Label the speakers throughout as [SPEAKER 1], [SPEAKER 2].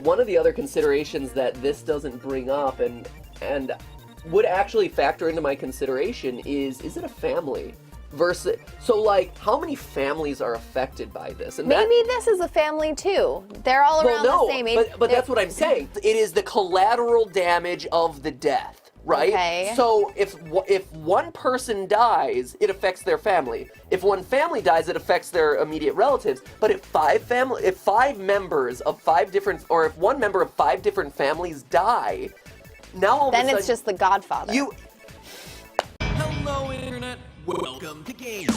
[SPEAKER 1] One of the other considerations that this doesn't bring up and would actually factor into my consideration is it a family? Versus, so like, how many families are affected by this? And
[SPEAKER 2] maybe this is a family too. They're all around the same age.
[SPEAKER 1] But that's what I'm saying. It is the collateral damage of the death, right?
[SPEAKER 2] Okay.
[SPEAKER 1] So if one person dies, it affects their family. If one family dies, it affects their immediate relatives. But if if one member of 5 different families die, now all of a sudden,
[SPEAKER 2] then it's just the Godfather.
[SPEAKER 3] Hello, Internet. Welcome to Game.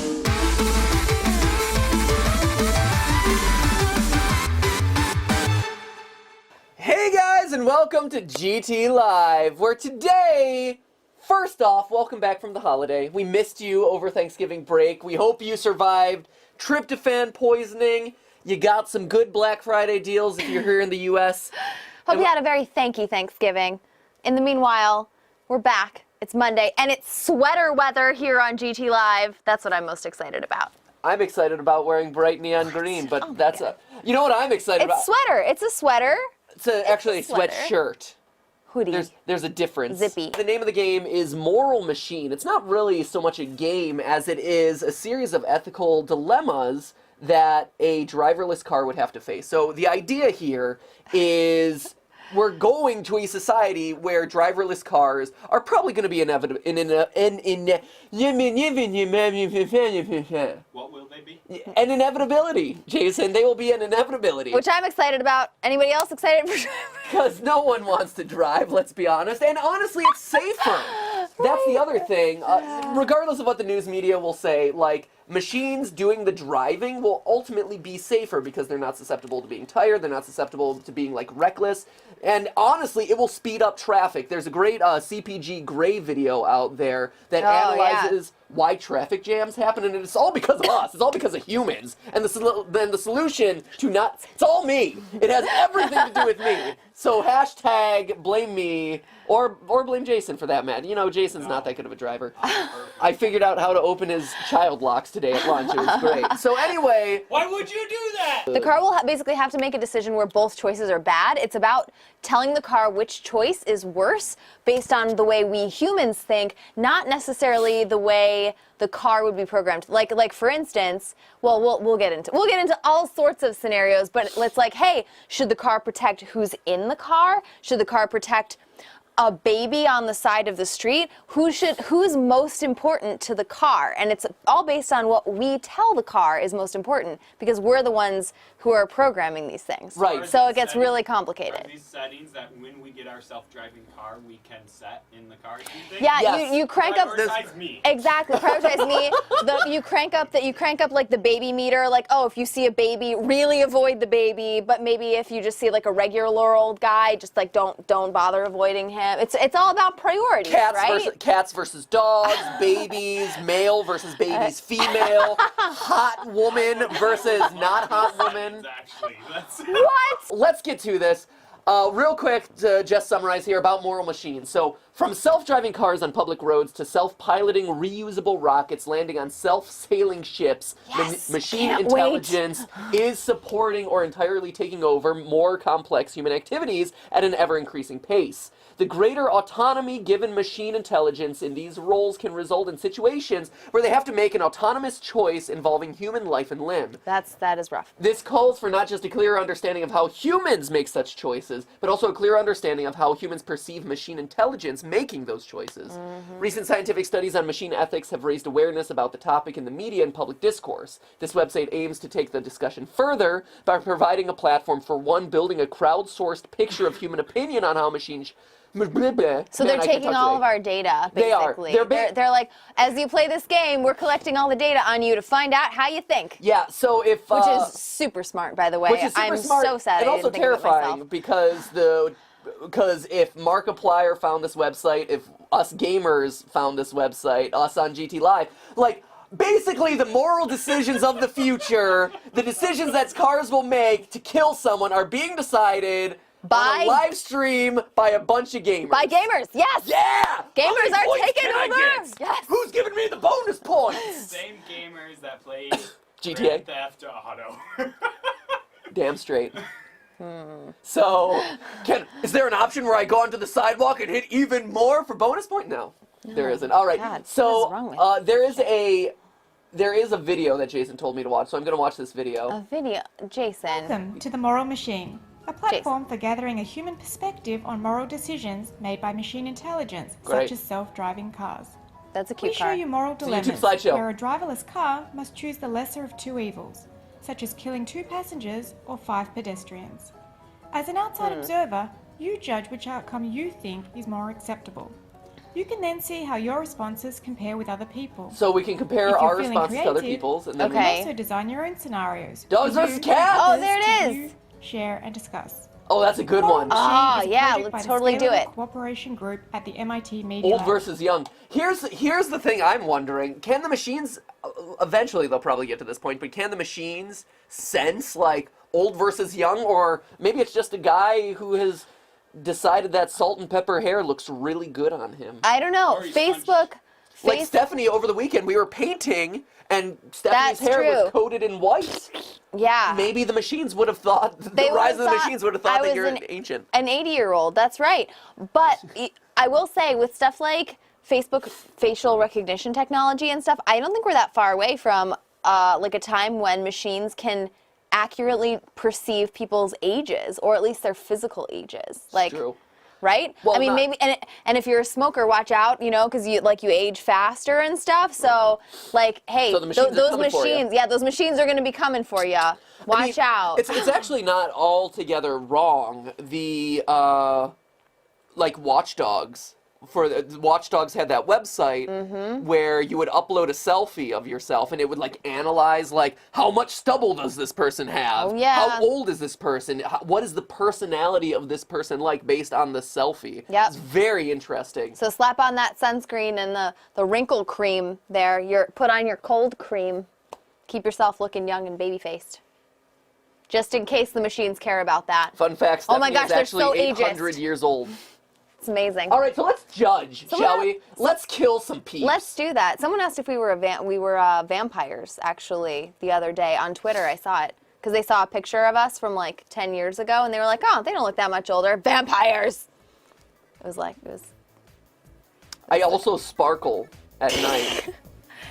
[SPEAKER 1] Hey guys, and welcome to GTLive, where today, first off, welcome back from the holiday. We missed you over Thanksgiving break. We hope you survived tryptophan poisoning. You got some good Black Friday deals if you're here in the U.S.
[SPEAKER 2] Hope you had a very thanky Thanksgiving. In the meanwhile, we're back. It's Monday, and it's sweater weather here on GTLive. That's what I'm most excited about.
[SPEAKER 1] I'm excited about wearing bright neon green, but
[SPEAKER 2] Oh
[SPEAKER 1] that's you know what I'm excited about?
[SPEAKER 2] It's sweater. It's a sweater.
[SPEAKER 1] It's actually a
[SPEAKER 2] sweater.
[SPEAKER 1] sweatshirt.
[SPEAKER 2] Hoodie.
[SPEAKER 1] There's a difference.
[SPEAKER 2] Zippy.
[SPEAKER 1] The name of the game is Moral Machine. It's not really so much a game as it is a series of ethical dilemmas that a driverless car would have to face. So the idea here is we're going to a society where driverless cars are probably going to be inevitable.
[SPEAKER 4] What will they be?
[SPEAKER 1] An inevitability, Jason. They will be an inevitability.
[SPEAKER 2] Which I'm excited about. Anybody else excited for?
[SPEAKER 1] Because no one wants to drive, let's be honest. And honestly, it's safer. That's the other thing. Regardless of what the news media will say, like, machines doing the driving will ultimately be safer because they're not susceptible to being tired, they're not susceptible to being, like, reckless. And honestly, it will speed up traffic. There's a great CPG Gray video out there that analyzes why traffic jams happen, and it's all because of us. It's all because of humans. And then the solution to it's all me. It has everything to do with me. So hashtag blame me, or blame Jason for that, man. You know, Jason's not that good of a driver. I figured out how to open his child locks today at lunch. It was great. So anyway,
[SPEAKER 4] Why would you do that?
[SPEAKER 2] The car will basically have to make a decision where both choices are bad. It's about telling the car which choice is worse based on the way we humans think, not necessarily the way the car would be programmed. Like for instance, well, we'll get into all sorts of scenarios, but it's like, hey, should the car protect who's in the car? Should the car protect a baby on the side of the street? Who's most important to the car? And it's all based on what we tell the car is most important, because we're the ones who are programming these things.
[SPEAKER 1] Right.
[SPEAKER 2] So it gets really complicated.
[SPEAKER 4] Are these settings that when we get our self-driving car, we can set in the car? Do you think?
[SPEAKER 2] Yeah,
[SPEAKER 1] Yes.
[SPEAKER 2] you crank up.
[SPEAKER 4] Prioritize me.
[SPEAKER 2] Exactly, prioritize me. You crank up like the baby meter. Like, oh, if you see a baby, really avoid the baby. But maybe if you just see like a regular old guy, just like don't bother avoiding him. It's all about priorities, right?
[SPEAKER 1] Cats versus dogs, babies, male versus babies, female, hot woman versus not hot woman.
[SPEAKER 4] Actually, that's
[SPEAKER 2] What?
[SPEAKER 1] Let's get to this. Real quick to just summarize here about Moral Machine. So, from self-driving cars on public roads to self-piloting reusable rockets landing on self-sailing ships,
[SPEAKER 2] Yes,
[SPEAKER 1] machine
[SPEAKER 2] can't
[SPEAKER 1] intelligence is supporting or entirely taking over more complex human activities at an ever-increasing pace. The greater autonomy given machine intelligence in these roles can result in situations where they have to make an autonomous choice involving human life and limb.
[SPEAKER 2] That is rough.
[SPEAKER 1] This calls for not just a clearer understanding of how humans make such choices, but also a clear understanding of how humans perceive machine intelligence making those choices. Recent scientific studies on machine ethics have raised awareness about the topic in the media and public discourse. This website aims to take the discussion further by providing a platform for building a crowdsourced picture of human opinion on how machines.
[SPEAKER 2] So they're taking all of our data, basically. They're like, as you play this game, we're collecting all the data on you to find out how you think.
[SPEAKER 1] Yeah, so if...
[SPEAKER 2] Which is super smart, by the way.
[SPEAKER 1] Which is super
[SPEAKER 2] I'm
[SPEAKER 1] smart,
[SPEAKER 2] so sad
[SPEAKER 1] and
[SPEAKER 2] I
[SPEAKER 1] also
[SPEAKER 2] didn't think of it
[SPEAKER 1] terrifying
[SPEAKER 2] myself.
[SPEAKER 1] because if Markiplier found this website, if us gamers found this website, us on GTLive, like... Basically, the moral decisions of the future, the decisions that cars will make to kill someone, are being decided on a live stream by a bunch of gamers.
[SPEAKER 2] By gamers, yes!
[SPEAKER 1] Yeah!
[SPEAKER 2] Gamers
[SPEAKER 1] How many
[SPEAKER 2] are
[SPEAKER 1] points
[SPEAKER 2] taking
[SPEAKER 1] can I
[SPEAKER 2] over!
[SPEAKER 1] get?
[SPEAKER 2] Yes!
[SPEAKER 1] Who's giving me the bonus points?
[SPEAKER 4] same gamers that played
[SPEAKER 1] GTA?
[SPEAKER 4] Grand Theft Auto.
[SPEAKER 1] Damn straight. So, is there an option where I go onto the sidewalk and hit even more for bonus point? No, there isn't. All right.
[SPEAKER 2] God,
[SPEAKER 1] so
[SPEAKER 2] what is wrong with
[SPEAKER 1] there is a video that Jason told me to watch, so I'm going to watch this video.
[SPEAKER 2] A video. Jason.
[SPEAKER 5] Welcome to the Moral Machine, a platform for gathering a human perspective on moral decisions made by machine intelligence,
[SPEAKER 1] Great.
[SPEAKER 5] such as self-driving cars.
[SPEAKER 2] That's a
[SPEAKER 5] We
[SPEAKER 2] cute
[SPEAKER 5] show
[SPEAKER 2] car.
[SPEAKER 5] you moral
[SPEAKER 1] a YouTube
[SPEAKER 5] dilemmas,
[SPEAKER 1] slideshow.
[SPEAKER 5] where a driverless car must choose the lesser of two evils, such as killing 2 passengers or 5 pedestrians. As an outside observer, you judge which outcome you think is more acceptable. You can then see how your responses compare with other people.
[SPEAKER 1] So we can compare
[SPEAKER 5] If you're
[SPEAKER 1] our
[SPEAKER 5] feeling
[SPEAKER 1] responses to other
[SPEAKER 5] creative,
[SPEAKER 1] people's, and then
[SPEAKER 5] You can
[SPEAKER 2] Okay.
[SPEAKER 5] also design your own scenarios.
[SPEAKER 1] Dogs
[SPEAKER 5] for
[SPEAKER 1] versus
[SPEAKER 5] you
[SPEAKER 1] cats!
[SPEAKER 5] and
[SPEAKER 2] Oh, there it
[SPEAKER 5] others to
[SPEAKER 2] is.
[SPEAKER 5] view, share, and discuss.
[SPEAKER 1] oh, that's a good one.
[SPEAKER 2] Oh,
[SPEAKER 5] Machine is a
[SPEAKER 2] yeah,
[SPEAKER 5] project
[SPEAKER 2] let's
[SPEAKER 5] by the
[SPEAKER 2] totally do
[SPEAKER 5] Scalable
[SPEAKER 2] it.
[SPEAKER 5] Cooperation Group at the MIT Media
[SPEAKER 1] Old
[SPEAKER 5] Lab.
[SPEAKER 1] versus young. Here's the thing I'm wondering. Can the machines, eventually they'll probably get to this point, but can the machines sense, like, old versus young? Or maybe it's just a guy who has decided that salt and pepper hair looks really good on him.
[SPEAKER 2] I don't know.
[SPEAKER 4] Or he's
[SPEAKER 2] Facebook.
[SPEAKER 1] Like Stephanie over the weekend, we were painting, and Stephanie's
[SPEAKER 2] That's
[SPEAKER 1] hair was
[SPEAKER 2] true.
[SPEAKER 1] coated in white.
[SPEAKER 2] Yeah.
[SPEAKER 1] Maybe the machines would have thought, the
[SPEAKER 2] They
[SPEAKER 1] rise of
[SPEAKER 2] would've
[SPEAKER 1] the
[SPEAKER 2] thought
[SPEAKER 1] machines would have
[SPEAKER 2] I
[SPEAKER 1] thought that
[SPEAKER 2] was
[SPEAKER 1] you're
[SPEAKER 2] an-
[SPEAKER 1] ancient.
[SPEAKER 2] An 80-year-old. That's right. But I will say, with stuff like Facebook facial recognition technology and stuff, I don't think we're that far away from like a time when machines can accurately perceive people's ages, or at least their physical ages. Like,
[SPEAKER 1] True.
[SPEAKER 2] right?
[SPEAKER 1] Well,
[SPEAKER 2] I mean,
[SPEAKER 1] not-
[SPEAKER 2] maybe, and if you're a smoker, watch out, you know, because you age faster and stuff. So, like, hey,
[SPEAKER 1] So the machines are
[SPEAKER 2] those
[SPEAKER 1] coming for ya.
[SPEAKER 2] machines, yeah, those machines are going to be coming for you. Watch
[SPEAKER 1] I mean,
[SPEAKER 2] out.
[SPEAKER 1] It's actually not altogether wrong. The like Watch Dogs. Watch Dogs had that website where you would upload a selfie of yourself, and it would like analyze like how much stubble does this person have?
[SPEAKER 2] Oh, yeah.
[SPEAKER 1] How old is this person? What is the personality of this person like based on the selfie?
[SPEAKER 2] Yep.
[SPEAKER 1] It's very interesting.
[SPEAKER 2] So slap on that sunscreen and the wrinkle cream there. Put on your cold cream. Keep yourself looking young and baby-faced. Just in case the machines care about that.
[SPEAKER 1] Fun fact,
[SPEAKER 2] Oh my
[SPEAKER 1] Stephanie
[SPEAKER 2] gosh,
[SPEAKER 1] is
[SPEAKER 2] they're
[SPEAKER 1] actually
[SPEAKER 2] so
[SPEAKER 1] 800
[SPEAKER 2] ageist.
[SPEAKER 1] years old.
[SPEAKER 2] It's amazing.
[SPEAKER 1] All right, so let's judge,
[SPEAKER 2] Someone
[SPEAKER 1] shall
[SPEAKER 2] a-
[SPEAKER 1] we? Let's kill some peeps.
[SPEAKER 2] Let's do that. Someone asked if we were vampires, actually, the other day on Twitter. I saw it because they saw a picture of us from like 10 years ago, and they were like, "Oh, they don't look that much older. Vampires." It was.
[SPEAKER 1] I also sparkle at night.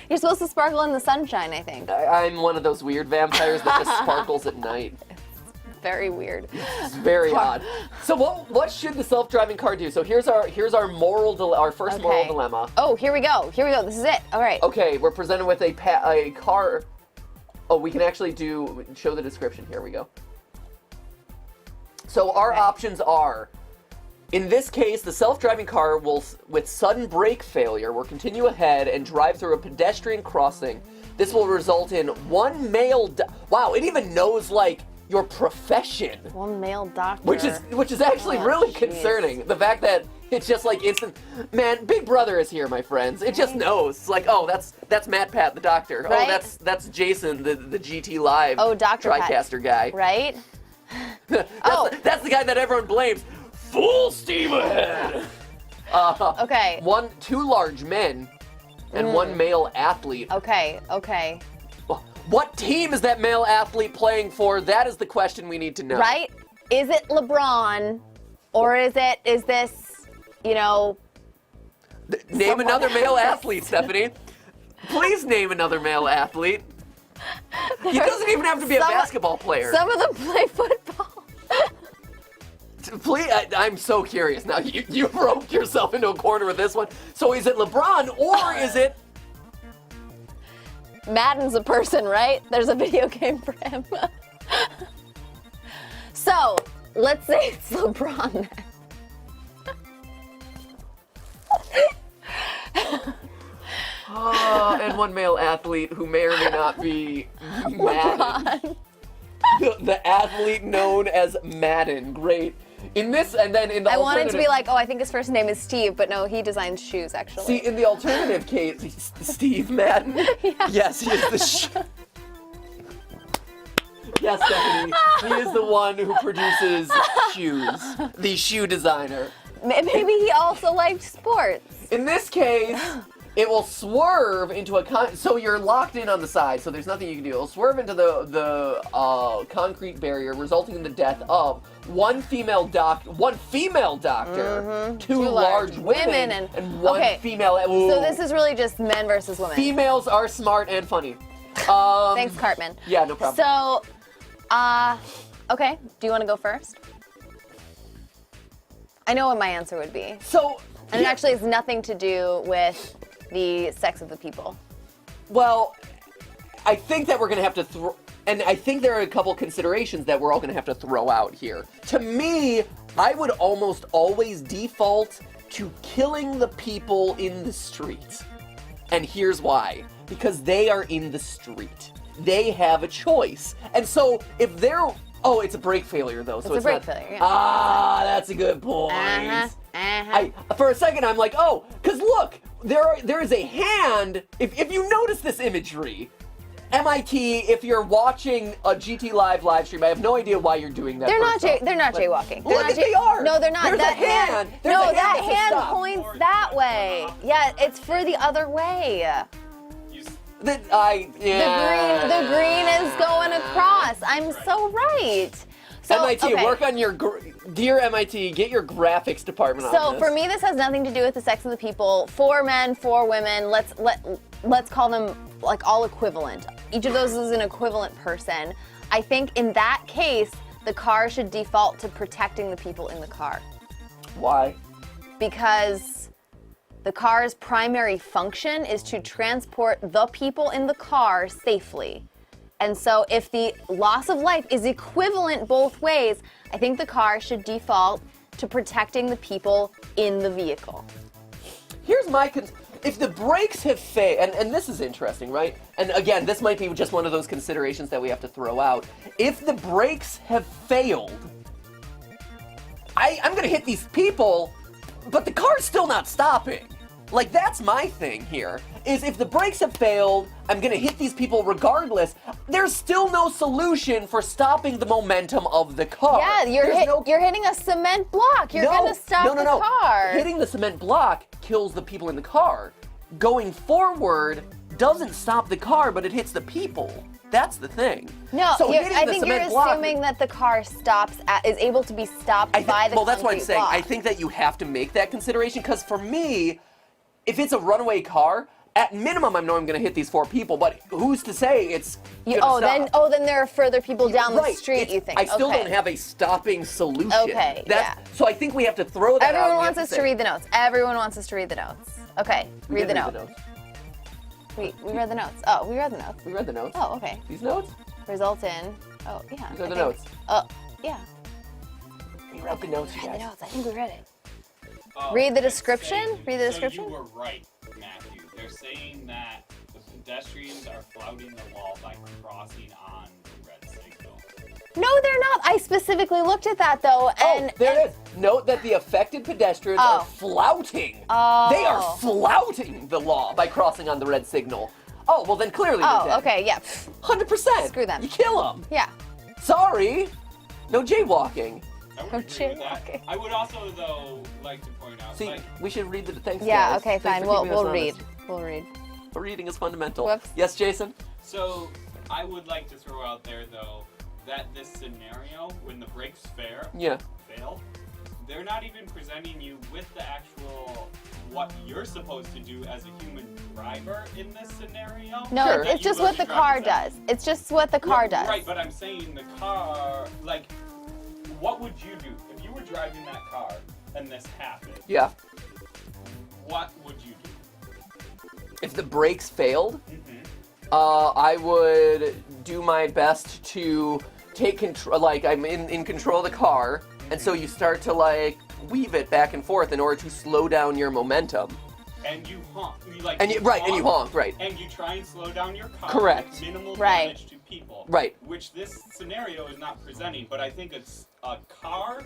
[SPEAKER 2] You're supposed to sparkle in the sunshine, I think.
[SPEAKER 1] I'm one of those weird vampires that just sparkles at night.
[SPEAKER 2] Very weird.
[SPEAKER 1] It's very odd. So what should the self-driving car do? So here's our first moral
[SPEAKER 2] Okay.
[SPEAKER 1] dilemma.
[SPEAKER 2] Oh, here we go. This is it. All right.
[SPEAKER 1] Okay, we're presented with a car. Oh, we can actually show the description. Here we go. So our
[SPEAKER 2] Okay.
[SPEAKER 1] options are, in this case, the self-driving car will, with sudden brake failure, will continue ahead and drive through a pedestrian crossing. This will result in one male. Wow, it even knows like your profession,
[SPEAKER 2] One male doctor.
[SPEAKER 1] which is actually
[SPEAKER 2] Oh,
[SPEAKER 1] really
[SPEAKER 2] jeez.
[SPEAKER 1] concerning. The fact that it's just like instant. Man, Big Brother is here, my friends. It just knows. It's like, oh, that's Matt Pat, the doctor.
[SPEAKER 2] Right?
[SPEAKER 1] Oh, that's Jason, the GTLive
[SPEAKER 2] Oh, Dr. Pat.
[SPEAKER 1] TriCaster guy.
[SPEAKER 2] Right?
[SPEAKER 1] That's the guy that everyone blames. Full steam ahead.
[SPEAKER 2] Okay.
[SPEAKER 1] Two large men and one male athlete.
[SPEAKER 2] Okay.
[SPEAKER 1] What team is that male athlete playing for? That is the question we need to know.
[SPEAKER 2] Right? Is it LeBron, or is this, you know?
[SPEAKER 1] Name another male athlete, Stephanie. Please name another male athlete. He doesn't even have to be a
[SPEAKER 2] Some-
[SPEAKER 1] basketball player.
[SPEAKER 2] Some of them play football.
[SPEAKER 1] Please, I'm so curious now. You broke yourself into a corner with this one. So is it LeBron or is it?
[SPEAKER 2] Madden's a person, right? There's a video game for him. So, let's say it's LeBron then.
[SPEAKER 1] And one male athlete who may or may not be Madden. The athlete known as Madden. Great. In this, and then in the
[SPEAKER 2] I wanted to be
[SPEAKER 1] alternative-
[SPEAKER 2] like, oh, I think his first name is Steve, but no, he designs shoes, actually.
[SPEAKER 1] See, in the alternative case, Steve Madden. Yes, he is the. Yes, Stephanie. He is the one who produces shoes. The shoe designer.
[SPEAKER 2] Maybe he also liked sports.
[SPEAKER 1] In this case, it will swerve into a so you're locked in on the side, so there's nothing you can do. It'll swerve into the concrete barrier, resulting in the death of one female doctor, two large women, and one female. Ooh.
[SPEAKER 2] So this is really just men versus women.
[SPEAKER 1] Females are smart and funny.
[SPEAKER 2] Thanks, Cartman.
[SPEAKER 1] Yeah, no problem.
[SPEAKER 2] So, okay. Do you want to go first? I know what my answer would be.
[SPEAKER 1] So,
[SPEAKER 2] and it actually has nothing to do with the sex of the people.
[SPEAKER 1] Well, I think that we're going to have to and I think there are a couple considerations that we're all going to have to throw out here. To me, I would almost always default to killing the people in the street. And here's why. Because they are in the street. They have a choice. And so if they're... Oh, it's a brake failure, though. So
[SPEAKER 2] it's a brake failure, yeah.
[SPEAKER 1] Ah, that's a good point. For a second, I'm like, oh, because look, there is a hand. If you notice this imagery, MIT, if you're watching a GTLive live stream, I have no idea why you're doing that.
[SPEAKER 2] They're not jaywalking.
[SPEAKER 1] They are.
[SPEAKER 2] No, they're not.
[SPEAKER 1] There's
[SPEAKER 2] that
[SPEAKER 1] a hand.
[SPEAKER 2] that hand points that way. Yeah, it's for the other way. The green is going across. I'm so right. So,
[SPEAKER 1] MIT, work on your, dear MIT, get your graphics department on
[SPEAKER 2] So
[SPEAKER 1] this.
[SPEAKER 2] for me, this has nothing to do with the sex of the people. 4 men, 4 women. Let's call them like all equivalent. Each of those is an equivalent person. I think in that case, the car should default to protecting the people in the car.
[SPEAKER 1] Why?
[SPEAKER 2] Because the car's primary function is to transport the people in the car safely. And so if the loss of life is equivalent both ways, I think the car should default to protecting the people in the vehicle.
[SPEAKER 1] Here's my if the brakes have failed, and this is interesting, right? And again, this might be just one of those considerations that we have to throw out. If the brakes have failed, I'm gonna hit these people, but the car's still not stopping. Like, that's my thing here, is if the brakes have failed, I'm gonna hit these people regardless. There's still no solution for stopping the momentum of the car.
[SPEAKER 2] Yeah, you're hitting a cement block. You're gonna stop the car.
[SPEAKER 1] Hitting the cement block kills the people in the car. Going forward doesn't stop the car, but it hits the people. That's the thing.
[SPEAKER 2] No,
[SPEAKER 1] so
[SPEAKER 2] I think you're assuming that the car is able to be stopped by the
[SPEAKER 1] Well, that's what I'm
[SPEAKER 2] concrete
[SPEAKER 1] saying.
[SPEAKER 2] block.
[SPEAKER 1] I think that you have to make that consideration, because for me, if it's a runaway car, at minimum, I know I'm going to hit these 4 people, but who's to say it's going to stop?
[SPEAKER 2] Then there are further people down the street, you think.
[SPEAKER 1] I still don't have a stopping solution.
[SPEAKER 2] Okay,
[SPEAKER 1] So I think we have to throw that out.
[SPEAKER 2] Everyone wants us to read the notes. Everyone wants us to read the notes. Okay, read the notes. We read the notes. Oh, we read the notes.
[SPEAKER 1] We read the notes.
[SPEAKER 2] Oh, okay.
[SPEAKER 1] These notes?
[SPEAKER 2] Result in. Oh, yeah.
[SPEAKER 1] These are the notes.
[SPEAKER 2] Yeah.
[SPEAKER 1] We read the notes, you
[SPEAKER 2] Read
[SPEAKER 1] guys.
[SPEAKER 2] the notes. I think we read it. Read the description. Read the description.
[SPEAKER 4] So you were right, Matthew. They're saying that the pedestrians are flouting the law by crossing on the red signal.
[SPEAKER 2] No, they're not. I specifically looked at that though, and
[SPEAKER 1] there it is. Note that the affected pedestrians are flouting. They are flouting the law by crossing on the red signal. Oh, well then clearly they're dead.
[SPEAKER 2] Okay, yeah.
[SPEAKER 1] 100%.
[SPEAKER 2] Screw them.
[SPEAKER 1] You kill them.
[SPEAKER 2] Yeah.
[SPEAKER 1] Sorry. No jaywalking.
[SPEAKER 4] I would agree with that. I would also, though, like to point out.
[SPEAKER 1] See, we should read the thanks.
[SPEAKER 2] Yeah.
[SPEAKER 1] guys.
[SPEAKER 2] Okay.
[SPEAKER 1] Thanks
[SPEAKER 2] Fine.
[SPEAKER 1] for keeping us
[SPEAKER 2] We'll read.
[SPEAKER 1] honest.
[SPEAKER 2] We'll read.
[SPEAKER 1] Reading is fundamental.
[SPEAKER 2] Whoops.
[SPEAKER 1] Yes, Jason?
[SPEAKER 4] So, I would like to throw out there, though, that this scenario, when the brakes fail, they're not even presenting you with the actual what you're supposed to do as a human driver in this scenario.
[SPEAKER 2] No,
[SPEAKER 1] Sure.
[SPEAKER 2] it's just what the car does. It's just what the car does.
[SPEAKER 4] Right, but I'm saying the car, like, what would you do if you were driving that car and this happened?
[SPEAKER 1] Yeah.
[SPEAKER 4] What would you do?
[SPEAKER 1] If the brakes failed,
[SPEAKER 4] Mm-hmm.
[SPEAKER 1] I would do my best to take control. Like, I'm in control of the car, and so you start to like weave it back and forth in order to slow down your momentum.
[SPEAKER 4] And you honk. You
[SPEAKER 1] honk, right.
[SPEAKER 4] And you try and slow down your car.
[SPEAKER 1] Correct.
[SPEAKER 4] With minimal
[SPEAKER 2] Right.
[SPEAKER 4] damage to people.
[SPEAKER 1] Right.
[SPEAKER 4] Which this scenario is not presenting, but I think it's a car,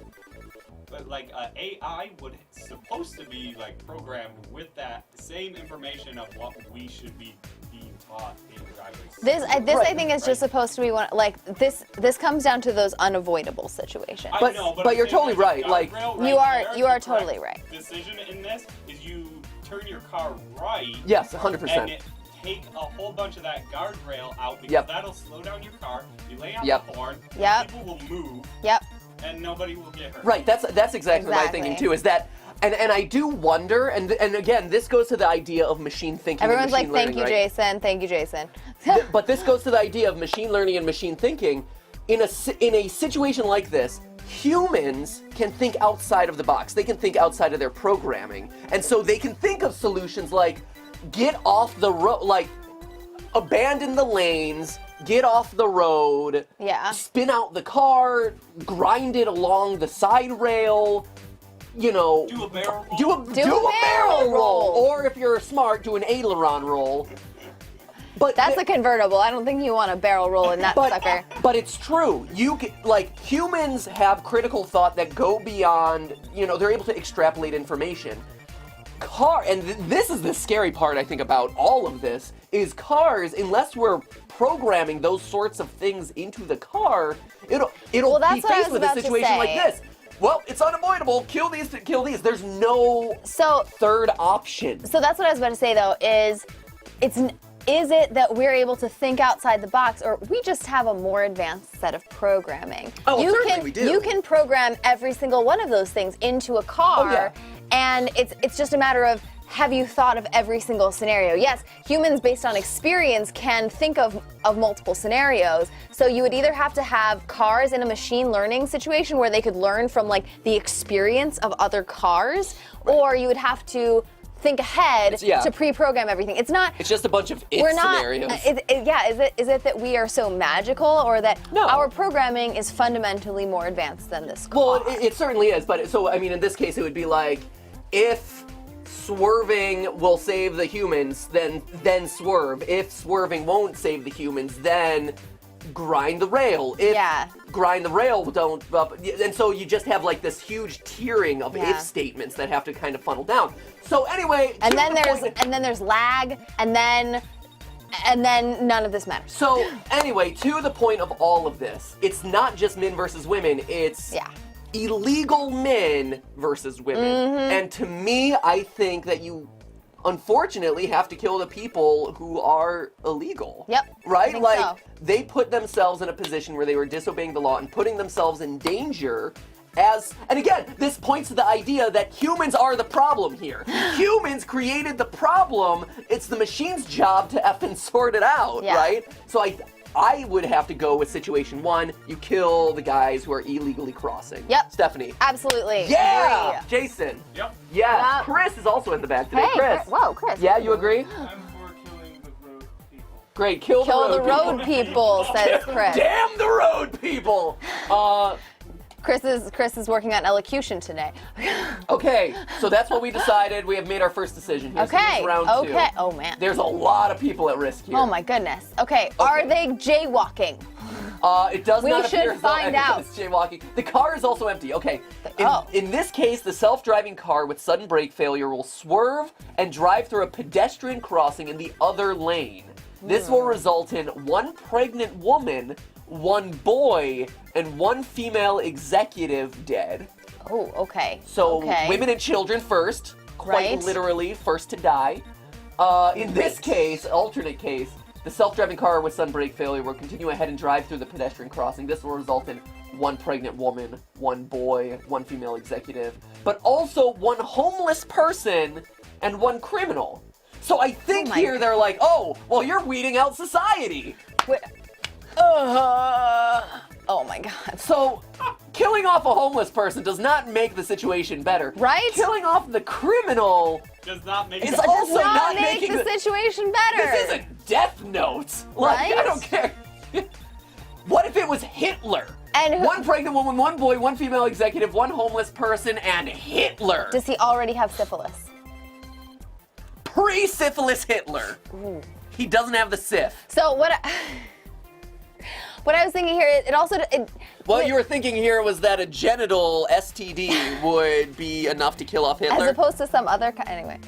[SPEAKER 4] but like a AI would supposed to be like programmed with that same information of what we should be being taught in driving.
[SPEAKER 2] This I think is just supposed to be one like this. This comes down to those unavoidable situations.
[SPEAKER 1] But you're totally right, like,
[SPEAKER 2] You are totally right.
[SPEAKER 4] Decision in this is you turn your car right.
[SPEAKER 1] Yes, 100%.
[SPEAKER 4] And take a whole bunch of that guardrail out because that'll slow down your car. You lay on the horn. People will move. And nobody will get hurt.
[SPEAKER 1] Right. That's exactly my thinking too. Is that. And I do wonder, and again, this goes to the idea of machine thinking.
[SPEAKER 2] Everyone's
[SPEAKER 1] and machine
[SPEAKER 2] like,
[SPEAKER 1] learning,
[SPEAKER 2] thank you,
[SPEAKER 1] right?
[SPEAKER 2] Jason. Thank you, Jason.
[SPEAKER 1] But this goes to the idea of machine learning and machine thinking. In a situation like this, humans can think outside of the box. They can think outside of their programming. And so they can think of solutions like get off the road, like abandon the lanes, get off the road, spin out the car, grind it along the side rail, you know,
[SPEAKER 4] do a barrel roll.
[SPEAKER 1] Do a barrel roll. Or if you're smart, do an aileron roll. But
[SPEAKER 2] that's a convertible. I don't think you want a barrel roll in that sucker.
[SPEAKER 1] But it's true. Humans have critical thought that go beyond, they're able to extrapolate information. This is the scary part, I think, about all of this, is cars, unless we're programming those sorts of things into the car, it'll be faced with a situation like this. Well, it's unavoidable. Kill these to kill these. There's no third option.
[SPEAKER 2] So that's what I was about to say, though, is it that we're able to think outside the box, or we just have a more advanced set of programming?
[SPEAKER 1] Certainly we do.
[SPEAKER 2] You can program every single one of those things into a car, and it's just a matter of, have you thought of every single scenario? Yes, humans based on experience can think of multiple scenarios. So you would either have to have cars in a machine learning situation where they could learn from the experience of other cars, or you would have to think ahead to pre-program everything. It's
[SPEAKER 1] just a bunch of scenarios.
[SPEAKER 2] Is it that we are so magical, or that our programming is fundamentally more advanced than this car?
[SPEAKER 1] Well, it certainly is. But in this case, it would be like, if swerving will save the humans, then swerve. If swerving won't save the humans, then grind the rail. If grind the rail don't, and so you just have this huge tiering of if statements that have to kind of funnel down. So anyway,
[SPEAKER 2] and then there's lag, and then none of this matters.
[SPEAKER 1] So anyway, to the point of all of this, it's not just men versus women. It's illegal men versus women. And to me, I think that you unfortunately have to kill the people who are illegal. Right? They put themselves in a position where they were disobeying the law and putting themselves in danger. And again, this points to the idea that humans are the problem here. Humans created the problem. It's the machine's job to effing sort it out, right? So I would have to go with situation one. You kill the guys who are illegally crossing. Stephanie.
[SPEAKER 2] Absolutely.
[SPEAKER 1] Yeah.
[SPEAKER 2] Agree.
[SPEAKER 1] Jason.
[SPEAKER 4] Yep.
[SPEAKER 1] Yeah. Chris is also in the back today.
[SPEAKER 2] Hey,
[SPEAKER 1] Chris.
[SPEAKER 2] Whoa, Chris.
[SPEAKER 1] Yeah, you agree?
[SPEAKER 4] I'm for killing the road people.
[SPEAKER 1] Great. Kill the road
[SPEAKER 2] people, says Chris.
[SPEAKER 1] Damn the road people.
[SPEAKER 2] Chris is working on elocution today.
[SPEAKER 1] Okay, so that's what we decided. We have made our first decision here. So this is round two.
[SPEAKER 2] Oh man.
[SPEAKER 1] There's a lot of people at risk here.
[SPEAKER 2] Oh my goodness. Okay. Are they jaywalking?
[SPEAKER 1] It does not appear
[SPEAKER 2] should find out.
[SPEAKER 1] it's jaywalking. The car is also empty. Okay. In this case, the self-driving car with sudden brake failure will swerve and drive through a pedestrian crossing in the other lane. This will result in one pregnant woman, one boy, and one female executive dead.
[SPEAKER 2] Oh, okay.
[SPEAKER 1] So women and children first, quite literally first to die. In this case, alternate case, the self-driving car with sudden brake failure will continue ahead and drive through the pedestrian crossing. This will result in one pregnant woman, one boy, one female executive, but also one homeless person and one criminal. So I think here they're like, oh, well, you're weeding out society.
[SPEAKER 2] Oh my God.
[SPEAKER 1] So, killing off a homeless person does not make the situation better.
[SPEAKER 2] Right?
[SPEAKER 1] Killing off the criminal
[SPEAKER 4] does not make
[SPEAKER 1] is also not
[SPEAKER 2] make
[SPEAKER 1] making
[SPEAKER 2] the situation better.
[SPEAKER 1] This isn't Death Note. Like, I don't care. What if it was Hitler?
[SPEAKER 2] And
[SPEAKER 1] one pregnant woman, one boy, one female executive, one homeless person, and Hitler.
[SPEAKER 2] Does he already have syphilis?
[SPEAKER 1] Pre-syphilis Hitler.
[SPEAKER 2] Ooh.
[SPEAKER 1] He doesn't have the syph.
[SPEAKER 2] So what I was thinking here,
[SPEAKER 1] what you were thinking here was that a genital STD would be enough to kill off Hitler.
[SPEAKER 2] As opposed to some other kind. Anyway.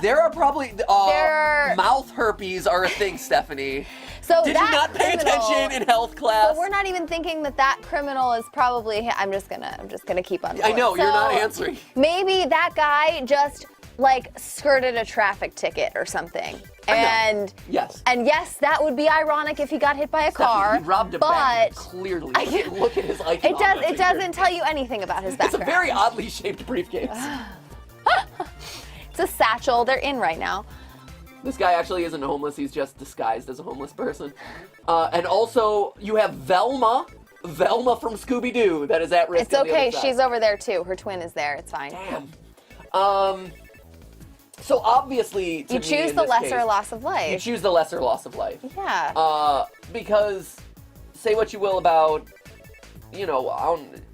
[SPEAKER 1] There are probably mouth herpes are a thing, Stephanie.
[SPEAKER 2] So
[SPEAKER 1] did you not pay attention in health class?
[SPEAKER 2] But we're not even thinking that criminal is probably. I'm just gonna keep on going.
[SPEAKER 1] I know, you're not answering.
[SPEAKER 2] Maybe that guy just like skirted a traffic ticket or something. And
[SPEAKER 1] yes,
[SPEAKER 2] that would be ironic if he got hit by a car.
[SPEAKER 1] He robbed a bank, clearly. Look at his icon.
[SPEAKER 2] It doesn't tell you anything about his background.
[SPEAKER 1] It's a very oddly shaped briefcase.
[SPEAKER 2] It's a satchel. They're in right now.
[SPEAKER 1] This guy actually isn't homeless. He's just disguised as a homeless person. And also, you have Velma from Scooby-Doo that is at risk.
[SPEAKER 2] It's okay. She's over there too. Her twin is there. It's fine.
[SPEAKER 1] Damn. So obviously,
[SPEAKER 2] you choose the lesser loss of life.
[SPEAKER 1] You choose the lesser loss of life.
[SPEAKER 2] Yeah.
[SPEAKER 1] Because say what you will about,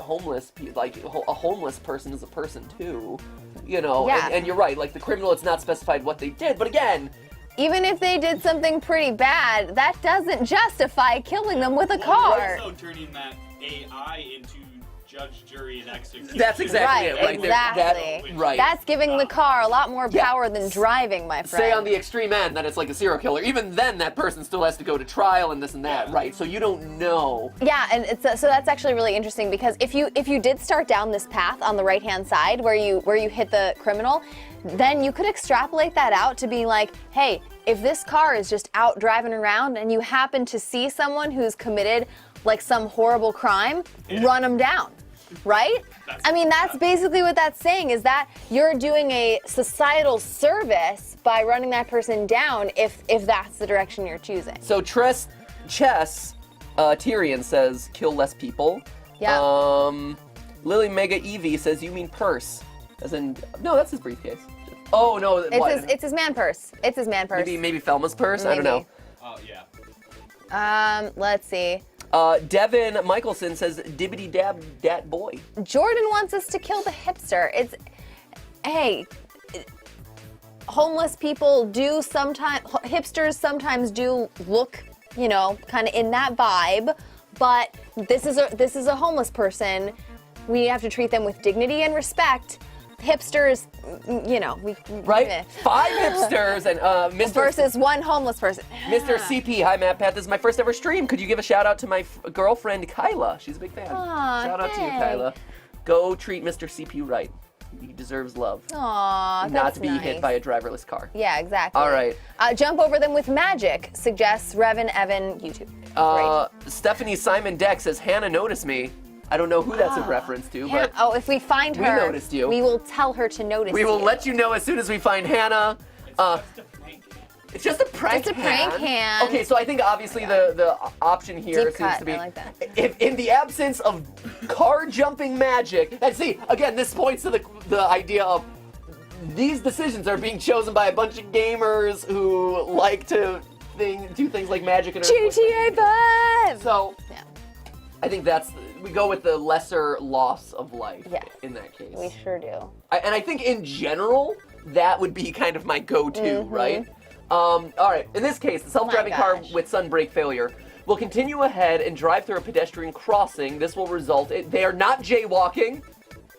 [SPEAKER 1] homeless, like a homeless person is a person too,
[SPEAKER 2] Yeah.
[SPEAKER 1] and you're right. Like the criminal, it's not specified what they did, but again.
[SPEAKER 2] Even if they did something pretty bad, that doesn't justify killing them with a car.
[SPEAKER 4] Also turning that AI into judge, jury, and executioner.
[SPEAKER 1] That's exactly it. Right.
[SPEAKER 2] Exactly.
[SPEAKER 1] Right.
[SPEAKER 2] That's giving the car a lot more power than driving, my friend.
[SPEAKER 1] Say on the extreme end that it's like a serial killer. Even then, that person still has to go to trial and this and that, right? So you don't know.
[SPEAKER 2] Yeah, and so that's actually really interesting because if you did start down this path on the right-hand side where you hit the criminal, then you could extrapolate that out to be like, hey, if this car is just out driving around and you happen to see someone who's committed like some horrible crime, run them down, right? That's basically what that's saying, is that you're doing a societal service by running that person down if that's the direction you're choosing.
[SPEAKER 1] So Tyrion says, kill less people.
[SPEAKER 2] Yeah.
[SPEAKER 1] Lily Mega Evie says, you mean purse. As in, no, that's his briefcase. Oh, no.
[SPEAKER 2] It's his man purse. It's his man purse.
[SPEAKER 1] Maybe Thelma's purse?
[SPEAKER 2] Maybe.
[SPEAKER 1] I don't know.
[SPEAKER 4] Oh, yeah.
[SPEAKER 2] Let's see.
[SPEAKER 1] Devin Michelson says, dibbity dab dat boy.
[SPEAKER 2] Jordan wants us to kill the hipster. Homeless people do sometimes, hipsters sometimes do look, kind of in that vibe, but this is a homeless person. We have to treat them with dignity and respect. Hipsters,
[SPEAKER 1] right? 5 hipsters and Mr.
[SPEAKER 2] versus 1 homeless person.
[SPEAKER 1] Mr. CP, hi Matt Pat, this is my first ever stream. Could you give a shout out to my girlfriend Kyla? She's a big fan. Shout out to you, Kyla. Go treat Mr. CP right. He deserves love.
[SPEAKER 2] Aww,
[SPEAKER 1] not to be hit by a driverless car.
[SPEAKER 2] Yeah, exactly.
[SPEAKER 1] All right.
[SPEAKER 2] Jump over them with magic, suggests Revan Evan YouTube.
[SPEAKER 1] Stephanie Simon Deck says, Hannah noticed me. I don't know who that's a reference to, but
[SPEAKER 2] if we find her,
[SPEAKER 1] we noticed you.
[SPEAKER 2] We will tell her to notice
[SPEAKER 1] We will let you know as soon as we find Hannah. It's just a prank hand.
[SPEAKER 2] It's a prank hand.
[SPEAKER 1] Okay, so I think obviously the option here
[SPEAKER 2] Deep
[SPEAKER 1] seems
[SPEAKER 2] cut.
[SPEAKER 1] to be,
[SPEAKER 2] I like that.
[SPEAKER 1] if in the absence of car jumping magic, and see, again, this points to the idea of these decisions are being chosen by a bunch of gamers who like to do things like magic and
[SPEAKER 2] GTA 5!
[SPEAKER 1] So, I think we go with the lesser loss of life in that case.
[SPEAKER 2] We sure do.
[SPEAKER 1] And I think in general, that would be kind of my go-to, right? All right, in this case, the self-driving car with sun brake failure will continue ahead and drive through a pedestrian crossing. This will result they are not jaywalking.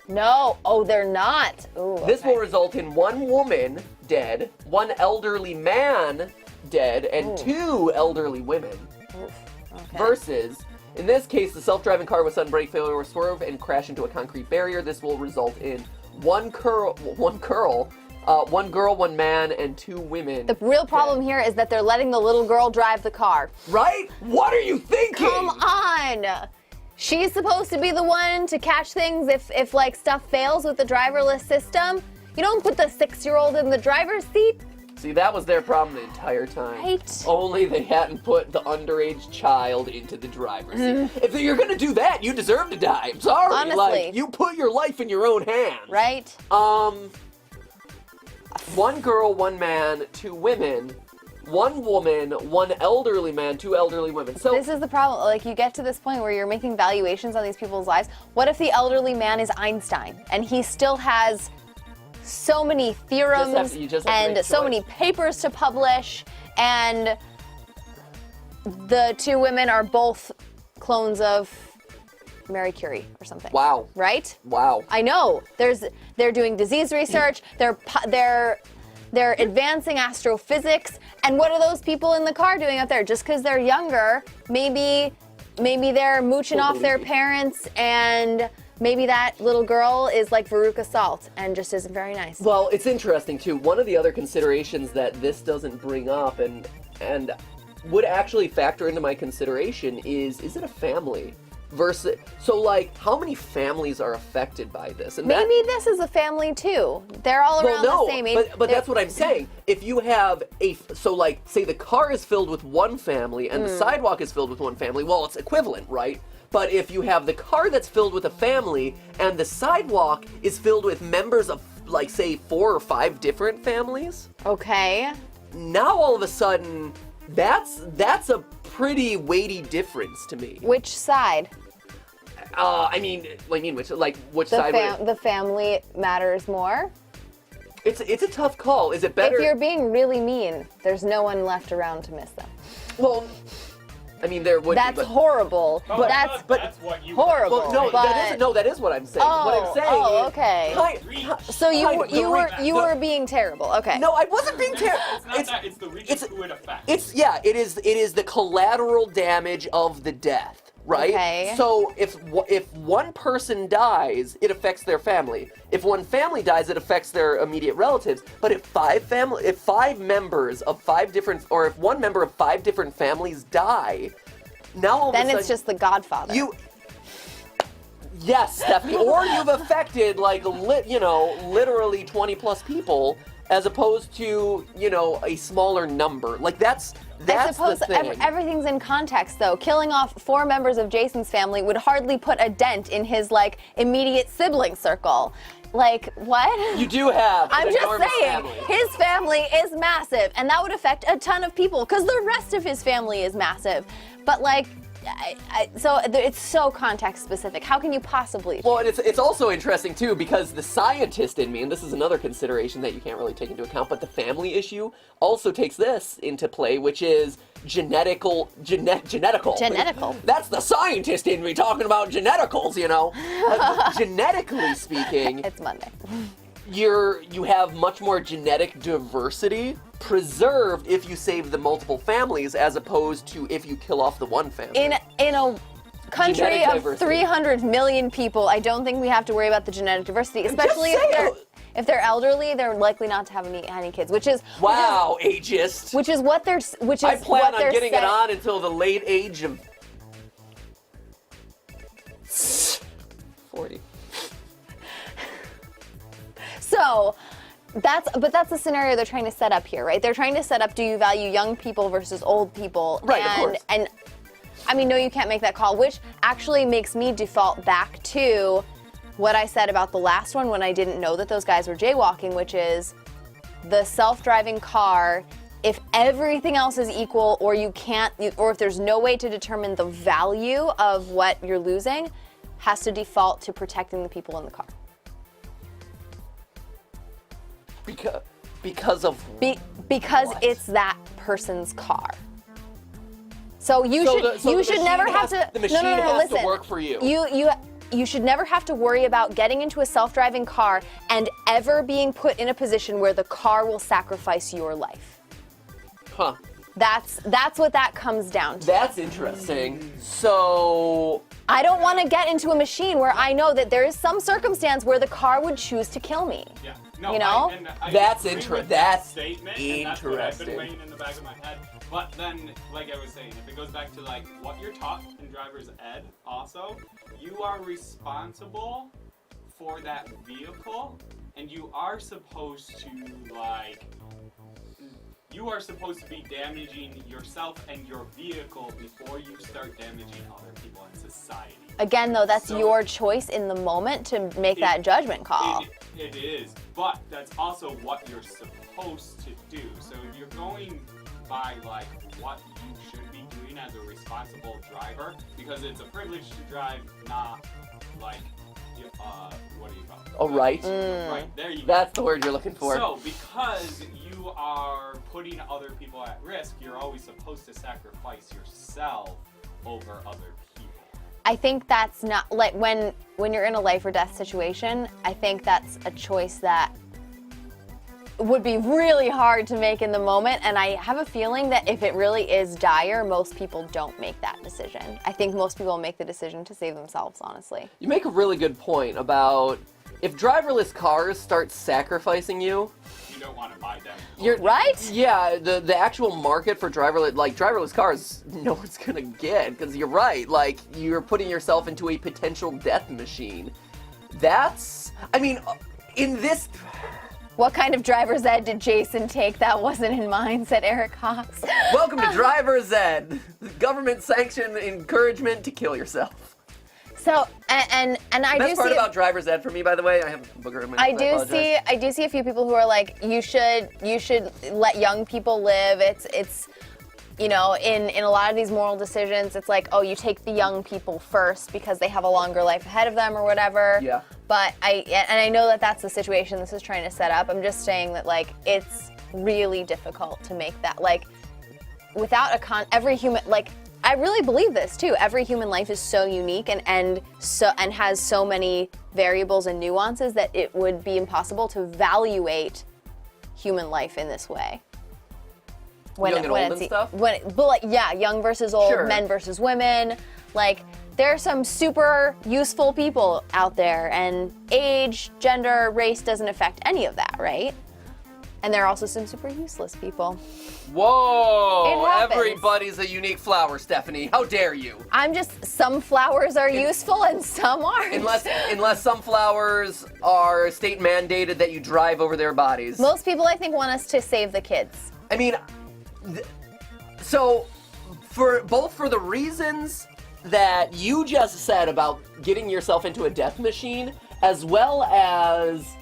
[SPEAKER 2] No, they're not. Ooh,
[SPEAKER 1] this will result in 1 woman dead, 1 elderly man dead, and 2 elderly women. Versus, in this case, the self-driving car with sun brake failure will swerve and crash into a concrete barrier. This will result in 1 girl, 1 man, and 2 women.
[SPEAKER 2] The real problem here is that they're letting the little girl drive the car.
[SPEAKER 1] Right? What are you thinking?
[SPEAKER 2] Come on! She's supposed to be the one to catch things if like stuff fails with the driverless system. You don't put the 6-year-old in the driver's seat.
[SPEAKER 1] See, that was their problem the entire time.
[SPEAKER 2] Right.
[SPEAKER 1] Only they hadn't put the underage child into the driver's seat. If you're gonna do that, you deserve to die. I'm sorry.
[SPEAKER 2] Honestly.
[SPEAKER 1] Like, you put your life in your own hands.
[SPEAKER 2] Right?
[SPEAKER 1] 1 girl, 1 man, 2 women, 1 woman, 1 elderly man, 2 elderly women. So
[SPEAKER 2] this is the problem. Like, you get to this point where you're making valuations on these people's lives. What if the elderly man is Einstein and he still has so many theorems and so many papers to publish, and the 2 women are both clones of Marie Curie or something.
[SPEAKER 1] Wow.
[SPEAKER 2] Right?
[SPEAKER 1] Wow.
[SPEAKER 2] I know. They're doing disease research. They're advancing astrophysics. And what are those people in the car doing out there? Just because they're younger, maybe they're mooching off their parents and maybe that little girl is like Veruca Salt and just isn't very nice.
[SPEAKER 1] Well, it's interesting too. One of the other considerations that this doesn't bring up and would actually factor into my consideration is it a family? Versus, so like, how many families are affected by this? And
[SPEAKER 2] maybe this is a family too. They're all around the same age.
[SPEAKER 1] But that's what I'm saying. If you have so like, say the car is filled with one family and the sidewalk is filled with one family, well, it's equivalent, right? But if you have the car that's filled with a family and the sidewalk is filled with members of, like, say, 4 or 5 different families.
[SPEAKER 2] Okay.
[SPEAKER 1] Now all of a sudden, that's a pretty weighty difference to me.
[SPEAKER 2] Which side?
[SPEAKER 1] I mean, which side?
[SPEAKER 2] The family matters more.
[SPEAKER 1] It's a tough call. Is it better?
[SPEAKER 2] If you're being really mean, there's no one left around to miss them.
[SPEAKER 1] Well, I mean, there would.
[SPEAKER 2] That's
[SPEAKER 1] be,
[SPEAKER 2] horrible.
[SPEAKER 4] Oh,
[SPEAKER 2] that's
[SPEAKER 4] what you
[SPEAKER 2] horrible.
[SPEAKER 1] Well,
[SPEAKER 2] but
[SPEAKER 1] that is what I'm saying. What I'm saying.
[SPEAKER 2] Oh,
[SPEAKER 1] is,
[SPEAKER 2] okay. So you were being terrible. Okay.
[SPEAKER 1] No, I wasn't being terrible.
[SPEAKER 4] It's the region who it affects.
[SPEAKER 1] It is the collateral damage of the death. Right?
[SPEAKER 2] Okay.
[SPEAKER 1] So if one person dies, it affects their family. If one family dies, it affects their immediate relatives. But if five members of 5 different, or if one member of 5 different families die, now all of a sudden,
[SPEAKER 2] it's just the Godfather.
[SPEAKER 1] Yes, Stephanie. Or you've affected literally 20 plus people, as opposed to a smaller number. Like that's
[SPEAKER 2] I suppose
[SPEAKER 1] the thing.
[SPEAKER 2] Everything's in context, though. Killing off 4 members of Jason's family would hardly put a dent in his immediate sibling circle. Like, what?
[SPEAKER 1] You do have.
[SPEAKER 2] I'm just saying,
[SPEAKER 1] family.
[SPEAKER 2] his family is massive, and that would affect a ton of people because the rest of his family is massive. But so it's so context specific. How can you possibly?
[SPEAKER 1] Well, and it's also interesting too because the scientist in me, and this is another consideration that you can't really take into account, but the family issue also takes this into play, which is genetical. That's the scientist in me talking about geneticals, genetically speaking.
[SPEAKER 2] It's Monday.
[SPEAKER 1] You have much more genetic diversity preserved if you save the multiple families as opposed to if you kill off the one family.
[SPEAKER 2] In a country of 300 million people, I don't think we have to worry about the genetic diversity, especially if they're elderly. They're likely not to have any kids, which is
[SPEAKER 1] ageist.
[SPEAKER 2] Which is what they're
[SPEAKER 1] I plan on getting it on until the late age of 40.
[SPEAKER 2] So, that's the scenario they're trying to set up here, right? They're trying to set up, do you value young people versus old people?
[SPEAKER 1] Right, of course.
[SPEAKER 2] And I mean, no, you can't make that call, which actually makes me default back to what I said about the last one when I didn't know that those guys were jaywalking, which is the self-driving car, if everything else is equal or or if there's no way to determine the value of what you're losing, has to default to protecting the people in the car.
[SPEAKER 1] Because what?
[SPEAKER 2] It's that person's car. So you should never have to.
[SPEAKER 1] The machine has
[SPEAKER 2] listen,
[SPEAKER 1] to work for you.
[SPEAKER 2] You should never have to worry about getting into a self-driving car and ever being put in a position where the car will sacrifice your life.
[SPEAKER 1] Huh.
[SPEAKER 2] That's what that comes down to.
[SPEAKER 1] That's interesting. So
[SPEAKER 2] I don't want to get into a machine where I know that there is some circumstance where the car would choose to kill me.
[SPEAKER 4] Yeah. No,
[SPEAKER 1] that's
[SPEAKER 4] agree
[SPEAKER 1] interesting.
[SPEAKER 4] with
[SPEAKER 1] That's
[SPEAKER 4] statement,
[SPEAKER 1] interesting.
[SPEAKER 4] And that's what I've been weighing in the back of my head. But then, like I was saying, if it goes back to what you're taught in driver's ed, also, you are responsible for that vehicle, and you are supposed to be damaging yourself and your vehicle before you start damaging other people in society.
[SPEAKER 2] Again, though, that's your choice in the moment to make that judgment call.
[SPEAKER 4] It is, but that's also what you're supposed to do. So if you're going by what you should be doing as a responsible driver, because it's a privilege to drive, not what do you call it?
[SPEAKER 1] Oh, right.
[SPEAKER 4] Right, there you go.
[SPEAKER 1] That's the word you're looking for.
[SPEAKER 4] So because you are putting other people at risk, you're always supposed to sacrifice yourself over other people.
[SPEAKER 2] I think that's not when you're in a life or death situation, I think that's a choice that would be really hard to make in the moment, and I have a feeling that if it really is dire, most people don't make that decision. I think most people make the decision to save themselves, honestly.
[SPEAKER 1] You make a really good point about if driverless cars start sacrificing you,
[SPEAKER 4] You don't want to buy them.
[SPEAKER 1] you're
[SPEAKER 2] Right?
[SPEAKER 1] Yeah, the actual market for driverless cars, no one's gonna get, because you're right. Like, you're putting yourself into a potential death machine. That's, I mean, in this.
[SPEAKER 2] What kind of driver's ed did Jason take that wasn't in mine, said Eric Hawks.
[SPEAKER 1] Welcome to driver's ed, government-sanctioned encouragement to kill yourself.
[SPEAKER 2] So, and I do see.
[SPEAKER 1] Best part about driver's ed for me, by the way, I have a booger in my
[SPEAKER 2] I
[SPEAKER 1] mouth,
[SPEAKER 2] do see a few people who are like, you should let young people live. It's in a lot of these moral decisions, it's like, oh, you take the young people first because they have a longer life ahead of them or whatever.
[SPEAKER 1] Yeah.
[SPEAKER 2] But I know that that's the situation this is trying to set up. I'm just saying that, like, it's really difficult to make that, like, without every human, like, I really believe this too. Every human life is so unique and has so many variables and nuances that it would be impossible to evaluate human life in this way.
[SPEAKER 1] Young and old and stuff?
[SPEAKER 2] Young versus old,
[SPEAKER 1] Sure.
[SPEAKER 2] men versus women. Like, there are some super useful people out there, and age, gender, race doesn't affect any of that, right? And there are also some super useless people.
[SPEAKER 1] Whoa!
[SPEAKER 2] It happens.
[SPEAKER 1] Everybody's a unique flower, Stephanie. How dare you?
[SPEAKER 2] I'm just, some flowers are useful and some aren't.
[SPEAKER 1] Unless some flowers are state mandated that you drive over their bodies.
[SPEAKER 2] Most people, I think, want us to save the kids.
[SPEAKER 1] I mean, so for the reasons that you just said about getting yourself into a death machine, as well as,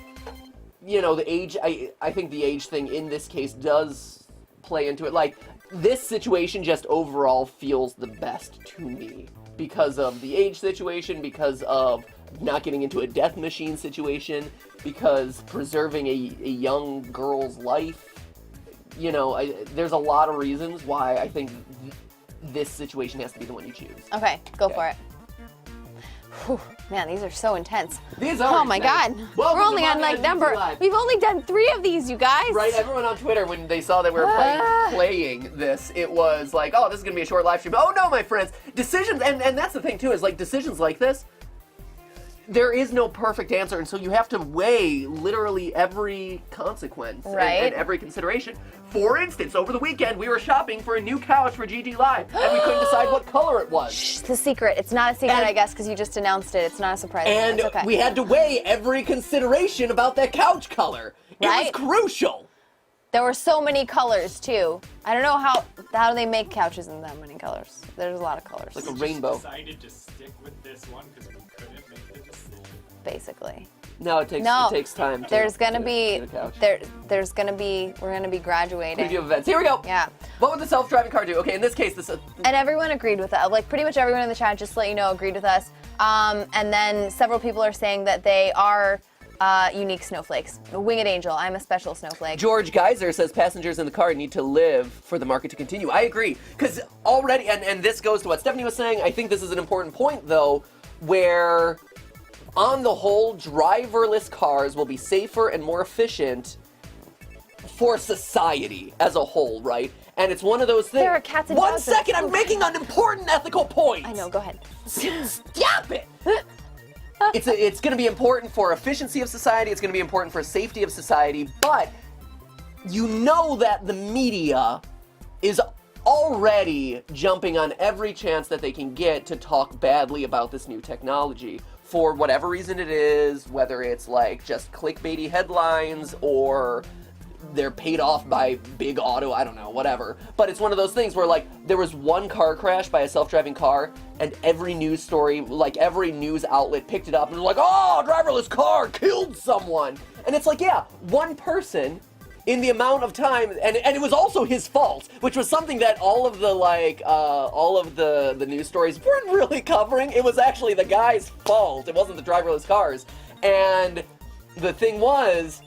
[SPEAKER 1] the age, I think the age thing in this case does play into it. Like, this situation just overall feels the best to me because of the age situation, because of not getting into a death machine situation, because preserving a young girl's life. There's a lot of reasons why I think this situation has to be the one you choose.
[SPEAKER 2] Okay, go for it. Whew, man, these are so intense.
[SPEAKER 1] These are
[SPEAKER 2] Oh my God.
[SPEAKER 1] Welcome
[SPEAKER 2] We're only
[SPEAKER 1] to
[SPEAKER 2] on
[SPEAKER 1] Monday
[SPEAKER 2] number.
[SPEAKER 1] GTLive.
[SPEAKER 2] We've only done 3 of these, you guys.
[SPEAKER 1] Right, everyone on Twitter, when they saw that we were playing this, it was like, oh, this is going to be a short live stream. Oh no, my friends. Decisions, and that's the thing too, is like decisions like this, there is no perfect answer, and so you have to weigh literally every consequence and every consideration. For instance, over the weekend, we were shopping for a new couch for GTLive, and we couldn't decide what color it was.
[SPEAKER 2] Shh, it's a secret. It's not a secret, I guess, because you just announced it. It's not a surprise.
[SPEAKER 1] And
[SPEAKER 2] It's okay.
[SPEAKER 1] we had to weigh every consideration about that couch color. It was crucial.
[SPEAKER 2] There were so many colors, too. I don't know how do they make couches in that many colors. There's a lot of colors.
[SPEAKER 1] Like a rainbow.
[SPEAKER 4] We decided to stick with this one because we couldn't make the decision.
[SPEAKER 2] Basically.
[SPEAKER 1] No, it takes time.
[SPEAKER 2] There's gonna be
[SPEAKER 1] get a couch.
[SPEAKER 2] we're gonna be graduating.
[SPEAKER 1] Preview of events. Here we go.
[SPEAKER 2] Yeah.
[SPEAKER 1] What would the self-driving car do? Okay, in this case,
[SPEAKER 2] And everyone agreed with that. Like, pretty much everyone in the chat, just to let you know, agreed with us. And then several people are saying that they are unique snowflakes. Winged angel, I'm a special snowflake.
[SPEAKER 1] George Geyser says passengers in the car need to live for the market to continue. I agree, because already, and this goes to what Stephanie was saying, I think this is an important point, though, where on the whole, driverless cars will be safer and more efficient for society as a whole, right? And it's one of those things.
[SPEAKER 2] There are cats and dogs.
[SPEAKER 1] 1 second, I'm making an important ethical point.
[SPEAKER 2] I know, go ahead.
[SPEAKER 1] Stop it! It's going to be important for efficiency of society, it's going to be important for safety of society, but you know that the media is already jumping on every chance that they can get to talk badly about this new technology. For whatever reason it is, whether it's like just clickbaity headlines or they're paid off by big auto, I don't know, whatever. But it's one of those things where, like, there was one car crash by a self-driving car, and every news story, like, every news outlet picked it up and was like, oh, driverless car killed someone. And it's like, yeah, one person in the amount of time, and it was also his fault, which was something that all of the news stories weren't really covering. It was actually the guy's fault. It wasn't the driverless cars. And the thing was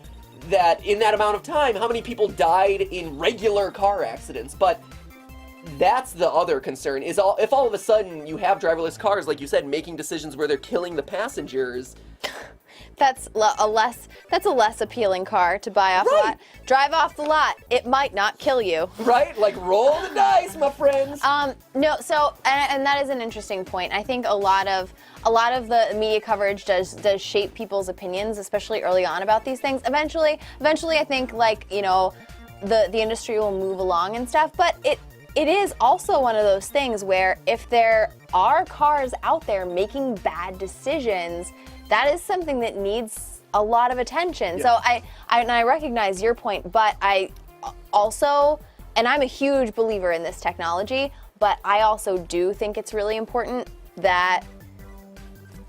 [SPEAKER 1] that in that amount of time, how many people died in regular car accidents? But that's the other concern, is if all of a sudden you have driverless cars, like you said, making decisions where they're killing the passengers.
[SPEAKER 2] That's That's a less appealing car to buy off the
[SPEAKER 1] Right.
[SPEAKER 2] lot. Drive off the lot. It might not kill you.
[SPEAKER 1] Right? Like, roll the dice, my friends.
[SPEAKER 2] No, so and that is an interesting point. I think a lot of the media coverage does shape people's opinions, especially early on about these things. Eventually, I think the industry will move along and stuff. But it is also one of those things where if there are cars out there making bad decisions, that is something that needs a lot of attention.
[SPEAKER 1] Yeah.
[SPEAKER 2] So I recognize your point, but I also, and I'm a huge believer in this technology, but I also do think it's really important that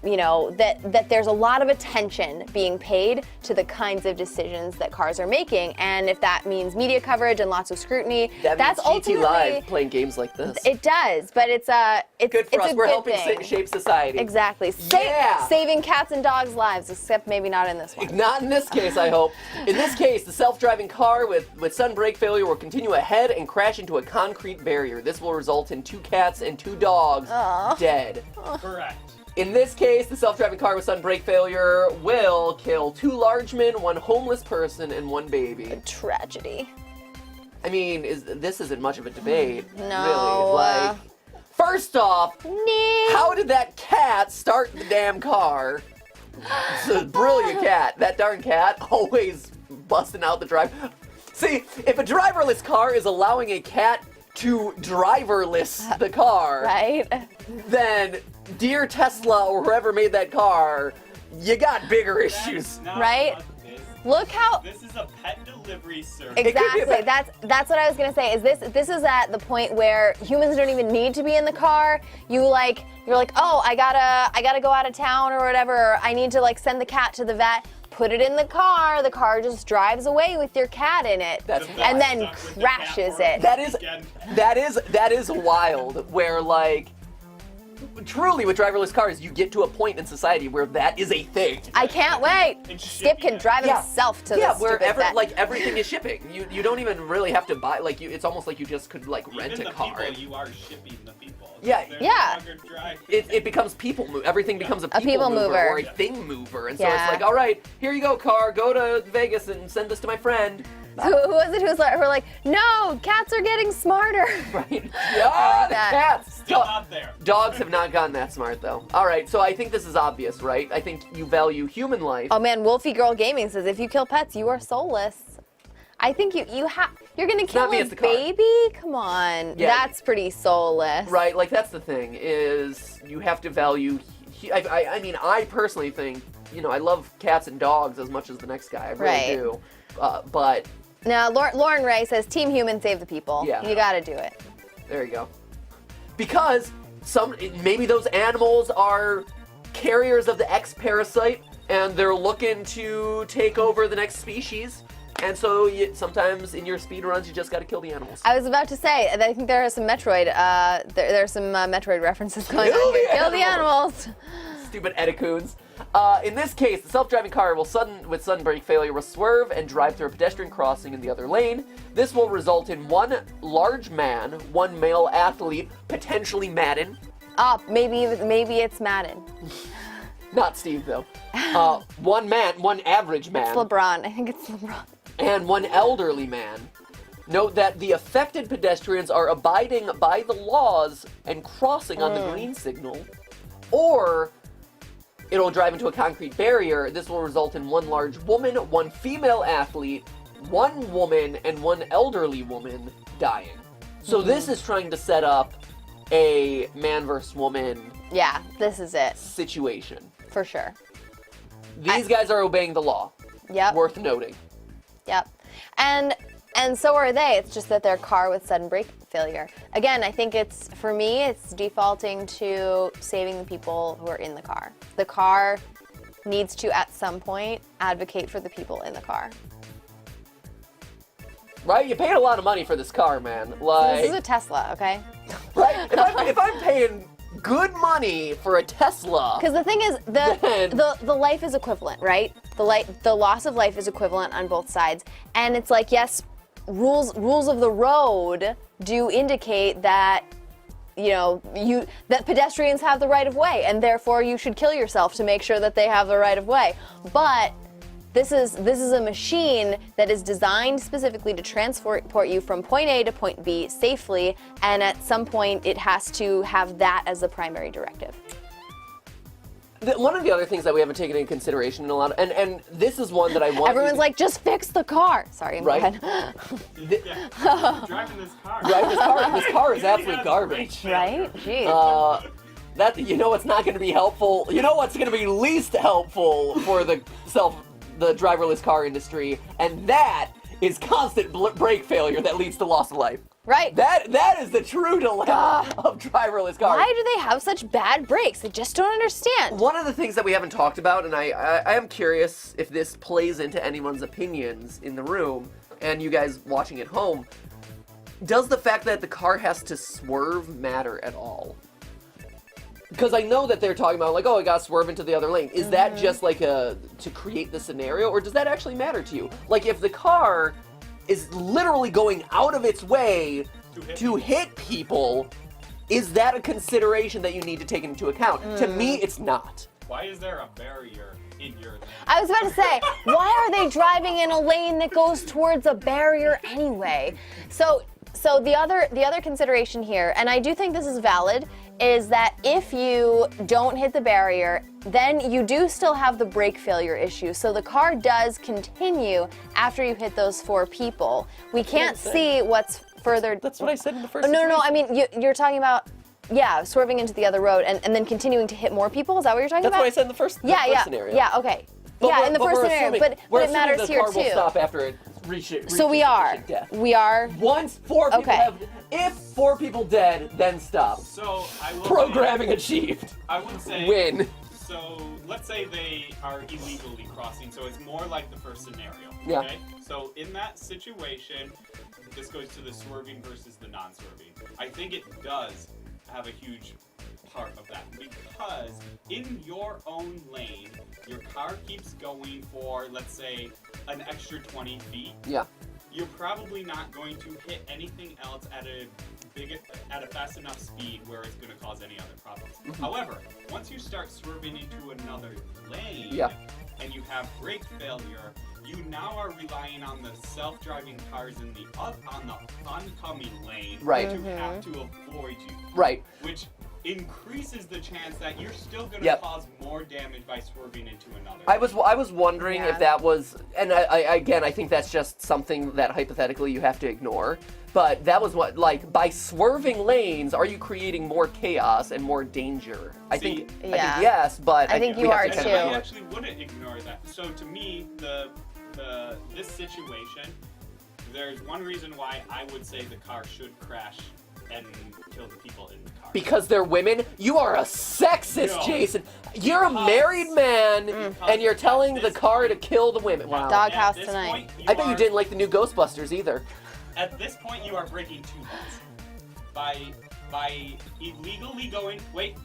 [SPEAKER 2] that there's a lot of attention being paid to the kinds of decisions that cars are making, and if that means media coverage and lots of scrutiny, that's
[SPEAKER 1] means
[SPEAKER 2] ultimately
[SPEAKER 1] GTLive playing games like this.
[SPEAKER 2] It does, but it's
[SPEAKER 1] Good for
[SPEAKER 2] it's
[SPEAKER 1] us.
[SPEAKER 2] a
[SPEAKER 1] We're
[SPEAKER 2] good
[SPEAKER 1] helping
[SPEAKER 2] thing.
[SPEAKER 1] shape society.
[SPEAKER 2] Exactly.
[SPEAKER 1] Yeah.
[SPEAKER 2] Saving cats and dogs' lives, except maybe not in this one.
[SPEAKER 1] Not in this case, I hope. In this case, the self-driving car with sudden brake failure will continue ahead and crash into a concrete barrier. This will result in 2 cats and 2 dogs dead.
[SPEAKER 4] Correct.
[SPEAKER 1] In this case, the self-driving car with sudden brake failure will kill 2 large men, 1 homeless person, and 1 baby.
[SPEAKER 2] Tragedy.
[SPEAKER 1] I mean, this isn't much of a debate,
[SPEAKER 2] No.
[SPEAKER 1] really. Like, first off, how did that cat start the damn car? It's a brilliant cat. That darn cat always busting out the drive. See, if a driverless car is allowing a cat to driverless the car,
[SPEAKER 2] Right?
[SPEAKER 1] then dear Tesla or whoever made that car, you got bigger issues.
[SPEAKER 4] That's not
[SPEAKER 2] Right?
[SPEAKER 4] what this is.
[SPEAKER 2] Look how
[SPEAKER 4] This is a pet delivery service.
[SPEAKER 1] could be a
[SPEAKER 2] exactly.
[SPEAKER 1] bit-
[SPEAKER 2] That's what I was gonna say. Is this is at the point where humans don't even need to be in the car. You're like, oh, I gotta go out of town or whatever. Or I need to send the cat to the vet. Put it in the car. The car just drives away with your cat in it,
[SPEAKER 1] That's
[SPEAKER 2] and then
[SPEAKER 4] Stuck with the
[SPEAKER 2] crashes
[SPEAKER 4] cat
[SPEAKER 2] it.
[SPEAKER 1] That is
[SPEAKER 4] Again.
[SPEAKER 1] that is wild. Where truly with driverless cars, you get to a point in society where that is a thing.
[SPEAKER 2] I can't wait.
[SPEAKER 4] And
[SPEAKER 2] Skip can
[SPEAKER 4] shipping it.
[SPEAKER 2] drive himself to the
[SPEAKER 1] where
[SPEAKER 2] stupid vet.
[SPEAKER 1] everything is shipping. You don't even really have to buy. It's almost like you just could rent
[SPEAKER 4] Even
[SPEAKER 1] a
[SPEAKER 4] the
[SPEAKER 1] car.
[SPEAKER 4] people, you are shipping the people.
[SPEAKER 1] Yeah.
[SPEAKER 4] They're
[SPEAKER 2] Yeah.
[SPEAKER 4] no longer driving.
[SPEAKER 1] It becomes people move. Everything becomes a people,
[SPEAKER 2] people mover.
[SPEAKER 1] or a thing mover, and so
[SPEAKER 2] Yeah.
[SPEAKER 1] it's like, all right, here you go, car. Go to Vegas and send this to my friend.
[SPEAKER 2] Who was it who were like, no, cats are getting smarter.
[SPEAKER 1] Right? Yeah, the
[SPEAKER 2] that.
[SPEAKER 1] cats.
[SPEAKER 4] Still not there.
[SPEAKER 1] Dogs have not gotten that smart though. All right, so I think this is obvious, right? I think you value human life.
[SPEAKER 2] Oh man, Wolfie Girl Gaming says if you kill pets, you are soulless. I think you're gonna kill
[SPEAKER 1] not me,
[SPEAKER 2] a
[SPEAKER 1] it's the car.
[SPEAKER 2] baby? Come on,
[SPEAKER 1] Yeah.
[SPEAKER 2] that's pretty soulless.
[SPEAKER 1] Right, that's the thing, is you have to value. I mean, I personally think, I love cats and dogs as much as the next guy. I really
[SPEAKER 2] Right.
[SPEAKER 1] do. But
[SPEAKER 2] Now, Lauren Ray says Team Human save the people.
[SPEAKER 1] Yeah.
[SPEAKER 2] You gotta do it.
[SPEAKER 1] there you go. Because maybe those animals are carriers of the X parasite, and they're looking to take over the next species. And so sometimes in your speed runs, you just got to kill the animals.
[SPEAKER 2] I was about to say, I think there are some Metroid, there are some Metroid references going on here. Kill the animals.
[SPEAKER 1] Stupid Edicoons. In this case, the self-driving car with sudden brake failure will swerve and drive through a pedestrian crossing in the other lane. This will result in 1 large man, 1 male athlete, potentially Madden.
[SPEAKER 2] Maybe it's Madden.
[SPEAKER 1] Not Steve, though. 1 average man.
[SPEAKER 2] It's LeBron. I think it's LeBron.
[SPEAKER 1] And 1 elderly man. Note that the affected pedestrians are abiding by the laws and crossing on the green signal, or it'll drive into a concrete barrier. This will result in 1 large woman, 1 female athlete, 1 woman, and 1 elderly woman dying. So this is trying to set up a man versus woman
[SPEAKER 2] Yeah, this is it
[SPEAKER 1] situation.
[SPEAKER 2] for sure.
[SPEAKER 1] These guys are obeying the law.
[SPEAKER 2] Yep.
[SPEAKER 1] Worth noting.
[SPEAKER 2] Yep. And so are they. It's just that their car with sudden brake failure. Again, I think for me, it's defaulting to saving the people who are in the car. The car needs to, at some point, advocate for the people in the car.
[SPEAKER 1] Right? You paid a lot of money for this car, man.
[SPEAKER 2] This is a Tesla, okay?
[SPEAKER 1] Right? If I'm paying good money for a Tesla,
[SPEAKER 2] Because the thing is,
[SPEAKER 1] Then-
[SPEAKER 2] the life is equivalent, right? The loss of life is equivalent on both sides, and it's like, yes, rules of the road do indicate that that pedestrians have the right of way, and therefore you should kill yourself to make sure that they have the right of way. But This is a machine that is designed specifically to transport you from point A to point B safely, and at some point it has to have that as the primary directive.
[SPEAKER 1] One of the other things that we haven't taken into consideration in a lot, and this is one that I want.
[SPEAKER 2] Everyone's like, just fix the car. Sorry, go
[SPEAKER 1] Right.
[SPEAKER 2] ahead.
[SPEAKER 4] Driving this car.
[SPEAKER 1] This car is absolute garbage.
[SPEAKER 2] Right? Jeez.
[SPEAKER 1] That what's not going to be helpful. You know what's going to be least helpful for the driverless car industry, and that is constant brake failure that leads to loss of life.
[SPEAKER 2] Right.
[SPEAKER 1] That is the true dilemma of driverless cars.
[SPEAKER 2] Why do they have such bad brakes? I just don't understand.
[SPEAKER 1] One of the things that we haven't talked about, and I am curious if this plays into anyone's opinions in the room, and you guys watching at home, does the fact that the car has to swerve matter at all? Because I know that they're talking about, like, oh, I got to swerve into the other lane. Is that just like to create the scenario, or does that actually matter to you? Like, if the car is literally going out of its way to hit people, is that a consideration that you need to take into account? To me, it's not.
[SPEAKER 4] Why is there a barrier in your lane?
[SPEAKER 2] I was about to say, why are they driving in a lane that goes towards a barrier anyway? So the other consideration here, and I do think this is valid, is that if you don't hit the barrier, then you do still have the brake failure issue. So the car does continue after you hit those 4 people. We can't see what's further.
[SPEAKER 1] That's what I said in the first.
[SPEAKER 2] No. I mean, you're talking about, swerving into the other road and then continuing to hit more people. Is that what you're talking
[SPEAKER 1] That's
[SPEAKER 2] about?
[SPEAKER 1] what I said in the first scenario.
[SPEAKER 2] Yeah. Okay.
[SPEAKER 1] But
[SPEAKER 2] in the first scenario, but it matters here
[SPEAKER 1] the car
[SPEAKER 2] too.
[SPEAKER 1] will stop after it reaches
[SPEAKER 2] So we are.
[SPEAKER 1] death.
[SPEAKER 2] We are.
[SPEAKER 1] Once 4 people if 4 people dead, then stop.
[SPEAKER 4] So I will
[SPEAKER 1] Programming achieved.
[SPEAKER 4] I would say
[SPEAKER 1] Win.
[SPEAKER 4] So let's say they are illegally crossing, so it's more like the first scenario.
[SPEAKER 1] Yeah.
[SPEAKER 4] Okay? So in that situation, this goes to the swerving versus the non-swerving. I think it does have a huge part of that, because in your own lane, your car keeps going for, let's say, an extra 20 feet.
[SPEAKER 1] Yeah.
[SPEAKER 4] You're probably not going to hit anything else at a fast enough speed where it's going to cause any other problems. However, once you start swerving into another lane and you have brake failure, you now are relying on the self-driving cars in the on the oncoming lane to have to avoid you. Right. Which increases the chance that you're still going to cause more damage by swerving into another.
[SPEAKER 1] I was wondering if that was, and I think that's just something that hypothetically you have to ignore. But that was what, like, by swerving lanes, are you creating more chaos and more danger? I think yes, but
[SPEAKER 2] I think you are too.
[SPEAKER 4] I actually wouldn't ignore that. So to me, this situation, there's one reason why I would say the car should crash and kill the people in the car.
[SPEAKER 1] Because they're women? You are a sexist, Jason. You're a married man, and you're telling the car to kill the women. Wow.
[SPEAKER 2] Doghouse tonight.
[SPEAKER 1] I bet you didn't like the new Ghostbusters either.
[SPEAKER 4] At this point, you are breaking 2 laws. By illegally going... Wait.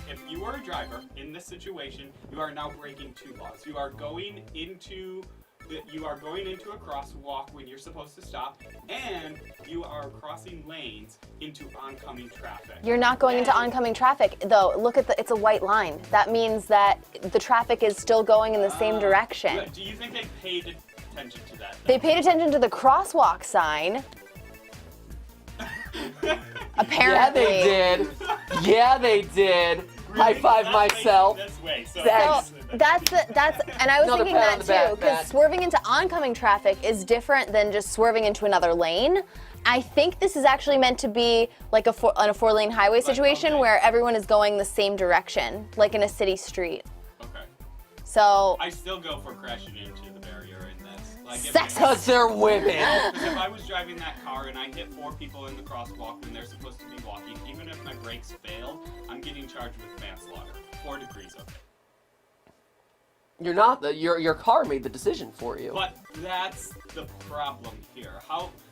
[SPEAKER 4] If you were a driver in this situation, you are now breaking 2 laws. You are going into a crosswalk when you're supposed to stop, and you are crossing lanes into oncoming traffic.
[SPEAKER 2] You're not going into oncoming traffic, though. Look at it's a white line. That means that the traffic is still going in the same direction.
[SPEAKER 4] Do you think they paid attention to that?
[SPEAKER 2] They paid attention to the crosswalk sign. Apparently.
[SPEAKER 1] Yeah, they did. High five myself.
[SPEAKER 4] This way, so
[SPEAKER 1] Thanks.
[SPEAKER 2] That's and I was
[SPEAKER 1] Another
[SPEAKER 2] thinking
[SPEAKER 1] pat on
[SPEAKER 2] that
[SPEAKER 1] the back,
[SPEAKER 2] too, because
[SPEAKER 1] Matt.
[SPEAKER 2] swerving into oncoming traffic is different than just swerving into another lane. I think this is actually meant to be like on a 4-lane highway situation where everyone is going the same direction, like in a city street.
[SPEAKER 4] Okay.
[SPEAKER 2] So
[SPEAKER 4] I still go for crashing into the barrier in this. Like,
[SPEAKER 1] Because they're women.
[SPEAKER 4] Because if I was driving that car and I hit 4 people in the crosswalk when they're supposed to be walking, even if my brakes fail, I'm getting charged with manslaughter. 4 degrees of it.
[SPEAKER 1] You're not. Your car made the decision for you.
[SPEAKER 4] But that's the problem here.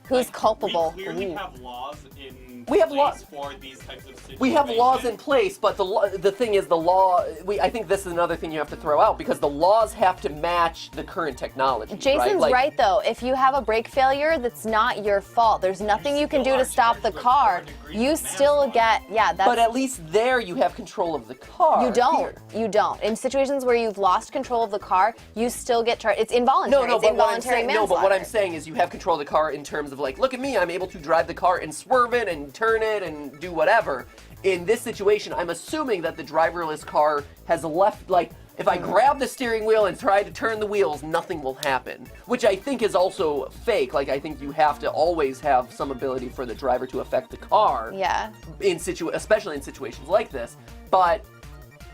[SPEAKER 2] Who's culpable?
[SPEAKER 4] We clearly have laws in
[SPEAKER 1] We have
[SPEAKER 4] place for these types of situations.
[SPEAKER 1] We have laws in place, but the thing is, the law. I think this is another thing you have to throw out because the laws have to match the current technology.
[SPEAKER 2] Jason's right though. If you have a brake failure, that's not your fault. There's nothing you can do to stop the car. You still get that's.
[SPEAKER 1] But at least there you have control of the car.
[SPEAKER 2] You don't.
[SPEAKER 1] Here.
[SPEAKER 2] You don't. In situations where you've lost control of the car, you still get charged. It's involuntary.
[SPEAKER 1] No,
[SPEAKER 2] it's
[SPEAKER 1] but what I'm
[SPEAKER 2] involuntary
[SPEAKER 1] saying,
[SPEAKER 2] manslaughter.
[SPEAKER 1] but what I'm saying is you have control of the car in terms of like, look at me, I'm able to drive the car and swerve it and turn it and do whatever. In this situation, I'm assuming that the driverless car has left, like, if I grab the steering wheel and try to turn the wheels, nothing will happen. Which I think is also fake. Like, I think you have to always have some ability for the driver to affect the car.
[SPEAKER 2] Yeah.
[SPEAKER 1] Especially in situations like this. But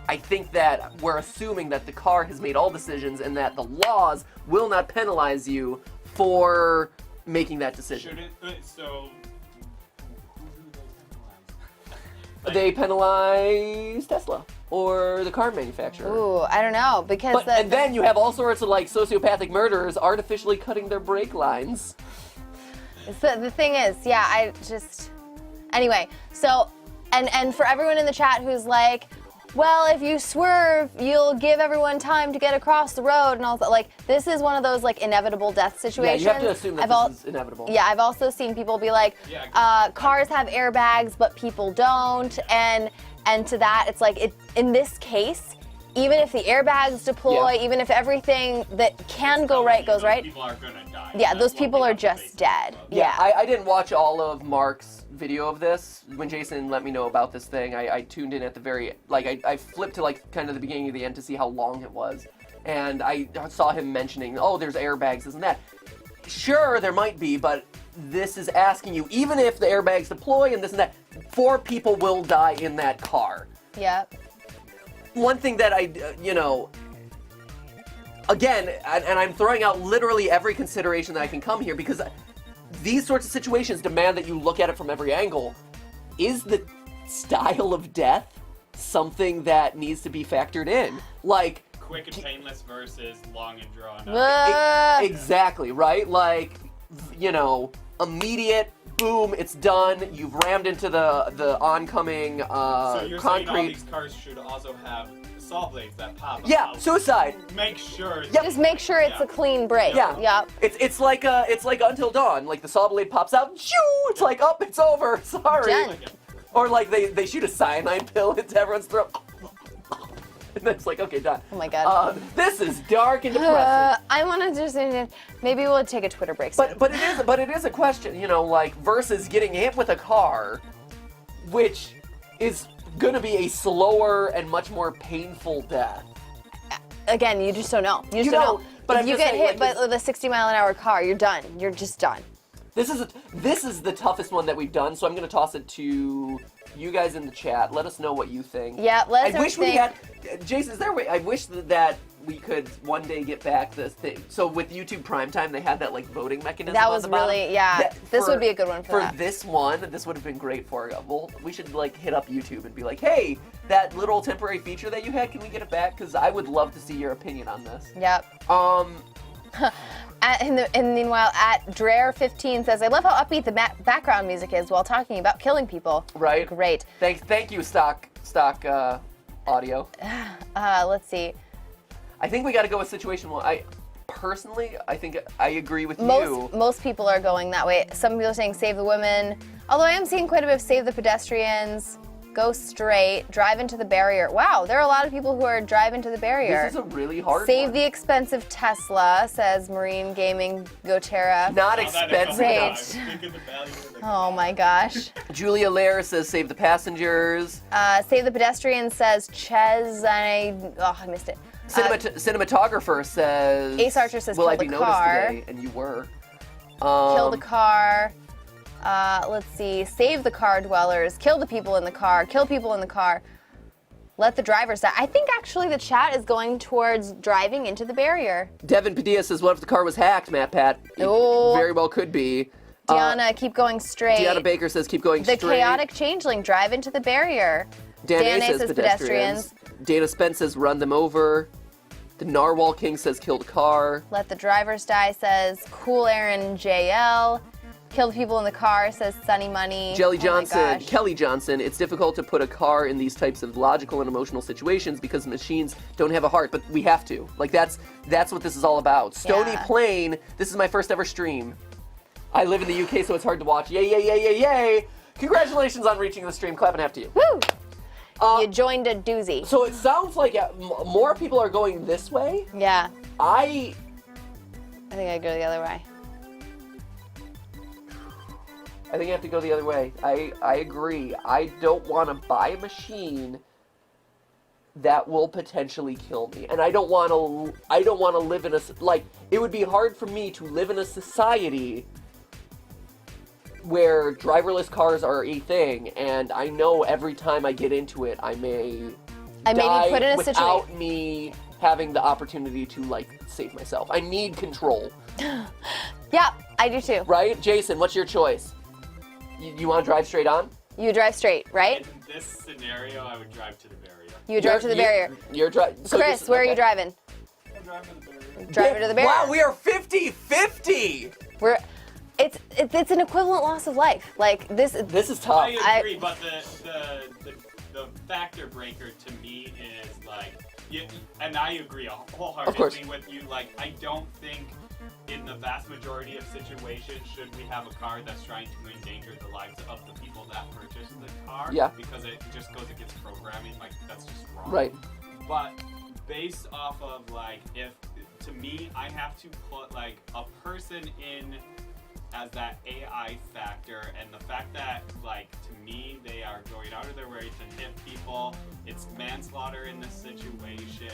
[SPEAKER 1] I think that we're assuming that the car has made all decisions and that the laws will not penalize you for making that decision.
[SPEAKER 4] Should it? So.
[SPEAKER 1] They penalize Tesla or the car manufacturer.
[SPEAKER 2] Ooh, I don't know because.
[SPEAKER 1] And then you have all sorts of like sociopathic murderers artificially cutting their brake lines.
[SPEAKER 2] So the thing is, anyway. So, and for everyone in the chat who's like, well, if you swerve, you'll give everyone time to get across the road and all that. Like, this is one of those like inevitable death situations.
[SPEAKER 1] Yeah, you have to assume that this is inevitable.
[SPEAKER 2] Yeah, I've also seen people be like, cars have airbags, but people don't, and to that, it's like in this case, even if the airbags deploy, even if everything that can go right goes right,
[SPEAKER 4] people are gonna die.
[SPEAKER 2] yeah, those people are just dead. Yeah.
[SPEAKER 1] I didn't watch all of Mark's video of this. When Jason let me know about this thing, I tuned in at the very, like, I flipped to like kind of the beginning of the end to see how long it was. And I saw him mentioning, oh, there's airbags, this and that. Sure, there might be, but this is asking you, even if the airbags deploy and this and that, 4 people will die in that car.
[SPEAKER 2] Yeah.
[SPEAKER 1] One thing that again, and I'm throwing out literally every consideration that I can come here because these sorts of situations demand that you look at it from every angle. Is the style of death something that needs to be factored in? Like,
[SPEAKER 4] quick and painless versus long and drawn out.
[SPEAKER 1] Exactly, right? Like, immediate, boom, it's done. You've rammed into the oncoming
[SPEAKER 4] so you're
[SPEAKER 1] concrete.
[SPEAKER 4] saying all these cars should also have saw blades that pop
[SPEAKER 1] Yeah,
[SPEAKER 4] out.
[SPEAKER 1] suicide.
[SPEAKER 4] Make sure.
[SPEAKER 1] Yep.
[SPEAKER 2] Just make sure it's a clean break.
[SPEAKER 1] Yeah.
[SPEAKER 2] Yep.
[SPEAKER 1] It's like Until Dawn. Like the saw blade pops out, shoo! It's like, oh, it's over. Sorry.
[SPEAKER 2] Done.
[SPEAKER 1] Or like they shoot a cyanide pill into everyone's throat. And then it's like, okay, done.
[SPEAKER 2] Oh my god.
[SPEAKER 1] This is dark and depressing.
[SPEAKER 2] I want to just maybe we'll take a Twitter break soon.
[SPEAKER 1] But it is a question, like versus getting hit with a car, which is gonna be a slower and much more painful death.
[SPEAKER 2] Again, you just don't know. You just don't know.
[SPEAKER 1] But
[SPEAKER 2] if
[SPEAKER 1] I'm
[SPEAKER 2] you
[SPEAKER 1] just
[SPEAKER 2] get
[SPEAKER 1] saying,
[SPEAKER 2] hit with a 60-mile-an-hour car, you're done. You're just done.
[SPEAKER 1] This is the toughest one that we've done, so I'm gonna toss it to you guys in the chat. Let us know what you think.
[SPEAKER 2] Yeah, let us know.
[SPEAKER 1] I wish we had, Jason, is there a way? I wish that we could one day get back this thing. So with YouTube Primetime, they had that like voting mechanism.
[SPEAKER 2] That
[SPEAKER 1] on
[SPEAKER 2] was
[SPEAKER 1] the bottom.
[SPEAKER 2] really, yeah. This would be a good one for that.
[SPEAKER 1] For this one, this would have been great for. Well, we should like hit up YouTube and be like, hey, that little temporary feature that you had, can we get it back? Because I would love to see your opinion on this.
[SPEAKER 2] Yep. And meanwhile, at Drare15 says, I love how upbeat the background music is while talking about killing people.
[SPEAKER 1] Right.
[SPEAKER 2] Great.
[SPEAKER 1] Thank you, stock audio.
[SPEAKER 2] Let's see.
[SPEAKER 1] I think we got to go with situation one. I think I agree with you.
[SPEAKER 2] Most people are going that way. Some people are saying save the women. Although I am seeing quite a bit of save the pedestrians, go straight, drive into the barrier. Wow, there are a lot of people who are drive into the barrier.
[SPEAKER 1] This is a really hard
[SPEAKER 2] Save
[SPEAKER 1] one.
[SPEAKER 2] the expensive Tesla, says Marine Gaming Gotera.
[SPEAKER 1] Not expensive
[SPEAKER 2] Great.
[SPEAKER 1] enough.
[SPEAKER 2] Oh my gosh.
[SPEAKER 1] Julia Lair says save the passengers.
[SPEAKER 2] Save the pedestrians, says Ches. I missed it.
[SPEAKER 1] Cinematographer says
[SPEAKER 2] Ace Archer says
[SPEAKER 1] will
[SPEAKER 2] kill
[SPEAKER 1] I be
[SPEAKER 2] the
[SPEAKER 1] noticed
[SPEAKER 2] car.
[SPEAKER 1] today? And you were.
[SPEAKER 2] Kill the car. Let's see. Save the car dwellers. Kill the people in the car. Kill people in the car. Let the drivers die. I think actually the chat is going towards driving into the barrier.
[SPEAKER 1] Devin Padilla says, what if the car was hacked, Matt Pat? It
[SPEAKER 2] Oh.
[SPEAKER 1] very well could be.
[SPEAKER 2] Deanna, keep going straight.
[SPEAKER 1] Deanna Baker says, keep going straight.
[SPEAKER 2] The chaotic changeling, drive into the barrier.
[SPEAKER 1] Dan A says pedestrians. Dana Spence says, run them over. The Narwhal King says, kill the car.
[SPEAKER 2] Let the drivers die, says Cool Aaron JL. Killed people in the car, says Sunny Money.
[SPEAKER 1] Jelly
[SPEAKER 2] Oh my
[SPEAKER 1] Johnson,
[SPEAKER 2] gosh.
[SPEAKER 1] Kelly Johnson, it's difficult to put a car in these types of logical and emotional situations because machines don't have a heart, but we have to. Like, that's what this is all about. Stony
[SPEAKER 2] Yeah.
[SPEAKER 1] Plain, this is my first ever stream. I live in the UK, so it's hard to watch. Yay, yay, yay, yay, yay! Congratulations on reaching the stream. Clapping half to you.
[SPEAKER 2] Woo! You joined a doozy.
[SPEAKER 1] So it sounds like more people are going this way.
[SPEAKER 2] Yeah.
[SPEAKER 1] I
[SPEAKER 2] think I'd go the other way.
[SPEAKER 1] I think I have to go the other way. I agree. I don't want to buy a machine that will potentially kill me, and I don't want to live in it would be hard for me to live in a society where driverless cars are a thing, and I know every time I get into it, I may die
[SPEAKER 2] be put in a
[SPEAKER 1] without
[SPEAKER 2] situation.
[SPEAKER 1] me having the opportunity to save myself. I need control.
[SPEAKER 2] Yeah, I do too.
[SPEAKER 1] Right, Jason? What's your choice? You want to drive straight on?
[SPEAKER 2] You drive straight, right?
[SPEAKER 4] In this scenario, I would drive to the barrier.
[SPEAKER 2] You drive to the barrier.
[SPEAKER 1] You're driving.
[SPEAKER 2] Chris, where are you driving?
[SPEAKER 4] I'm driving to the barrier.
[SPEAKER 2] Driving to the barrier.
[SPEAKER 1] Wow, we are 50-50.
[SPEAKER 2] It's an equivalent loss of life. Like this.
[SPEAKER 1] This is tough.
[SPEAKER 4] I agree, but the factor breaker to me is and I agree wholeheartedly with you. I don't think in the vast majority of situations should we have a car that's trying to endanger the lives of the people that purchase the car.
[SPEAKER 1] Yeah.
[SPEAKER 4] Because it just goes against programming. That's just wrong.
[SPEAKER 1] Right.
[SPEAKER 4] But based off of if to me I have to put a person in as that AI factor, and the fact that to me they are going out of their way to hit people, it's manslaughter in this situation.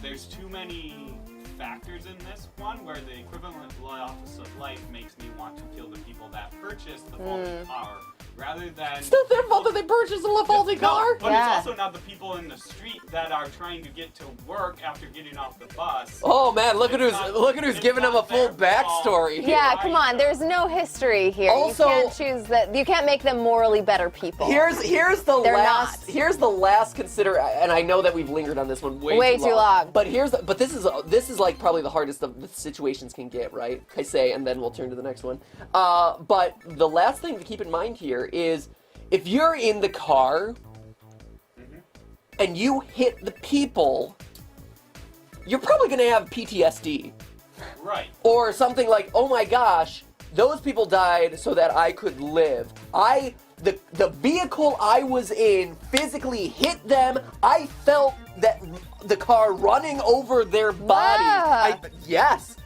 [SPEAKER 4] There's too many factors in this one where the equivalent loss of life makes me want to kill the people that purchased the faulty car rather than.
[SPEAKER 1] It's not their fault that they purchased a faulty car.
[SPEAKER 4] But
[SPEAKER 2] Yeah.
[SPEAKER 4] it's also not the people in the street that are trying to get to work after getting off the bus.
[SPEAKER 1] Oh man, look at who's
[SPEAKER 4] It's
[SPEAKER 1] giving him a
[SPEAKER 4] not
[SPEAKER 1] full
[SPEAKER 4] their fault.
[SPEAKER 1] backstory.
[SPEAKER 2] Yeah,
[SPEAKER 4] Right.
[SPEAKER 2] come on. There's no history here.
[SPEAKER 1] Also-
[SPEAKER 2] you can't choose that. You can't make them morally better people.
[SPEAKER 1] Here's the
[SPEAKER 2] They're
[SPEAKER 1] last
[SPEAKER 2] not.
[SPEAKER 1] here's the last consider, and I know that we've lingered on this one way
[SPEAKER 2] Too long.
[SPEAKER 1] But this is probably the hardest of the situations can get, right? I say, and then we'll turn to the next one. But the last thing to keep in mind here is if you're in the car and you hit the people, you're probably gonna have PTSD.
[SPEAKER 4] Right.
[SPEAKER 1] Or something like, oh my gosh, those people died so that I could live. The vehicle I was in physically hit them. I felt that the car running over their body.
[SPEAKER 2] Ah.
[SPEAKER 1] Yes.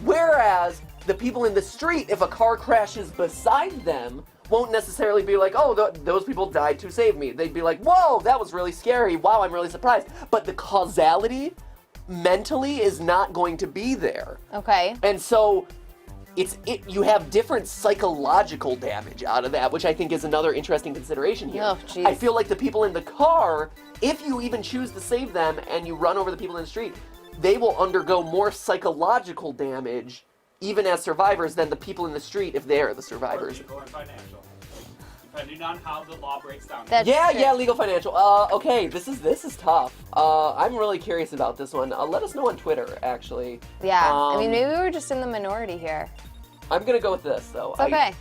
[SPEAKER 1] Whereas the people in the street, if a car crashes beside them, won't necessarily be like, oh, those people died to save me. They'd be like, whoa, that was really scary. Wow, I'm really surprised. But the causality mentally is not going to be there.
[SPEAKER 2] Okay.
[SPEAKER 1] And so you have different psychological damage out of that, which I think is another interesting consideration here.
[SPEAKER 2] Oh, jeez.
[SPEAKER 1] I feel like the people in the car, if you even choose to save them and you run over the people in the street, they will undergo more psychological damage even as survivors than the people in the street if they're the
[SPEAKER 4] Or
[SPEAKER 1] survivors.
[SPEAKER 4] legal and financial. Depending on how the law breaks down.
[SPEAKER 2] That's
[SPEAKER 1] Yeah,
[SPEAKER 2] true.
[SPEAKER 1] yeah, legal financial. Okay, this is tough. I'm really curious about this one. Let us know on Twitter, actually.
[SPEAKER 2] Yeah. I mean, maybe we were just in the minority here.
[SPEAKER 1] I'm gonna go with this though.
[SPEAKER 2] It's okay.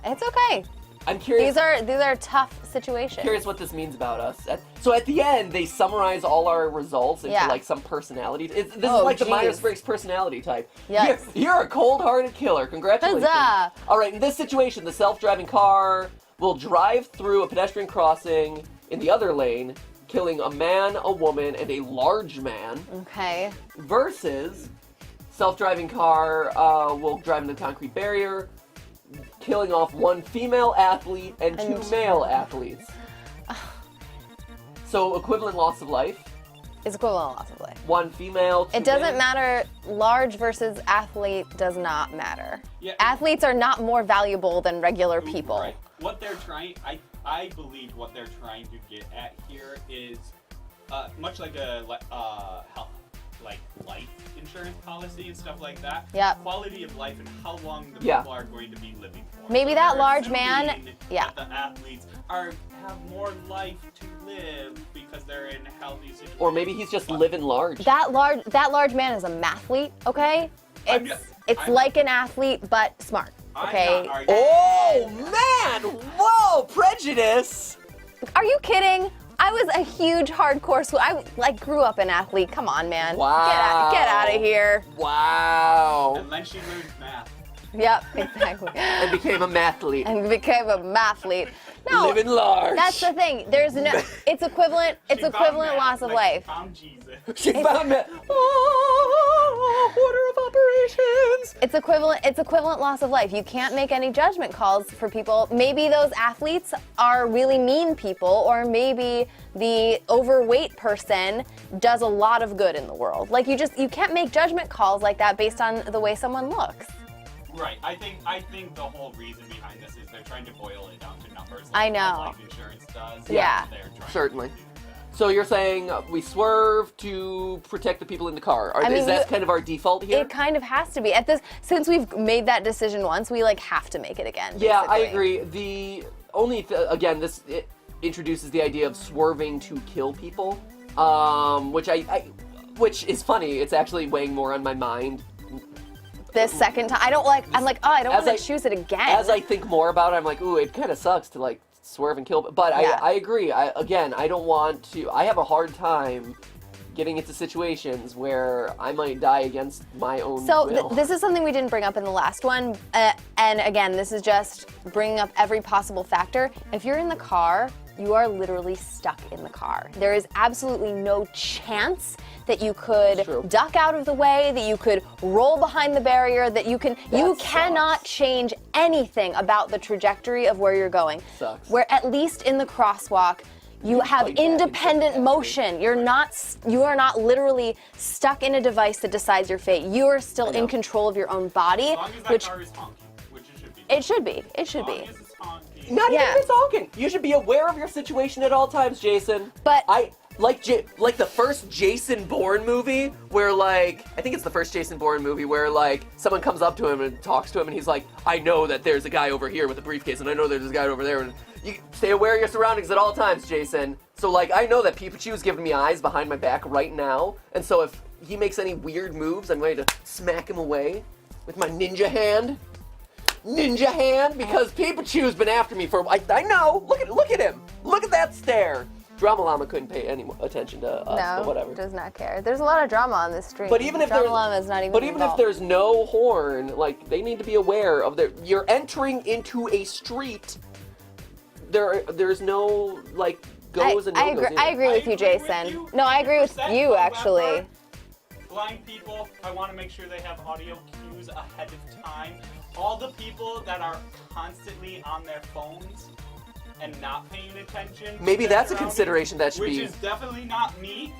[SPEAKER 2] It's okay.
[SPEAKER 1] I'm curious.
[SPEAKER 2] These are tough situations.
[SPEAKER 1] Curious what this means about us. So at the end, they summarize all our results into
[SPEAKER 2] Yeah.
[SPEAKER 1] some personality. This is
[SPEAKER 2] Oh,
[SPEAKER 1] like the
[SPEAKER 2] geez.
[SPEAKER 1] Myers-Briggs personality type.
[SPEAKER 2] Yes.
[SPEAKER 1] You're a cold-hearted killer. Congratulations.
[SPEAKER 2] Huzzah.
[SPEAKER 1] All right, in this situation, the self-driving car will drive through a pedestrian crossing in the other lane, killing a man, a woman, and a large man,
[SPEAKER 2] Okay.
[SPEAKER 1] versus self-driving car will drive into the concrete barrier, killing off one female athlete and two male athletes. So equivalent loss of life.
[SPEAKER 2] It's equivalent loss of life.
[SPEAKER 1] One female. Two
[SPEAKER 2] It doesn't
[SPEAKER 1] men.
[SPEAKER 2] matter. Large versus athlete does not matter.
[SPEAKER 4] Yeah.
[SPEAKER 2] Athletes are not more valuable than regular people.
[SPEAKER 4] Right. What they're trying, I believe what they're trying to get at here is much like a life insurance policy and stuff like that.
[SPEAKER 2] Yep.
[SPEAKER 4] Quality of life and how long the
[SPEAKER 1] Yeah.
[SPEAKER 4] people are going to be living for.
[SPEAKER 2] Maybe
[SPEAKER 4] So
[SPEAKER 2] that
[SPEAKER 4] they're
[SPEAKER 2] large man-
[SPEAKER 4] assuming
[SPEAKER 2] yeah.
[SPEAKER 4] that the athletes have more life to live because they're in healthy situations.
[SPEAKER 1] Or maybe he's just living large.
[SPEAKER 2] That large man is a mathlete, okay?
[SPEAKER 4] I'm
[SPEAKER 2] It's
[SPEAKER 4] just-
[SPEAKER 2] It's like an athlete, but smart. Okay.
[SPEAKER 1] Oh man! Whoa, prejudice!
[SPEAKER 2] Are you kidding? I was a huge hardcore school. I grew up an athlete. Come on, man.
[SPEAKER 1] Wow.
[SPEAKER 2] Get out of here.
[SPEAKER 1] Wow.
[SPEAKER 4] And then she learned math.
[SPEAKER 2] Yep, exactly.
[SPEAKER 1] And became a mathlete.
[SPEAKER 2] And became a mathlete. No,
[SPEAKER 1] Living large.
[SPEAKER 2] that's the thing. There's no. It's equivalent. It's equivalent loss of life.
[SPEAKER 4] She found Jesus.
[SPEAKER 1] She found me. Order of operations.
[SPEAKER 2] It's equivalent loss of life. You can't make any judgment calls for people. Maybe those athletes are really mean people, or maybe the overweight person does a lot of good in the world. Like you can't make judgment calls like that based on the way someone looks.
[SPEAKER 4] Right. I think the whole reason behind this is they're trying to boil it down to numbers.
[SPEAKER 2] I
[SPEAKER 4] Like
[SPEAKER 2] know.
[SPEAKER 4] life insurance does.
[SPEAKER 2] Yeah.
[SPEAKER 4] They're trying
[SPEAKER 1] Certainly.
[SPEAKER 4] To do that.
[SPEAKER 1] So you're saying we swerve to protect the people in the car?
[SPEAKER 2] I
[SPEAKER 1] Is that kind of our default here?
[SPEAKER 2] It kind of has to be. Since we've made that decision once, we have to make it again.
[SPEAKER 1] Yeah, I
[SPEAKER 2] basically.
[SPEAKER 1] agree. The only again, it introduces the idea of swerving to kill people, which is funny. It's actually weighing more on my mind.
[SPEAKER 2] This second time, I don't want to choose it again.
[SPEAKER 1] As I think more about it, I'm like, ooh, it kind of sucks to swerve and kill. But
[SPEAKER 2] Yeah.
[SPEAKER 1] I agree. I don't want to. I have a hard time getting into situations where I might die against my own will.
[SPEAKER 2] This is something we didn't bring up in the last one, and again, this is just bringing up every possible factor. If you're in the car, you are literally stuck in the car. There is absolutely no chance that you could duck out of the way, that you could roll behind the barrier, that you cannot change anything about the trajectory of where you're going.
[SPEAKER 1] Sucks.
[SPEAKER 2] Where at least in the crosswalk, you have
[SPEAKER 1] fight back and
[SPEAKER 2] independent
[SPEAKER 1] get
[SPEAKER 2] motion. You are not literally stuck in a device that decides your fate. You are still in control of your own body,
[SPEAKER 4] As long as that car is honking, which it should be.
[SPEAKER 2] it should be. It should
[SPEAKER 4] As long
[SPEAKER 2] be.
[SPEAKER 4] as it's honking.
[SPEAKER 1] Not even
[SPEAKER 2] Yeah.
[SPEAKER 1] if it's honking. You should be aware of your situation at all times, Jason.
[SPEAKER 2] But-
[SPEAKER 1] I like the first Jason Bourne movie where I think it's the first Jason Bourne movie where someone comes up to him and talks to him and he's like, I know that there's a guy over here with a briefcase and I know there's a guy over there, and you stay aware of your surroundings at all times, Jason. So I know that Pikachu's giving me eyes behind my back right now, and so if he makes any weird moves, I'm going to smack him away with my ninja hand. Because Pikachu's been after me for I know. Look at him. Look at that stare. Drama Llama couldn't pay any attention to us, but whatever.
[SPEAKER 2] Does not care. There's a lot of drama on this stream.
[SPEAKER 1] But even if
[SPEAKER 2] Drama
[SPEAKER 1] there's
[SPEAKER 2] Llama is not even
[SPEAKER 1] But even if
[SPEAKER 2] involved.
[SPEAKER 1] there's no horn, they need to be aware of you're entering into a street. There's no goes and no-goes.
[SPEAKER 2] I agree with you, Jason. No, I agree with
[SPEAKER 4] 100%.
[SPEAKER 2] you,
[SPEAKER 4] However,
[SPEAKER 2] actually.
[SPEAKER 4] Blind people, I want to make sure they have audio cues ahead of time. All the people that are constantly on their phones and not paying attention. to
[SPEAKER 1] Maybe
[SPEAKER 4] their
[SPEAKER 1] that's a
[SPEAKER 4] surroundings,
[SPEAKER 1] consideration that should
[SPEAKER 4] which
[SPEAKER 1] be.
[SPEAKER 4] is definitely not me,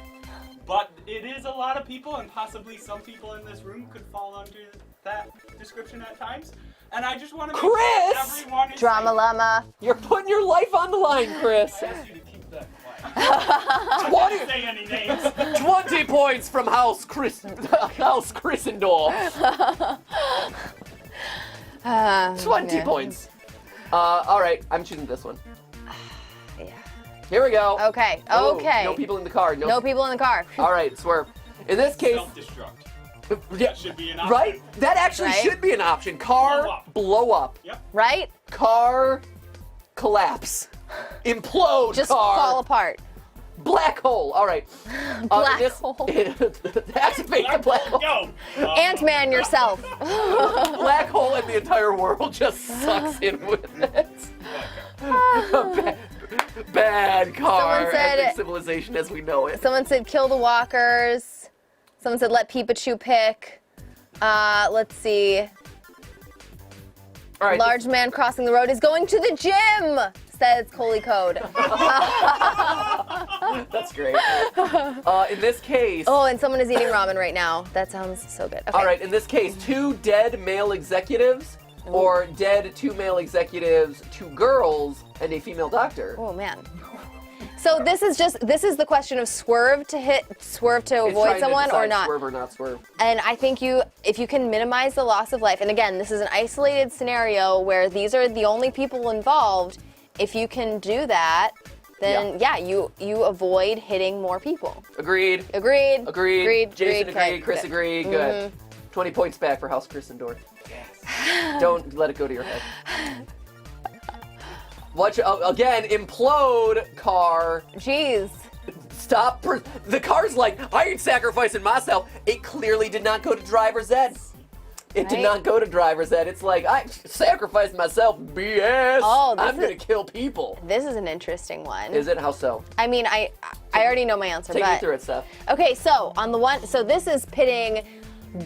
[SPEAKER 4] but it is a lot of people, and possibly some people in this room could fall under that description at times. And I just want to make sure
[SPEAKER 1] Chris!
[SPEAKER 4] everyone is
[SPEAKER 2] Drama
[SPEAKER 4] safe.
[SPEAKER 2] Llama.
[SPEAKER 1] You're putting your life on the line, Chris.
[SPEAKER 4] I asked you to keep that quiet. I didn't say any names.
[SPEAKER 1] 20 points from House Gryffindor. 20 points. All right, I'm choosing this one.
[SPEAKER 2] Yeah.
[SPEAKER 1] Here we go.
[SPEAKER 2] Okay.
[SPEAKER 1] Oh,
[SPEAKER 2] Okay.
[SPEAKER 1] no people in the car.
[SPEAKER 2] No people in the car.
[SPEAKER 1] All right, swerve. In this case,
[SPEAKER 4] Self-destruct.
[SPEAKER 1] yeah,
[SPEAKER 4] That should be an option.
[SPEAKER 1] right? That actually
[SPEAKER 2] Right?
[SPEAKER 1] should be an option. Car blow up.
[SPEAKER 4] Yep.
[SPEAKER 2] Right?
[SPEAKER 1] Car collapse. Implode.
[SPEAKER 2] Just
[SPEAKER 1] car.
[SPEAKER 2] fall apart.
[SPEAKER 1] Black hole. All right.
[SPEAKER 2] Black hole.
[SPEAKER 1] Activate the black hole.
[SPEAKER 4] Go.
[SPEAKER 2] Ant-Man yourself.
[SPEAKER 1] Black hole and the entire world just sucks in with it. Bad car.
[SPEAKER 2] Someone said-
[SPEAKER 1] Ending civilization as we know it.
[SPEAKER 2] Someone said kill the walkers. Someone said let Pikachu pick. Let's see.
[SPEAKER 1] All right.
[SPEAKER 2] Large man crossing the road is going to the gym, says Coley Code.
[SPEAKER 1] That's great. In this case.
[SPEAKER 2] Oh, and someone is eating ramen right now. That sounds so good. Okay.
[SPEAKER 1] All right. In this case, 2 dead male executives, or dead 2 male executives, 2 girls, and a female doctor.
[SPEAKER 2] Oh man. So this is the question of swerve to
[SPEAKER 1] It's
[SPEAKER 2] avoid
[SPEAKER 1] trying to
[SPEAKER 2] someone or
[SPEAKER 1] decide
[SPEAKER 2] not.
[SPEAKER 1] Swerve or not swerve.
[SPEAKER 2] And I think if you can minimize the loss of life, and again, this is an isolated scenario where these are the only people involved. If you can do that, then you avoid hitting more people.
[SPEAKER 1] Agreed.
[SPEAKER 2] Agreed.
[SPEAKER 1] Agreed. Jason agreed.
[SPEAKER 2] Okay,
[SPEAKER 1] Chris
[SPEAKER 2] good.
[SPEAKER 1] agreed. Good. 20 points back for House Gryffindor. Yes. Don't let it go to your head. Watch, again, implode, car.
[SPEAKER 2] Jeez.
[SPEAKER 1] Stop. The car's like, I ain't sacrificing myself. It clearly did not go to driver's ed. It did not go to driver's ed. It's like, I sacrificed myself, BS.
[SPEAKER 2] Oh,
[SPEAKER 1] I'm going to kill people.
[SPEAKER 2] This is an interesting one.
[SPEAKER 1] Is it? How so?
[SPEAKER 2] I mean, I already know my answer,
[SPEAKER 1] Take
[SPEAKER 2] but...
[SPEAKER 1] me through it, Steph.
[SPEAKER 2] Okay, so so this is pitting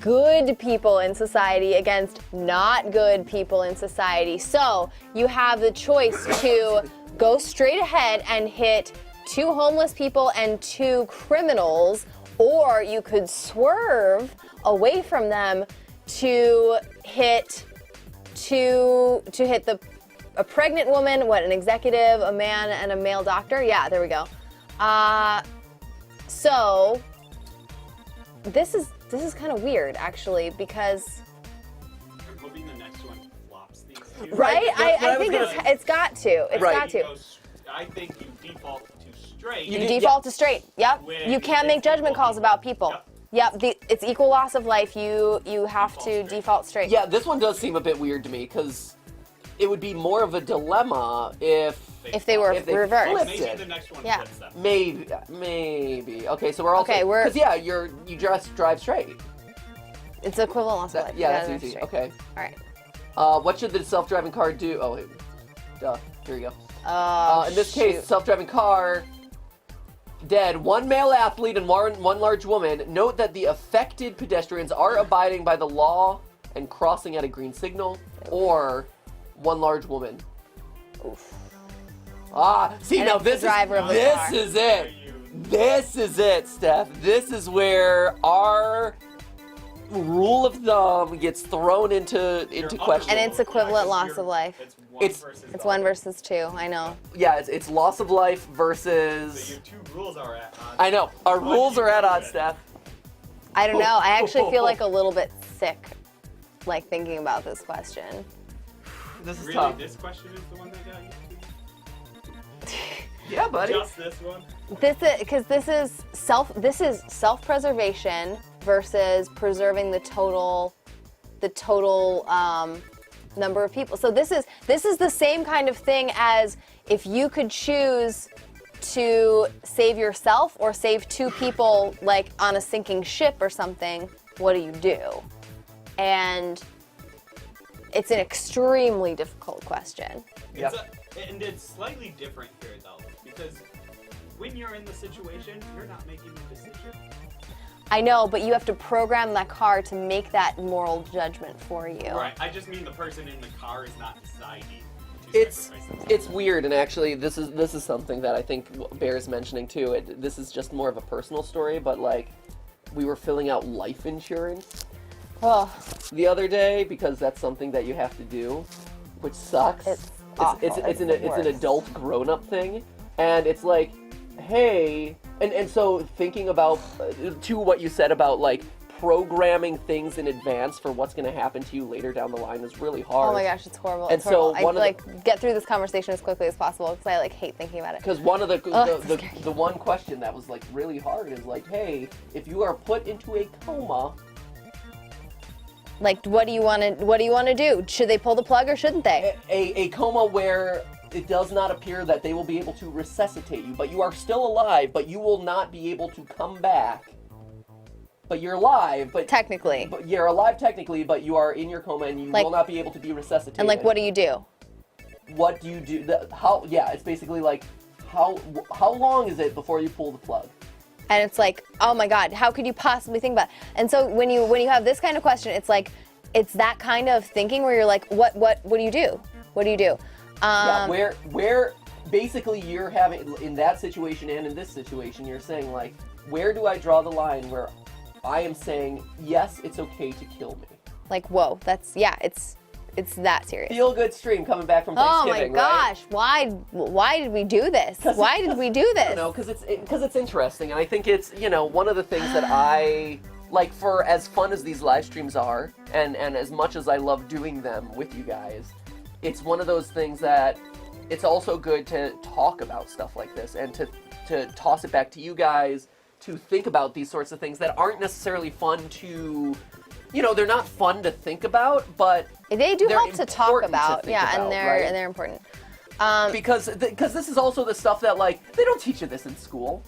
[SPEAKER 2] good people in society against not good people in society. So you have the choice to go straight ahead and hit 2 homeless people and 2 criminals, or you could swerve away from them to hit a pregnant woman, an executive, a man, and a male doctor. Yeah, there we go. So this is kind of weird, actually, because
[SPEAKER 4] I'm hoping the next one flops these two.
[SPEAKER 2] right? I think
[SPEAKER 4] gonna-
[SPEAKER 2] it's got to. It's got to.
[SPEAKER 4] I think you default to straight.
[SPEAKER 2] You default to straight. Yep.
[SPEAKER 4] When
[SPEAKER 2] You can't make
[SPEAKER 4] it's
[SPEAKER 2] judgment
[SPEAKER 4] equal.
[SPEAKER 2] calls about people.
[SPEAKER 4] Yep.
[SPEAKER 2] Yep. It's equal loss of life. You have to default straight.
[SPEAKER 1] Yeah, this one does seem a bit weird to me because it would be more of a dilemma if
[SPEAKER 2] If they were
[SPEAKER 1] If they
[SPEAKER 2] reversed.
[SPEAKER 1] flipped
[SPEAKER 4] Maybe
[SPEAKER 1] it.
[SPEAKER 4] the next one
[SPEAKER 2] Yeah.
[SPEAKER 4] flips them.
[SPEAKER 1] maybe. Okay, so we're also
[SPEAKER 2] Okay, we're-
[SPEAKER 1] because yeah, you just drive straight.
[SPEAKER 2] It's equivalent loss of life.
[SPEAKER 1] Yeah,
[SPEAKER 2] You
[SPEAKER 1] that's
[SPEAKER 2] gotta make
[SPEAKER 1] easy.
[SPEAKER 2] straight.
[SPEAKER 1] Okay.
[SPEAKER 2] All right.
[SPEAKER 1] What should the self-driving car do? Oh, wait. Duh. Here we go. In this
[SPEAKER 2] shoot.
[SPEAKER 1] case, self-driving car, dead. 1 male athlete and one large woman. Note that the affected pedestrians are abiding by the law and crossing at a green signal, or 1 large woman.
[SPEAKER 2] Oof.
[SPEAKER 1] See,
[SPEAKER 2] And
[SPEAKER 1] now
[SPEAKER 2] it's the
[SPEAKER 1] this
[SPEAKER 2] driver of the
[SPEAKER 1] this
[SPEAKER 2] car.
[SPEAKER 1] is it. This is it, Steph. This is where our rule of thumb gets thrown into question.
[SPEAKER 2] And it's equivalent loss of life.
[SPEAKER 4] It's
[SPEAKER 2] 1 versus 2. I know.
[SPEAKER 1] Yeah, it's loss of life
[SPEAKER 4] So
[SPEAKER 1] versus.
[SPEAKER 4] your 2 rules are at odds.
[SPEAKER 1] I know our
[SPEAKER 4] What
[SPEAKER 1] rules
[SPEAKER 4] do you
[SPEAKER 1] are at
[SPEAKER 4] do
[SPEAKER 1] odds,
[SPEAKER 4] with it?
[SPEAKER 1] Steph.
[SPEAKER 2] I don't know. I actually feel like a little bit sick, like thinking about this question.
[SPEAKER 1] This is
[SPEAKER 4] Really,
[SPEAKER 1] tough.
[SPEAKER 4] this question is the one that got you?
[SPEAKER 1] Yeah, buddy.
[SPEAKER 4] Just this one?
[SPEAKER 2] This is self-preservation versus preserving the total number of people. So this is the same kind of thing as if you could choose to save yourself or save 2 people, like on a sinking ship or something. What do you do? And it's an extremely difficult question.
[SPEAKER 1] Yeah.
[SPEAKER 4] And it's slightly different here, though, because when you're in the situation, you're not making the decision.
[SPEAKER 2] I know, but you have to program that car to make that moral judgment for you.
[SPEAKER 4] Right. I just mean the person in the car is not deciding to
[SPEAKER 1] It's
[SPEAKER 4] sacrifice themselves.
[SPEAKER 1] weird, and actually, this is something that I think bears mentioning too. This is just more of a personal story, but like, we were filling out life insurance
[SPEAKER 2] Oh,
[SPEAKER 1] the other day because that's something that you have to do, which sucks.
[SPEAKER 2] it's awful.
[SPEAKER 1] It's an
[SPEAKER 2] worst.
[SPEAKER 1] adult grown-up thing, and it's like, hey, and so thinking about to what you said about like programming things in advance for what's going to happen to you later down the line is really hard.
[SPEAKER 2] Oh my gosh, it's horrible.
[SPEAKER 1] And
[SPEAKER 2] It's horrible.
[SPEAKER 1] so one
[SPEAKER 2] I
[SPEAKER 1] of the-
[SPEAKER 2] get through this conversation as quickly as possible because I hate thinking about it.
[SPEAKER 1] Because one of
[SPEAKER 2] Ugh,
[SPEAKER 1] the
[SPEAKER 2] scary.
[SPEAKER 1] the one question that was like really hard is like, hey, if you are put into a coma,
[SPEAKER 2] Like, what do you want to do? Should they pull the plug or shouldn't they?
[SPEAKER 1] a coma where it does not appear that they will be able to resuscitate you, but you are still alive, but you will not be able to come back. But you're alive, but
[SPEAKER 2] Technically.
[SPEAKER 1] but you're alive technically, but you are in your coma and you
[SPEAKER 2] Like-
[SPEAKER 1] will not be able to be resuscitated.
[SPEAKER 2] And what do you do?
[SPEAKER 1] What do you do? It's basically like how long is it before you pull the plug?
[SPEAKER 2] And it's like, oh my God, how could you possibly think about it? And so when you have this kind of question, it's like, it's that kind of thinking where you're like, what do you do? What do you do?
[SPEAKER 1] Yeah, where basically you're having in that situation and in this situation, you're saying like, where do I draw the line where I am saying yes, it's okay to kill me?
[SPEAKER 2] Like, whoa, it's that serious.
[SPEAKER 1] Feel good stream coming back from
[SPEAKER 2] Oh my
[SPEAKER 1] Thanksgiving, right?
[SPEAKER 2] gosh, why did we do this? Why did we do this?
[SPEAKER 1] No, because it's interesting, and I think it's one of the things that I like for as fun as these live streams are, and as much as I love doing them with you guys, it's one of those things that it's also good to talk about stuff like this and to toss it back to you guys to think about these sorts of things that aren't necessarily fun to you know, they're not fun to think about, but
[SPEAKER 2] they do
[SPEAKER 1] they're
[SPEAKER 2] help to talk
[SPEAKER 1] important
[SPEAKER 2] about.
[SPEAKER 1] to think about,
[SPEAKER 2] and
[SPEAKER 1] right?
[SPEAKER 2] they're important.
[SPEAKER 1] Because this is also the stuff that, like, they don't teach you this in school.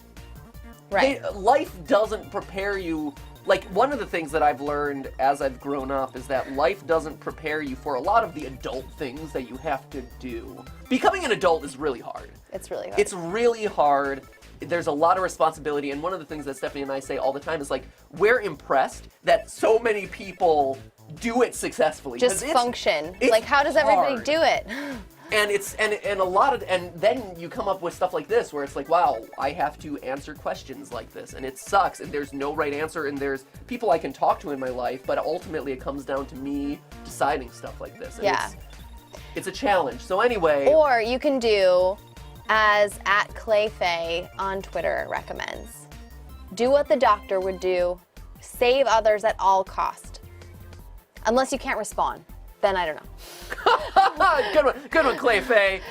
[SPEAKER 2] Right.
[SPEAKER 1] Life doesn't prepare you. Like, one of the things that I've learned as I've grown up is that life doesn't prepare you for a lot of the adult things that you have to do. Becoming an adult is really hard.
[SPEAKER 2] It's really hard.
[SPEAKER 1] It's really hard. There's a lot of responsibility, and one of the things that Stephanie and I say all the time is, like, we're impressed that so many people do it successfully.
[SPEAKER 2] Just function.
[SPEAKER 1] It's
[SPEAKER 2] like, how does everybody
[SPEAKER 1] hard.
[SPEAKER 2] do it?
[SPEAKER 1] And it's and a lot of, and then you come up with stuff like this where it's like, wow, I have to answer questions like this, and it sucks, and there's no right answer, and there's people I can talk to in my life, but ultimately it comes down to me deciding stuff like this. And
[SPEAKER 2] Yeah.
[SPEAKER 1] it's a challenge. So anyway,
[SPEAKER 2] Or you can do, as @ClayFay on Twitter recommends, do what the doctor would do, save others at all cost. Unless you can't respond, then I don't know.
[SPEAKER 1] good one, Clay Faye.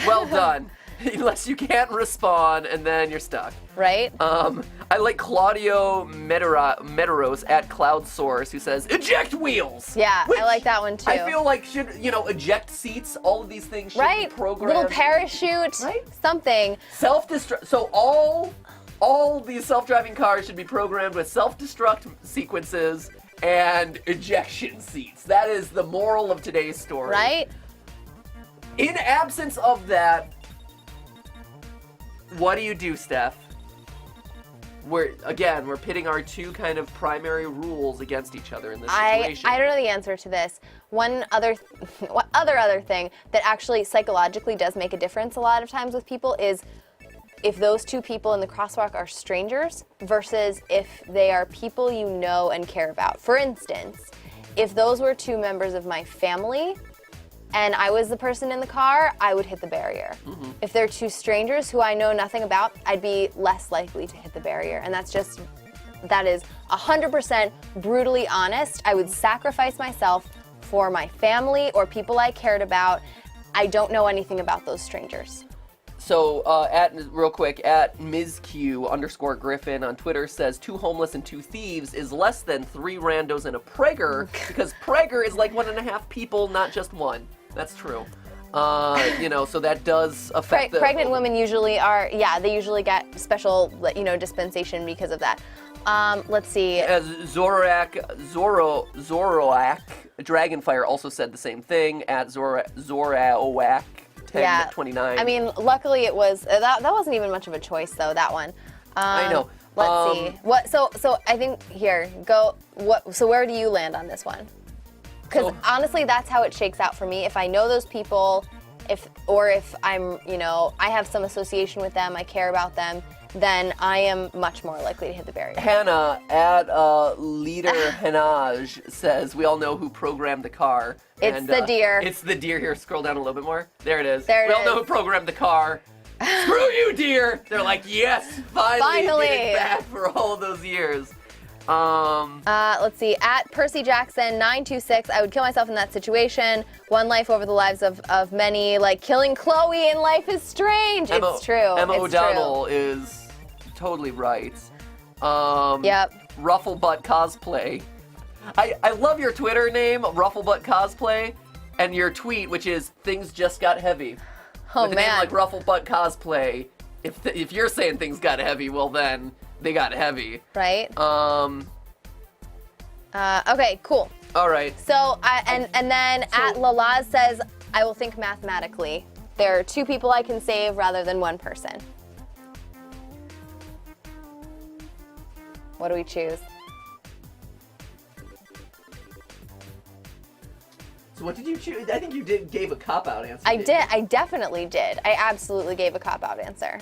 [SPEAKER 1] Well done. Unless you can't respond, and then you're stuck.
[SPEAKER 2] Right?
[SPEAKER 1] I like Claudio Mederos @CloudSource, who says, eject wheels!
[SPEAKER 2] Yeah,
[SPEAKER 1] Which
[SPEAKER 2] I like that one too.
[SPEAKER 1] I feel like should, eject seats, all of these things should
[SPEAKER 2] Right?
[SPEAKER 1] be programmed.
[SPEAKER 2] Little parachute,
[SPEAKER 1] Right?
[SPEAKER 2] something.
[SPEAKER 1] Self-destruct, so all these self-driving cars should be programmed with self-destruct sequences and ejection seats. That is the moral of today's story.
[SPEAKER 2] Right?
[SPEAKER 1] In absence of that, what do you do, Steph? We're pitting our two kind of primary rules against each other in this situation.
[SPEAKER 2] I don't know the answer to this. One other thing that actually psychologically does make a difference a lot of times with people is if those two people in the crosswalk are strangers versus if they are people you know and care about. For instance, if those were two members of my family and I was the person in the car, I would hit the barrier.
[SPEAKER 1] Mm-hmm.
[SPEAKER 2] If they're two strangers who I know nothing about, I'd be less likely to hit the barrier. And that is 100% brutally honest. I would sacrifice myself for my family or people I cared about. I don't know anything about those strangers.
[SPEAKER 1] So, real quick, @MsQ_Griffin on Twitter says 2 homeless and 2 thieves is less than 3 randos and a pregger, because pregger is like 1.5 people, not just one. That's true. So that does affect
[SPEAKER 2] Pregnant women usually they usually get special, dispensation because of that. Let's see.
[SPEAKER 1] As Zoroak Dragonfire also said the same thing, @Zoraoak 1029.
[SPEAKER 2] I mean, luckily it was that wasn't even much of a choice though, that one.
[SPEAKER 1] I know.
[SPEAKER 2] Let's see. What so I think where do you land on this one? Because honestly, that's how it shakes out for me. If I know those people, if I'm, I have some association with them, I care about them, then I am much more likely to hit the barrier.
[SPEAKER 1] Hannah Leader Hanaj says, we all know who programmed the car.
[SPEAKER 2] It's the deer.
[SPEAKER 1] It's the deer here. Scroll down a little bit more. There it is.
[SPEAKER 2] We
[SPEAKER 1] all know who programmed the car. Screw you, deer! They're like, yes, finally. Getting back for all of those years.
[SPEAKER 2] Let's see. @PercyJackson926. I would kill myself in that situation. One life over the lives of many. Like killing Chloe in Life is Strange. It's true.
[SPEAKER 1] Emma
[SPEAKER 2] it's
[SPEAKER 1] O'Donnell
[SPEAKER 2] true.
[SPEAKER 1] is totally right.
[SPEAKER 2] Yep.
[SPEAKER 1] Rufflebutt Cosplay. I love your Twitter name, Rufflebutt Cosplay, and your tweet, which is things just got heavy.
[SPEAKER 2] Oh,
[SPEAKER 1] With a
[SPEAKER 2] man.
[SPEAKER 1] name like Rufflebutt Cosplay, if you're saying things got heavy, well then they got heavy.
[SPEAKER 2] Right. Okay. Cool.
[SPEAKER 1] All right.
[SPEAKER 2] So and then @Lalaz says, I will think mathematically. There are 2 people I can save rather than 1 person. What do we choose?
[SPEAKER 1] So what did you choose? I think you gave a cop-out answer.
[SPEAKER 2] I did. I definitely did. I absolutely gave a cop-out answer.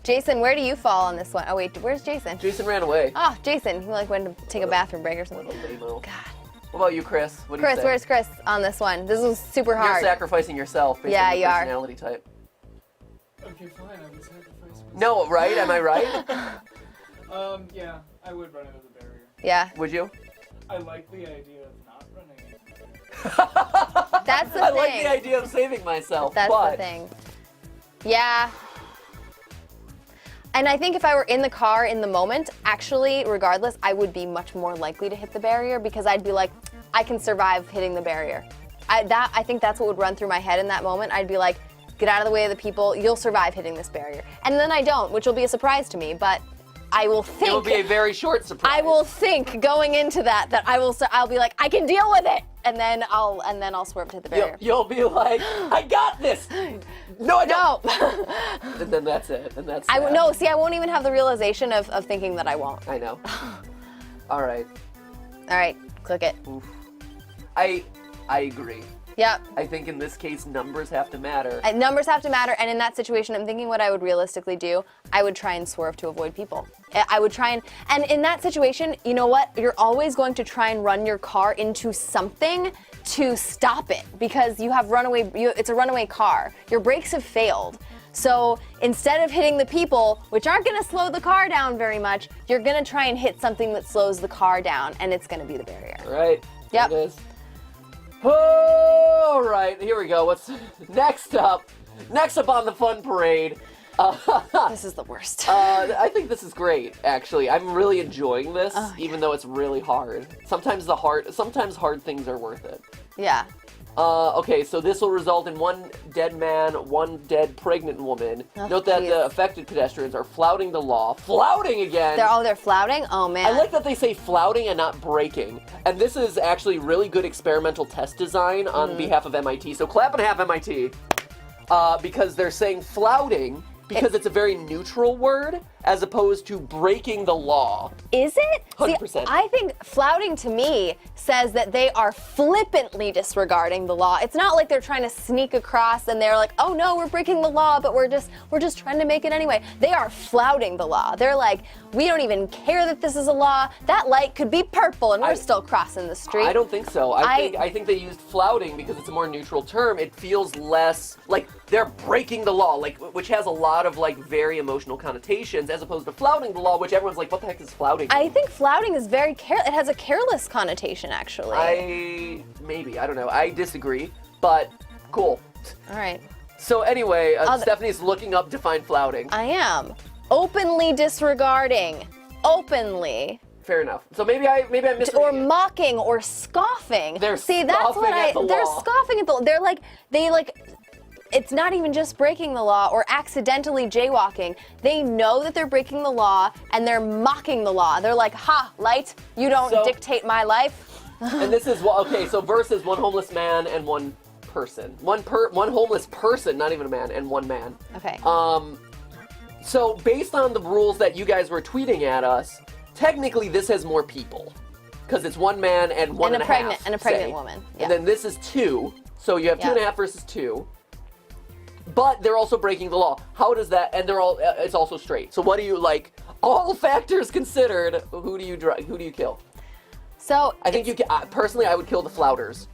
[SPEAKER 2] Jason, where do you fall on this one? Oh wait, where's Jason?
[SPEAKER 1] Jason ran away.
[SPEAKER 2] Oh, Jason, he went to take a bathroom break or something.
[SPEAKER 1] What a lame-o.
[SPEAKER 2] God.
[SPEAKER 1] What about you, Chris? What do you say?
[SPEAKER 2] Where's Chris on this one? This was super
[SPEAKER 1] You're
[SPEAKER 2] hard.
[SPEAKER 1] sacrificing yourself based
[SPEAKER 2] Yeah,
[SPEAKER 1] on
[SPEAKER 2] you
[SPEAKER 1] your
[SPEAKER 2] are.
[SPEAKER 1] personality type.
[SPEAKER 4] Okay, fine. I would sacrifice myself.
[SPEAKER 1] No, right? Am I right?
[SPEAKER 4] Yeah, I would run into the barrier.
[SPEAKER 2] Yeah.
[SPEAKER 1] Would you?
[SPEAKER 4] I like the idea of not running into the barrier.
[SPEAKER 2] That's the
[SPEAKER 1] I
[SPEAKER 2] thing.
[SPEAKER 1] like the idea of saving myself,
[SPEAKER 2] That's
[SPEAKER 1] but
[SPEAKER 2] the thing. Yeah. And I think if I were in the car in the moment, actually, regardless, I would be much more likely to hit the barrier because I'd be like, I can survive hitting the barrier. I think that's what would run through my head in that moment. I'd be like, get out of the way of the people. You'll survive hitting this barrier. And then I don't, which will be a surprise to me. But I will think.
[SPEAKER 1] It will be a very short surprise.
[SPEAKER 2] I will think going into that I'll be like, I can deal with it, and then I'll swerve to hit the barrier.
[SPEAKER 1] You'll be like, I got this. No, I don't.
[SPEAKER 2] No.
[SPEAKER 1] And then that's it. And that's.
[SPEAKER 2] I
[SPEAKER 1] that.
[SPEAKER 2] no. See, I won't even have the realization of thinking that I won't.
[SPEAKER 1] I know. All right.
[SPEAKER 2] All right, click it.
[SPEAKER 1] Oof. I agree.
[SPEAKER 2] Yep.
[SPEAKER 1] I think in this case, numbers have to matter.
[SPEAKER 2] Numbers have to matter, and in that situation, I'm thinking what I would realistically do. I would try and swerve to avoid people. I would try and in that situation, you know what? You're always going to try and run your car into something to stop it because you have it's a runaway car. Your brakes have failed. So instead of hitting the people, which aren't going to slow the car down very much, you're going to try and hit something that slows the car down, and it's going to be the barrier.
[SPEAKER 1] Right.
[SPEAKER 2] Yep.
[SPEAKER 1] It is. All right, here we go. What's next up? Next up on the fun parade.
[SPEAKER 2] This is the worst.
[SPEAKER 1] I think this is great, actually. I'm really enjoying this, even though it's really hard. Sometimes hard things are worth it.
[SPEAKER 2] Yeah.
[SPEAKER 1] Okay, so this will result in one dead man, one dead pregnant woman. Note that the affected pedestrians are flouting the law. Flouting again!
[SPEAKER 2] They're flouting? Oh, man.
[SPEAKER 1] I like that they say flouting and not breaking. And this is actually really good experimental test design on behalf of MIT. So clap and half MIT. Because they're saying flouting because it's a very neutral word as opposed to breaking the law.
[SPEAKER 2] Is it?
[SPEAKER 1] 100%.
[SPEAKER 2] See, I think flouting to me says that they are flippantly disregarding the law. It's not like they're trying to sneak across and they're like, oh no, we're breaking the law, but we're just trying to make it anyway. They are flouting the law. They're like, we don't even care that this is a law. That light could be purple and we're still crossing the street.
[SPEAKER 1] I don't think so. I think they used flouting because it's a more neutral term. It feels less like they're breaking the law, like which has a lot of like very emotional connotations, as opposed to flouting the law, which everyone's like, what the heck is flouting?
[SPEAKER 2] I think flouting is it has a careless connotation, actually.
[SPEAKER 1] I don't know. I disagree, but cool.
[SPEAKER 2] All right.
[SPEAKER 1] So anyway, Stephanie's looking up define flouting.
[SPEAKER 2] I am. Openly disregarding. Openly.
[SPEAKER 1] Fair enough. So maybe I missed.
[SPEAKER 2] Or mocking or scoffing.
[SPEAKER 1] They're
[SPEAKER 2] See, that's what they're scoffing at the law. They it's not even just breaking the law or accidentally jaywalking. They know that they're breaking the law and they're mocking the law. They're like, ha, light, you don't dictate my life.
[SPEAKER 1] And this is okay, so versus one homeless man and one person. One homeless person, not even a man, and one man.
[SPEAKER 2] Okay.
[SPEAKER 1] So based on the rules that you guys were tweeting at us, technically this has more people. Because it's one man and one and a half.
[SPEAKER 2] And a pregnant woman. Yeah.
[SPEAKER 1] And then this is 2. So you have 2.5 versus 2. But they're also breaking the law. How does that? And it's also straight. So what do you like? All factors considered, who do you kill?
[SPEAKER 2] So
[SPEAKER 1] I think personally, I would kill the flouters.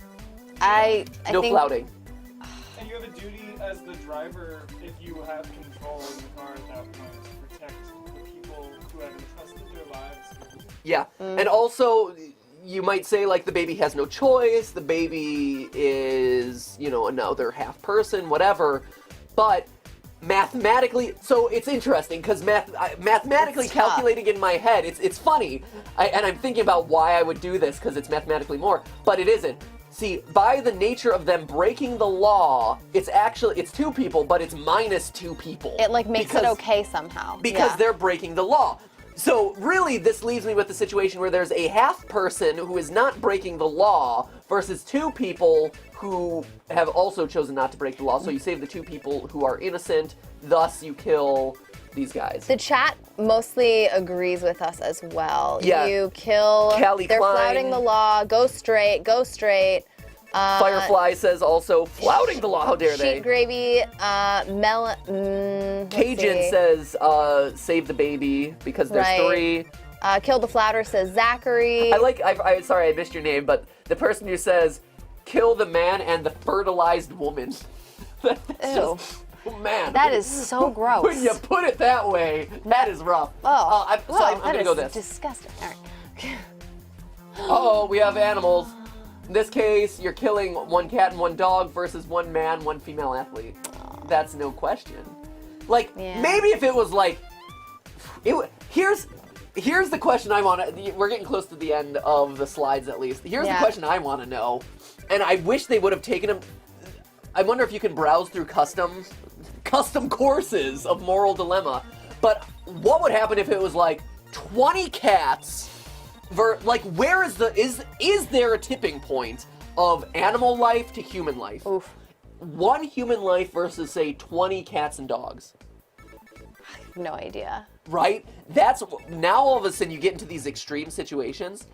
[SPEAKER 2] I
[SPEAKER 1] no
[SPEAKER 2] think,
[SPEAKER 1] flouting.
[SPEAKER 4] And you have a duty as the driver, if you have control in the car at that point, to protect the people who have entrusted their lives.
[SPEAKER 1] Yeah, and also you might say like the baby has no choice. The baby is another half person, whatever. But mathematically, so it's interesting because mathematically calculating in my head, it's funny, and I'm thinking about why I would do this because it's mathematically more, but it isn't. See, by the nature of them breaking the law, it's 2 people, but it's minus 2 people.
[SPEAKER 2] It makes it okay somehow.
[SPEAKER 1] Because they're breaking the law. So really, this leaves me with the situation where there's a half person who is not breaking the law versus 2 people who have also chosen not to break the law. So you save the 2 people who are innocent, thus you kill these guys.
[SPEAKER 2] The chat mostly agrees with us as well.
[SPEAKER 1] Yeah.
[SPEAKER 2] You kill.
[SPEAKER 1] Callie
[SPEAKER 2] they're
[SPEAKER 1] Klein.
[SPEAKER 2] flouting the law. Go straight. Go straight.
[SPEAKER 1] Firefly says also flouting the law. How dare they?
[SPEAKER 2] Sheet gravy.
[SPEAKER 1] Cajun says save the baby because there's 3.
[SPEAKER 2] Kill the flouter says Zachary.
[SPEAKER 1] Sorry I missed your name, but the person who says kill the man and the fertilized woman. That's
[SPEAKER 2] Ew.
[SPEAKER 1] just, man.
[SPEAKER 2] That is so gross.
[SPEAKER 1] When you put it that way, that is rough. I'm going to go this.
[SPEAKER 2] Disgusting. All right.
[SPEAKER 1] Oh, we have animals. In this case, you're killing 1 cat and 1 dog versus 1 man, 1 female athlete. That's no question. Maybe if it was Here's the question I want to. We're getting close to the end of the slides, at least. Here's the question I want to know, and I wish they would have taken them. I wonder if you can browse through custom courses of Moral Dilemma. But what would happen if it was like 20 cats? Where is there a tipping point of animal life to human life?
[SPEAKER 2] Oof.
[SPEAKER 1] One human life versus, say, 20 cats and dogs.
[SPEAKER 2] I have no idea.
[SPEAKER 1] Right? That's now all of a sudden you get into these extreme situations.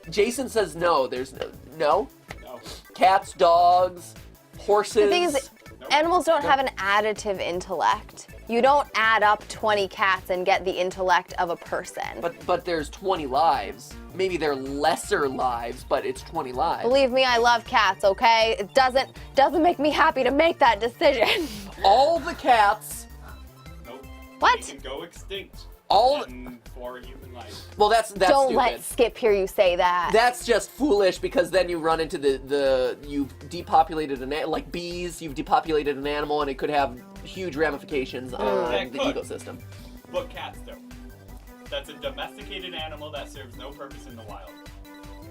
[SPEAKER 1] Jason says no. There's no.
[SPEAKER 4] No.
[SPEAKER 1] Cats, dogs, horses.
[SPEAKER 2] The thing is, animals don't have an additive intellect. You don't add up 20 cats and get the intellect of a person.
[SPEAKER 1] But there's 20 lives. Maybe they're lesser lives, but it's 20 lives.
[SPEAKER 2] Believe me, I love cats, okay? It doesn't make me happy to make that decision.
[SPEAKER 1] All the cats.
[SPEAKER 4] Nope.
[SPEAKER 2] What?
[SPEAKER 4] They can go extinct.
[SPEAKER 1] All
[SPEAKER 4] for human life.
[SPEAKER 1] Well, that's
[SPEAKER 2] Don't
[SPEAKER 1] stupid.
[SPEAKER 2] let Skip hear you say that.
[SPEAKER 1] That's just foolish because then you run into the you've depopulated like bees. You've depopulated an animal and it could have huge ramifications on the ecosystem.
[SPEAKER 4] But cats don't. That's a domesticated animal that serves no purpose in the wild.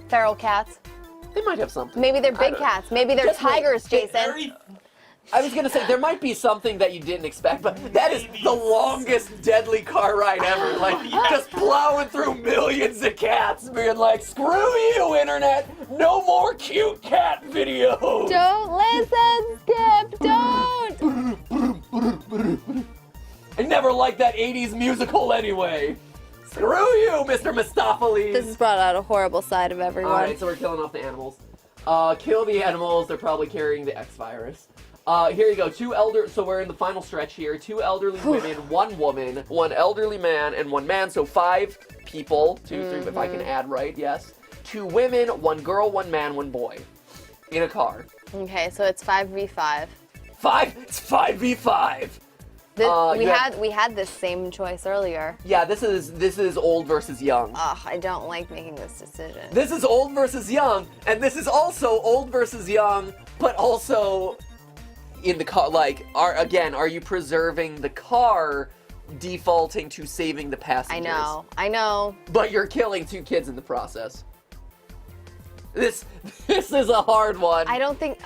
[SPEAKER 2] Feral cats.
[SPEAKER 1] They might have something.
[SPEAKER 2] Maybe they're big cats. Maybe they're
[SPEAKER 1] Just wait.
[SPEAKER 2] tigers, Jason.
[SPEAKER 1] I was gonna say there might be something that you didn't expect, but that is the longest deadly car ride ever. Like just plowing through millions of cats, being like, "Screw you, internet! No more cute cat videos."
[SPEAKER 2] Don't listen, Skip. Don't.
[SPEAKER 1] I never liked that '80s musical anyway. Screw you, Mr. Mistopheles.
[SPEAKER 2] This has brought out a horrible side of everyone.
[SPEAKER 1] All right, so we're killing off the animals. Kill the animals. They're probably carrying the X virus. Here you go. So we're in the final stretch here. 2 elderly women, 1 woman, 1 elderly man, and 1 man. So 5 people. 2, 3, if I can add right, yes. 2 women, 1 girl, 1 man, 1 boy. In a car.
[SPEAKER 2] Okay, so it's 5v5.
[SPEAKER 1] 5? It's 5v5.
[SPEAKER 2] We had this same choice earlier.
[SPEAKER 1] Yeah, this is old versus young.
[SPEAKER 2] Ugh, I don't like making this decision.
[SPEAKER 1] This is old versus young, and this is also old versus young, but also in the car. Like, are you preserving the car, defaulting to saving the passengers?
[SPEAKER 2] I know.
[SPEAKER 1] But you're killing 2 kids in the process. This is a hard one.
[SPEAKER 2] I don't think.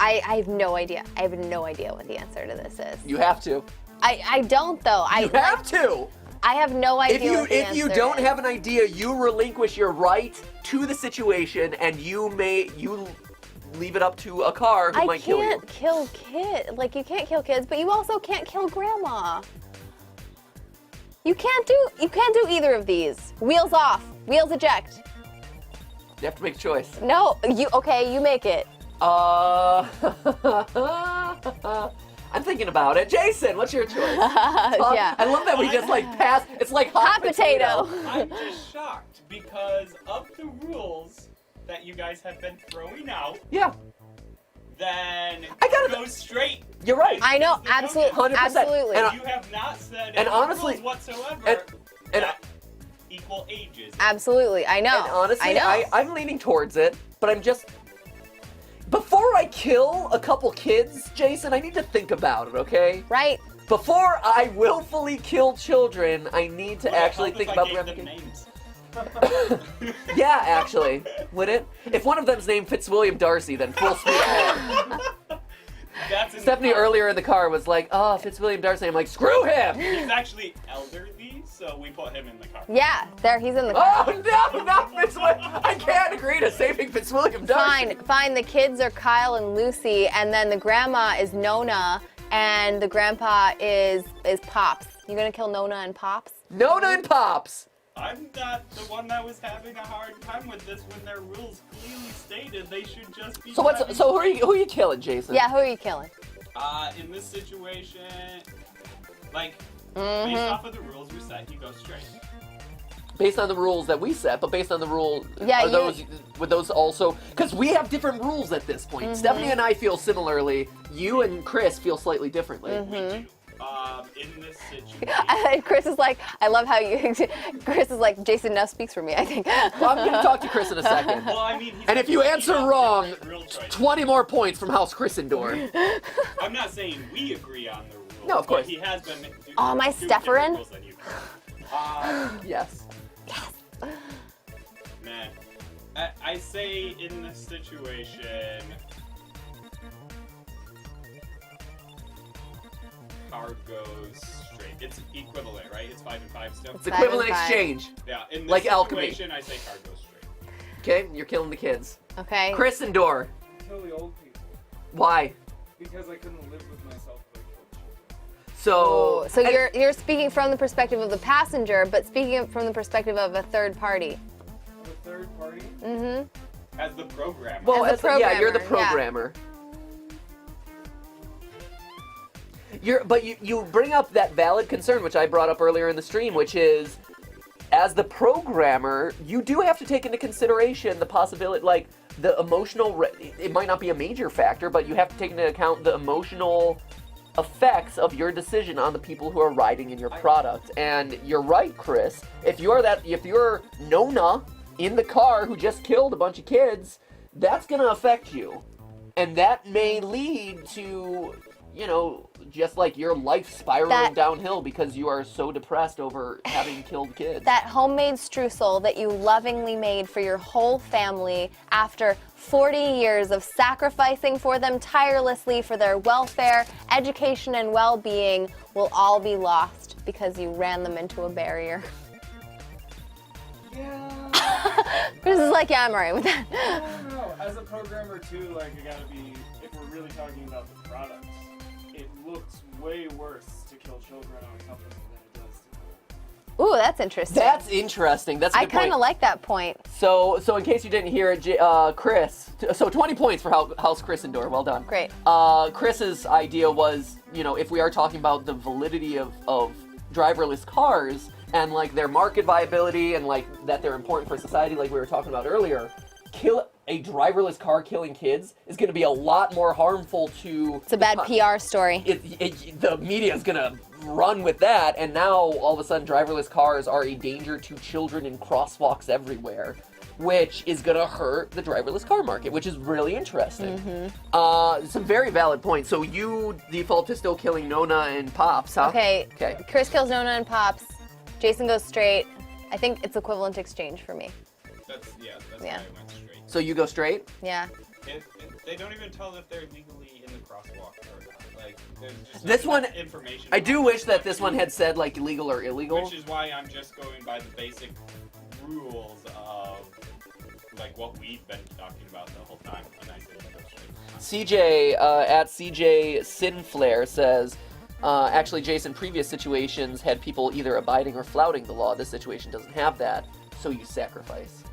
[SPEAKER 2] I have no idea. I have no idea what the answer to this is.
[SPEAKER 1] You have to.
[SPEAKER 2] I don't though.
[SPEAKER 1] You have to.
[SPEAKER 2] I have no idea.
[SPEAKER 1] If you don't have an idea, you relinquish your right to the situation, and you leave it up to a car who might kill you.
[SPEAKER 2] I can't kill kids. Like, you can't kill kids, but you also can't kill grandma. You can't do either of these. Wheels off. Wheels eject.
[SPEAKER 1] You have to make a choice.
[SPEAKER 2] No, you make it.
[SPEAKER 1] I'm thinking about it. Jason, what's your choice?
[SPEAKER 2] Yeah.
[SPEAKER 1] I love that we just like pass. It's like hot potato.
[SPEAKER 4] I'm just shocked because of the rules that you guys have been throwing out.
[SPEAKER 1] Yeah.
[SPEAKER 4] Then
[SPEAKER 1] I gotta
[SPEAKER 4] go straight.
[SPEAKER 1] You're right.
[SPEAKER 2] I know, absolutely,
[SPEAKER 1] 100%.
[SPEAKER 2] absolutely.
[SPEAKER 1] And
[SPEAKER 4] You have not said
[SPEAKER 1] and
[SPEAKER 4] any
[SPEAKER 1] honestly-
[SPEAKER 4] rules whatsoever
[SPEAKER 1] and
[SPEAKER 4] that equal ages.
[SPEAKER 2] Absolutely, I know.
[SPEAKER 1] And honestly,
[SPEAKER 2] I know.
[SPEAKER 1] I'm leaning towards it, but I'm just. Before I kill a couple kids, Jason, I need to think about it, okay?
[SPEAKER 2] Right.
[SPEAKER 1] Before I willfully kill children, I need to
[SPEAKER 4] Would it
[SPEAKER 1] actually
[SPEAKER 4] help
[SPEAKER 1] think
[SPEAKER 4] if I
[SPEAKER 1] about
[SPEAKER 4] gave them
[SPEAKER 1] ramifications.
[SPEAKER 4] names?
[SPEAKER 1] Yeah, actually. Would it? If one of them's named Fitzwilliam Darcy, then full speed ahead.
[SPEAKER 4] That's in
[SPEAKER 1] Stephanie
[SPEAKER 4] the car.
[SPEAKER 1] earlier in the car was like, "Oh, Fitzwilliam Darcy." I'm like, "Screw him!"
[SPEAKER 4] He's actually elderly, so we put him in the car.
[SPEAKER 2] Yeah, he's in the car.
[SPEAKER 1] Oh no, not Fitzwilliam! I can't agree to saving Fitzwilliam Darcy.
[SPEAKER 2] Fine. The kids are Kyle and Lucy, and then the grandma is Nona, and the grandpa is Pops. You gonna kill Nona and Pops?
[SPEAKER 1] Nona and Pops.
[SPEAKER 4] I'm not the one that was having a hard time with this when their rules clearly stated they should just be.
[SPEAKER 1] So who are you killing, Jason?
[SPEAKER 2] Yeah, who are you killing?
[SPEAKER 4] In this situation, like based off of the rules we set, you go straight.
[SPEAKER 1] Based on the rules that we set, but based on the rule,
[SPEAKER 2] Yeah,
[SPEAKER 1] would those also? Because we have different rules at this point. Stephanie and I feel similarly. You and Chris feel slightly differently.
[SPEAKER 4] We do. In this situation.
[SPEAKER 2] And Chris is like, I love how you. Chris is like, Jason now speaks for me, I think.
[SPEAKER 1] Well, I'm going to talk to Chris in a second.
[SPEAKER 4] Well, I mean,
[SPEAKER 1] And if you answer wrong,
[SPEAKER 4] real choice.
[SPEAKER 1] 20 more points from House Gryffindor.
[SPEAKER 4] I'm not saying we agree on the rules.
[SPEAKER 1] No, of course.
[SPEAKER 4] But he has been.
[SPEAKER 2] Oh, my Stefferin?
[SPEAKER 1] Yes.
[SPEAKER 4] Man, I say in this situation, car goes straight. It's equivalent, right? It's 5 and 5 still.
[SPEAKER 1] It's equivalent
[SPEAKER 2] 5 and 5.
[SPEAKER 1] exchange.
[SPEAKER 4] Yeah, in this
[SPEAKER 1] Like alchemy.
[SPEAKER 4] situation, I say car goes straight.
[SPEAKER 1] Okay, you're killing the kids.
[SPEAKER 2] Okay.
[SPEAKER 1] Chris and Dor,
[SPEAKER 6] Kill the old people.
[SPEAKER 1] why?
[SPEAKER 6] Because I couldn't live with myself if I killed children.
[SPEAKER 1] So.
[SPEAKER 2] So
[SPEAKER 1] and-
[SPEAKER 2] you're speaking from the perspective of the passenger, but speaking from the perspective of a third party.
[SPEAKER 6] The third party?
[SPEAKER 2] Mm-hmm.
[SPEAKER 4] As the programmer.
[SPEAKER 1] Well,
[SPEAKER 2] As the
[SPEAKER 1] yeah, you're the
[SPEAKER 2] programmer,
[SPEAKER 1] programmer. But you bring up that valid concern, which I brought up earlier in the stream, which is, as the programmer, you do have to take into consideration the possibility, like, the emotional, it might not be a major factor, but you have to take into account the emotional effects of your decision on the people who are riding in your product. And you're right, Chris. If you're Nona in the car who just killed a bunch of kids, that's gonna affect you. And that may lead to, just like your life spiraling downhill because you are so depressed over having killed kids.
[SPEAKER 2] That homemade streusel that you lovingly made for your whole family after 40 years of sacrificing for them tirelessly for their welfare, education, and well-being will all be lost because you ran them into a barrier.
[SPEAKER 6] Yeah.
[SPEAKER 2] Chris is like, yeah, I'm alright with that.
[SPEAKER 6] I don't know. As a programmer too, like, it gotta be, if we're really talking about the products, it looks way worse to kill children on a company than it does to kill.
[SPEAKER 2] Ooh, that's interesting.
[SPEAKER 1] That's interesting. That's a
[SPEAKER 2] I
[SPEAKER 1] good point.
[SPEAKER 2] kind of like that point.
[SPEAKER 1] So in case you didn't hear it, Chris, so 20 points for House Chris and Dor. Well done.
[SPEAKER 2] Great.
[SPEAKER 1] Chris's idea was, if we are talking about the validity of driverless cars and like their market viability and like that they're important for society, like we were talking about earlier, a driverless car killing kids is going to be a lot more harmful to.
[SPEAKER 2] It's a bad PR story.
[SPEAKER 1] The media is going to run with that, and now all of a sudden driverless cars are a danger to children in crosswalks everywhere, which is going to hurt the driverless car market, which is really interesting. Some very valid points. So you default to still killing Nona and Pops, huh?
[SPEAKER 2] Okay.
[SPEAKER 1] Okay.
[SPEAKER 2] Chris kills Nona and Pops. Jason goes straight. I think it's equivalent exchange for me.
[SPEAKER 4] That's
[SPEAKER 2] Yeah.
[SPEAKER 4] why I went straight.
[SPEAKER 1] So you go straight?
[SPEAKER 2] Yeah.
[SPEAKER 4] They don't even tell if they're legally in the crosswalk or not. Like, there's just
[SPEAKER 1] This
[SPEAKER 4] not
[SPEAKER 1] one,
[SPEAKER 4] information.
[SPEAKER 1] I do wish that this one had said like legal or illegal.
[SPEAKER 4] Which is why I'm just going by the basic rules of like what we've been talking about the whole time. And I said go straight.
[SPEAKER 1] CJ at CJ Sinflare says, actually, Jason, previous situations had people either abiding or flouting the law. This situation doesn't have that, so you sacrifice.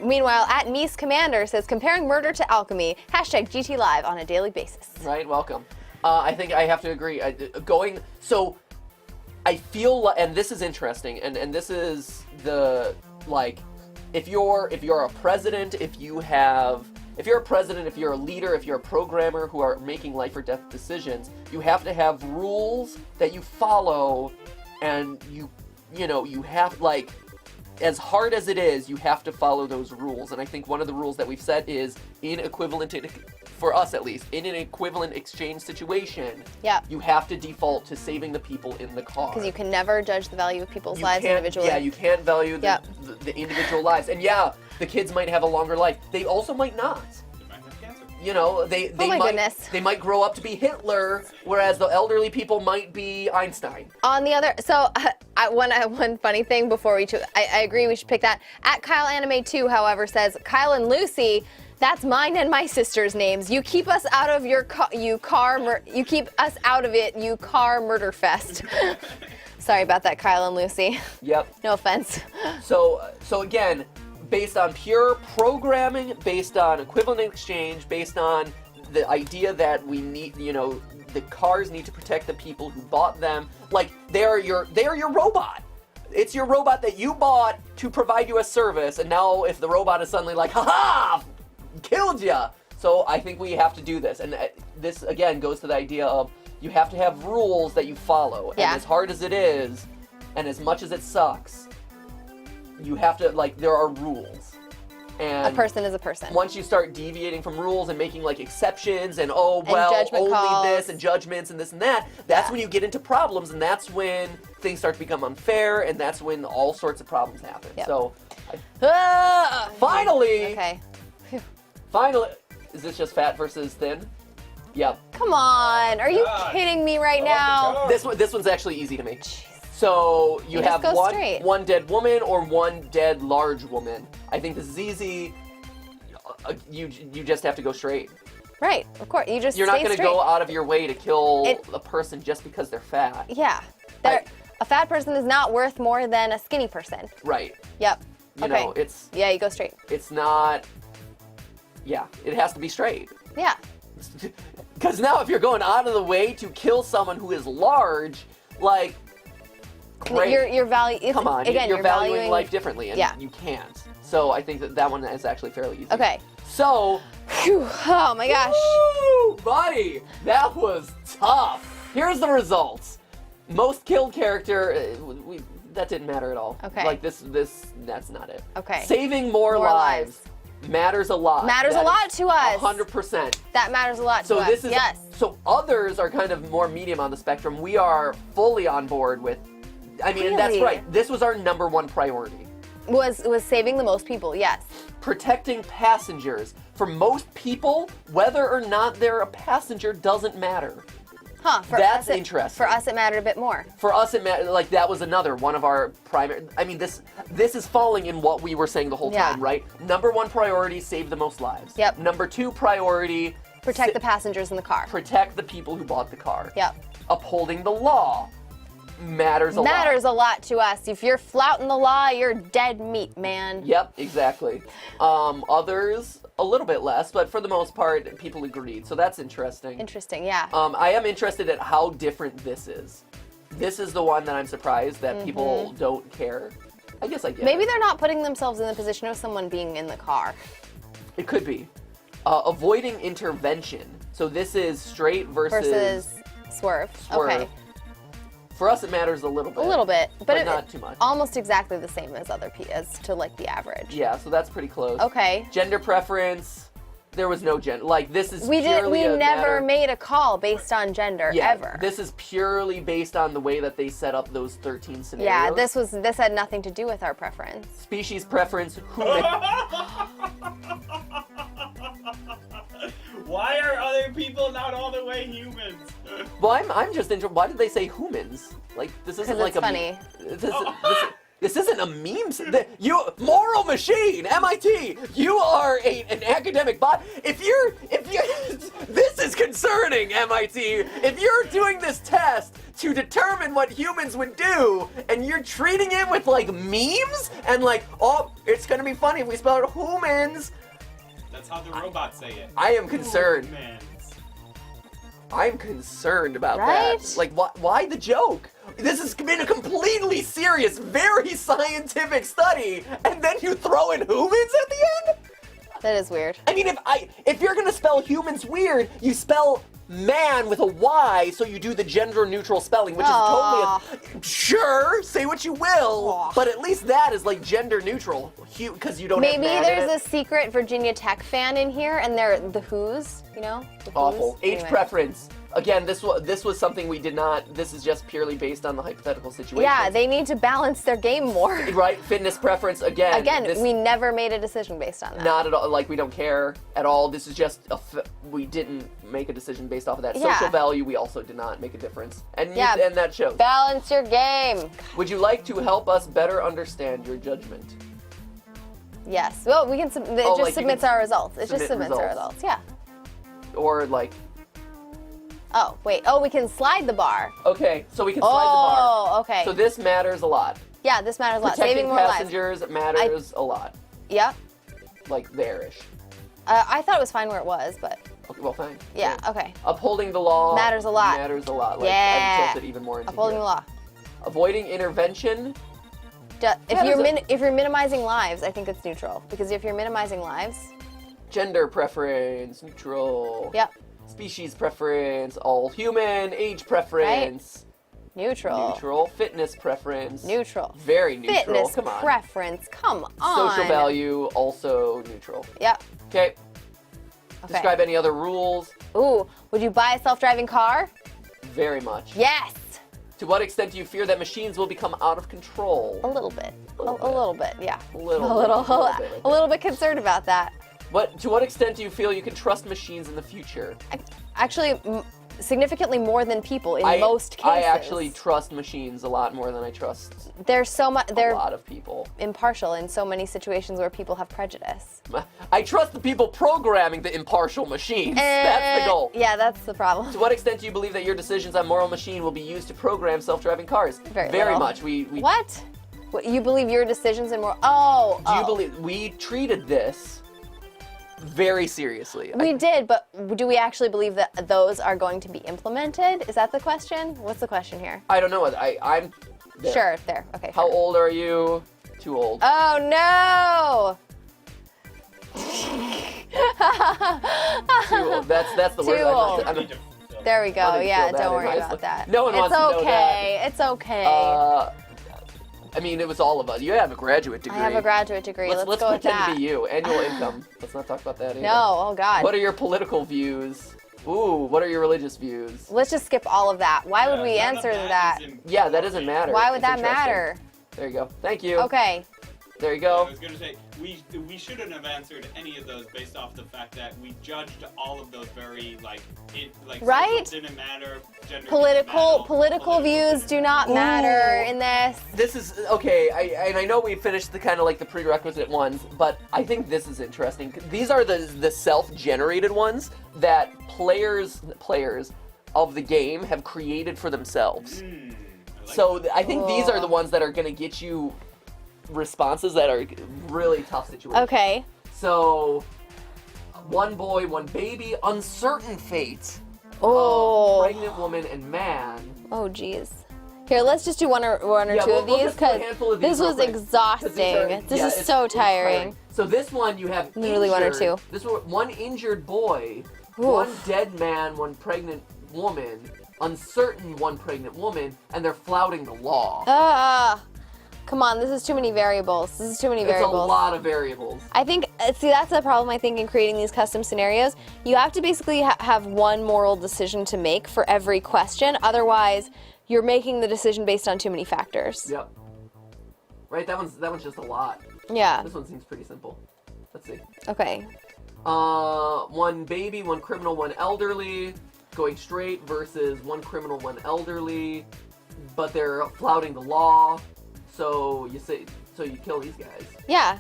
[SPEAKER 2] Meanwhile, at Mies Commander says, comparing murder to alchemy, hashtag GTLive on a daily basis.
[SPEAKER 1] Right, welcome. I think I have to agree. So I feel, and this is interesting, and this is the, like, if you're a president, if you're a president, if you're a leader, if you're a programmer who are making life or death decisions, you have to have rules that you follow, and you have, like, as hard as it is, you have to follow those rules. And I think one of the rules that we've set is for us at least, in an equivalent exchange situation, you have to default to saving the people in the car.
[SPEAKER 2] Because you can never judge the value of people's lives individually.
[SPEAKER 1] Yeah, you can't value the individual lives. And yeah, the kids might have a longer life. They also might not.
[SPEAKER 4] They might have cancer.
[SPEAKER 1] They might grow up to be Hitler, whereas the elderly people might be Einstein.
[SPEAKER 2] On the other, one funny thing before I agree we should pick that. At Kyle Anime 2, however, says, Kyle and Lucy, that's mine and my sister's names. You keep us out of you keep us out of it, you car murder fest. Sorry about that, Kyle and Lucy.
[SPEAKER 1] Yep.
[SPEAKER 2] No offense.
[SPEAKER 1] So again, based on pure programming, based on equivalent exchange, based on the idea that we need, the cars need to protect the people who bought them. Like, they are your robot. It's your robot that you bought to provide you a service, and now if the robot is suddenly like, ha-ha, killed ya. So I think we have to do this, and this again goes to the idea of you have to have rules that you follow.
[SPEAKER 2] Yeah.
[SPEAKER 1] And as hard as it is, and as much as it sucks, you have to, like, there are rules. And
[SPEAKER 2] a person is a person.
[SPEAKER 1] once you start deviating from rules and making like exceptions and only
[SPEAKER 2] calls.
[SPEAKER 1] this and judgments and this and that, that's when you get into problems, and that's when things start to become unfair, and that's when all sorts of problems happen.
[SPEAKER 2] Yep.
[SPEAKER 1] So
[SPEAKER 2] Finally. Okay.
[SPEAKER 1] finally, is this just fat versus thin? Yep.
[SPEAKER 2] Come on. Are you kidding me right now?
[SPEAKER 1] This one's actually easy to me. So you have
[SPEAKER 2] just go straight.
[SPEAKER 1] one dead woman or one dead large woman. I think this is easy. You just have to go straight.
[SPEAKER 2] Right. Of course. You're not
[SPEAKER 1] going to go out of your way to kill a person just because they're fat.
[SPEAKER 2] Yeah. A fat person is not worth more than a skinny person.
[SPEAKER 1] Right.
[SPEAKER 2] Yep.
[SPEAKER 1] You know, it's...
[SPEAKER 2] Yeah, you go straight.
[SPEAKER 1] It's not... Yeah, it has to be straight.
[SPEAKER 2] Yeah.
[SPEAKER 1] Because now if you're going out of the way to kill someone who is large, like... Great.
[SPEAKER 2] You're valuing...
[SPEAKER 1] Come on,
[SPEAKER 2] again,
[SPEAKER 1] you're valuing life differently, and
[SPEAKER 2] yeah.
[SPEAKER 1] you can't. So I think that one is actually fairly easy.
[SPEAKER 2] Okay.
[SPEAKER 1] So...
[SPEAKER 2] Whew, oh my gosh.
[SPEAKER 1] Woo, buddy! That was tough. Here's the results. Most killed character... that didn't matter at all.
[SPEAKER 2] Okay.
[SPEAKER 1] Like that's not it.
[SPEAKER 2] Okay.
[SPEAKER 1] Saving more lives matters a lot.
[SPEAKER 2] Matters a lot to us.
[SPEAKER 1] 100%.
[SPEAKER 2] That matters a lot to us.
[SPEAKER 1] So this is
[SPEAKER 2] yes.
[SPEAKER 1] So others are kind of more medium on the spectrum. We are fully on board with. I mean, and that's
[SPEAKER 2] Really?
[SPEAKER 1] right. This was our #1 priority.
[SPEAKER 2] Was saving the most people? Yes.
[SPEAKER 1] Protecting passengers. For most people, whether or not they're a passenger doesn't matter.
[SPEAKER 2] Huh.
[SPEAKER 1] That's interesting.
[SPEAKER 2] For us, it mattered a bit more.
[SPEAKER 1] For us, it mattered. Like that was another one of our primary. I mean, this is falling in what we were saying the whole time, right? #1 priority: save the most lives.
[SPEAKER 2] Yep.
[SPEAKER 1] #2 priority:
[SPEAKER 2] Protect the passengers in the car.
[SPEAKER 1] Protect the people who bought the car.
[SPEAKER 2] Yep.
[SPEAKER 1] Upholding the law matters a lot.
[SPEAKER 2] Matters a lot to us. If you're flouting the law, you're dead meat, man.
[SPEAKER 1] Yep, exactly. Others a little bit less, but for the most part, people agreed. So that's interesting.
[SPEAKER 2] Interesting, yeah.
[SPEAKER 1] I am interested at how different this is. This is the one that I'm surprised that people don't care. I guess I get
[SPEAKER 2] Maybe
[SPEAKER 1] it.
[SPEAKER 2] they're not putting themselves in the position of someone being in the car.
[SPEAKER 1] It could be. Avoiding intervention. So this is straight versus
[SPEAKER 2] swerve.
[SPEAKER 1] swerve.
[SPEAKER 2] Okay.
[SPEAKER 1] For us, it matters a little bit.
[SPEAKER 2] A little bit, but
[SPEAKER 1] not too much.
[SPEAKER 2] Almost exactly the same as as to like the average.
[SPEAKER 1] Yeah, so that's pretty close.
[SPEAKER 2] Okay.
[SPEAKER 1] Gender preference. There was no gender. Like this is
[SPEAKER 2] We
[SPEAKER 1] purely a
[SPEAKER 2] never
[SPEAKER 1] matter-
[SPEAKER 2] made a call based on gender ever.
[SPEAKER 1] This is purely based on the way that they set up those 13 scenarios.
[SPEAKER 2] Yeah, this had nothing to do with our preference.
[SPEAKER 1] Species preference.
[SPEAKER 4] Why are other people not all the way humans?
[SPEAKER 1] Well, I'm just interested. Why did they say humans? Like this isn't like
[SPEAKER 2] it's funny.
[SPEAKER 1] This isn't a meme. You moral machine, MIT. You are an academic bot. If you're this is concerning, MIT. If you're doing this test to determine what humans would do, and you're treating it with like memes and like, oh, it's gonna be funny if we spell it humans.
[SPEAKER 4] That's how the robots say it.
[SPEAKER 1] I am concerned.
[SPEAKER 4] Humans.
[SPEAKER 1] I'm concerned about
[SPEAKER 2] Right?
[SPEAKER 1] that. Like, why the joke? This has been a completely serious, very scientific study, and then you throw in humans at the end?
[SPEAKER 2] That is weird.
[SPEAKER 1] I mean, if you're gonna spell humans weird, you spell man with a Y, so you do the gender-neutral spelling, which is totally sure, say what you will, but at least that is like gender-neutral, because you don't have
[SPEAKER 2] Maybe
[SPEAKER 1] man in
[SPEAKER 2] there's
[SPEAKER 1] it.
[SPEAKER 2] a secret Virginia Tech fan in here, and they're the Who's, you know? The
[SPEAKER 1] Awful.
[SPEAKER 2] Who's.
[SPEAKER 1] Age
[SPEAKER 2] Anyway.
[SPEAKER 1] preference. Again, this was something we did not. This is just purely based on the hypothetical situation.
[SPEAKER 2] Yeah, they need to balance their game more.
[SPEAKER 1] Right. Fitness preference. Again.
[SPEAKER 2] We never made a decision based on that.
[SPEAKER 1] Not at all. Like we don't care at all. This is just we didn't make a decision based off of that.
[SPEAKER 2] Yeah.
[SPEAKER 1] Social value. We also did not make a difference. And
[SPEAKER 2] Yeah.
[SPEAKER 1] and that shows.
[SPEAKER 2] Balance your game.
[SPEAKER 1] Would you like to help us better understand your judgment?
[SPEAKER 2] Yes. Well, we can. It
[SPEAKER 1] like
[SPEAKER 2] just
[SPEAKER 1] you
[SPEAKER 2] submits
[SPEAKER 1] can
[SPEAKER 2] our results. It just
[SPEAKER 1] submit
[SPEAKER 2] submits our
[SPEAKER 1] results.
[SPEAKER 2] results. Yeah.
[SPEAKER 1] Or like.
[SPEAKER 2] Oh wait. Oh, we can slide the bar.
[SPEAKER 1] Okay, so we can slide the bar.
[SPEAKER 2] Oh, okay.
[SPEAKER 1] So this matters a lot.
[SPEAKER 2] Yeah, this matters a lot.
[SPEAKER 1] Protecting
[SPEAKER 2] Saving more lives.
[SPEAKER 1] passengers matters a lot.
[SPEAKER 2] Yep.
[SPEAKER 1] Like there-ish.
[SPEAKER 2] I thought it was fine where it was, but
[SPEAKER 1] Okay, well, fine.
[SPEAKER 2] yeah. Okay.
[SPEAKER 1] Upholding the law
[SPEAKER 2] Matters a lot.
[SPEAKER 1] Matters a lot. Like,
[SPEAKER 2] Yeah.
[SPEAKER 1] I've tilted even more into
[SPEAKER 2] Upholding
[SPEAKER 1] here.
[SPEAKER 2] the law.
[SPEAKER 1] Avoiding intervention.
[SPEAKER 2] If you're minimizing lives, I think it's neutral, because if you're minimizing lives,
[SPEAKER 1] Gender preference, neutral.
[SPEAKER 2] yep.
[SPEAKER 1] Species preference, all human. Age preference.
[SPEAKER 2] Neutral.
[SPEAKER 1] Neutral. Fitness preference.
[SPEAKER 2] Neutral.
[SPEAKER 1] Very neutral.
[SPEAKER 2] Fitness
[SPEAKER 1] Come on.
[SPEAKER 2] preference. Come on.
[SPEAKER 1] Social value, also neutral.
[SPEAKER 2] Yep.
[SPEAKER 1] Okay.
[SPEAKER 2] Okay.
[SPEAKER 1] Describe any other rules.
[SPEAKER 2] Ooh, would you buy a self-driving car?
[SPEAKER 1] Very much.
[SPEAKER 2] Yes.
[SPEAKER 1] To what extent do you fear that machines will become out of control?
[SPEAKER 2] A little bit. A little bit, yeah.
[SPEAKER 1] A little bit.
[SPEAKER 2] A little bit concerned about that.
[SPEAKER 1] To what extent do you feel you can trust machines in the future?
[SPEAKER 2] Actually, significantly more than people in most cases.
[SPEAKER 1] I actually trust machines a lot more than I trust
[SPEAKER 2] There's so much.
[SPEAKER 1] a
[SPEAKER 2] They're
[SPEAKER 1] lot of people.
[SPEAKER 2] impartial in so many situations where people have prejudice.
[SPEAKER 1] I trust the people programming the impartial machines. That's the goal.
[SPEAKER 2] Yeah, that's the problem.
[SPEAKER 1] To what extent do you believe that your decisions on moral machine will be used to program self-driving cars?
[SPEAKER 2] Very little.
[SPEAKER 1] much. We
[SPEAKER 2] What? You believe your decisions and more? Oh.
[SPEAKER 1] Do you believe we treated this very seriously?
[SPEAKER 2] We did, but do we actually believe that those are going to be implemented? Is that the question? What's the question here?
[SPEAKER 1] I don't know. I'm there.
[SPEAKER 2] Sure, there. Okay.
[SPEAKER 1] How
[SPEAKER 2] sure.
[SPEAKER 1] old are you? Too old.
[SPEAKER 2] Oh no!
[SPEAKER 1] Too old. That's the word.
[SPEAKER 2] Too old.
[SPEAKER 1] I'm not-
[SPEAKER 2] There we go.
[SPEAKER 1] I didn't
[SPEAKER 2] Yeah,
[SPEAKER 1] feel that
[SPEAKER 2] don't
[SPEAKER 1] in
[SPEAKER 2] worry
[SPEAKER 1] high
[SPEAKER 2] about
[SPEAKER 1] school.
[SPEAKER 2] that.
[SPEAKER 1] No one wants to know that.
[SPEAKER 2] It's okay.
[SPEAKER 1] I mean, it was all of us. You have a graduate degree.
[SPEAKER 2] I have a graduate degree. Let's go with
[SPEAKER 1] pretend
[SPEAKER 2] that.
[SPEAKER 1] to be you. Annual income. Let's not talk about that either.
[SPEAKER 2] No, oh God.
[SPEAKER 1] What are your political views? Ooh, what are your religious views?
[SPEAKER 2] Let's just skip all of that. Why would we
[SPEAKER 4] None of
[SPEAKER 2] answer that?
[SPEAKER 4] is in-
[SPEAKER 1] Yeah, that doesn't matter.
[SPEAKER 2] Why would
[SPEAKER 1] It's
[SPEAKER 2] that
[SPEAKER 1] interesting.
[SPEAKER 2] matter?
[SPEAKER 1] There you go. Thank you.
[SPEAKER 2] Okay.
[SPEAKER 1] There you
[SPEAKER 4] I
[SPEAKER 1] go.
[SPEAKER 4] was gonna say we shouldn't have answered any of those based off the fact that we judged all of those very like
[SPEAKER 2] Right?
[SPEAKER 4] social didn't matter, gender
[SPEAKER 2] Political views do not matter in this.
[SPEAKER 1] This is okay. I know we finished the kind of like the prerequisite ones, but I think this is interesting. These are the self-generated ones that players of the game have created for themselves. So I think these are the ones that are going to get you responses that are really tough situations.
[SPEAKER 2] Okay.
[SPEAKER 1] So, one boy, one baby, uncertain fate.
[SPEAKER 2] Oh.
[SPEAKER 1] Pregnant woman and man.
[SPEAKER 2] Oh, geez. Here, let's just do one or
[SPEAKER 1] Yeah,
[SPEAKER 2] two
[SPEAKER 1] we'll
[SPEAKER 2] of these
[SPEAKER 1] just do a
[SPEAKER 2] because
[SPEAKER 1] handful of these
[SPEAKER 2] this
[SPEAKER 1] real
[SPEAKER 2] was
[SPEAKER 1] quick. 'Cause
[SPEAKER 2] exhausting.
[SPEAKER 1] these are-
[SPEAKER 2] This
[SPEAKER 1] yeah,
[SPEAKER 2] is
[SPEAKER 1] it's-
[SPEAKER 2] so
[SPEAKER 1] it's
[SPEAKER 2] tiring.
[SPEAKER 1] So this one you have
[SPEAKER 2] Literally one or
[SPEAKER 1] injured-
[SPEAKER 2] two.
[SPEAKER 1] This one injured boy,
[SPEAKER 2] Oof.
[SPEAKER 1] one dead man, one pregnant woman, uncertain one pregnant woman, and they're flouting the law.
[SPEAKER 2] Come on, this is too many variables. This is too many
[SPEAKER 1] It's a
[SPEAKER 2] variables.
[SPEAKER 1] lot of variables.
[SPEAKER 2] I think, see, that's the problem, I think, in creating these custom scenarios. You have to basically have one moral decision to make for every question. Otherwise, you're making the decision based on too many factors.
[SPEAKER 1] Yep. Right, that one's just a lot.
[SPEAKER 2] Yeah.
[SPEAKER 1] This one seems pretty simple. Let's see.
[SPEAKER 2] Okay.
[SPEAKER 1] One baby, one criminal, one elderly, going straight versus one criminal, one elderly, but they're flouting the law. So you kill these guys.
[SPEAKER 2] Yeah.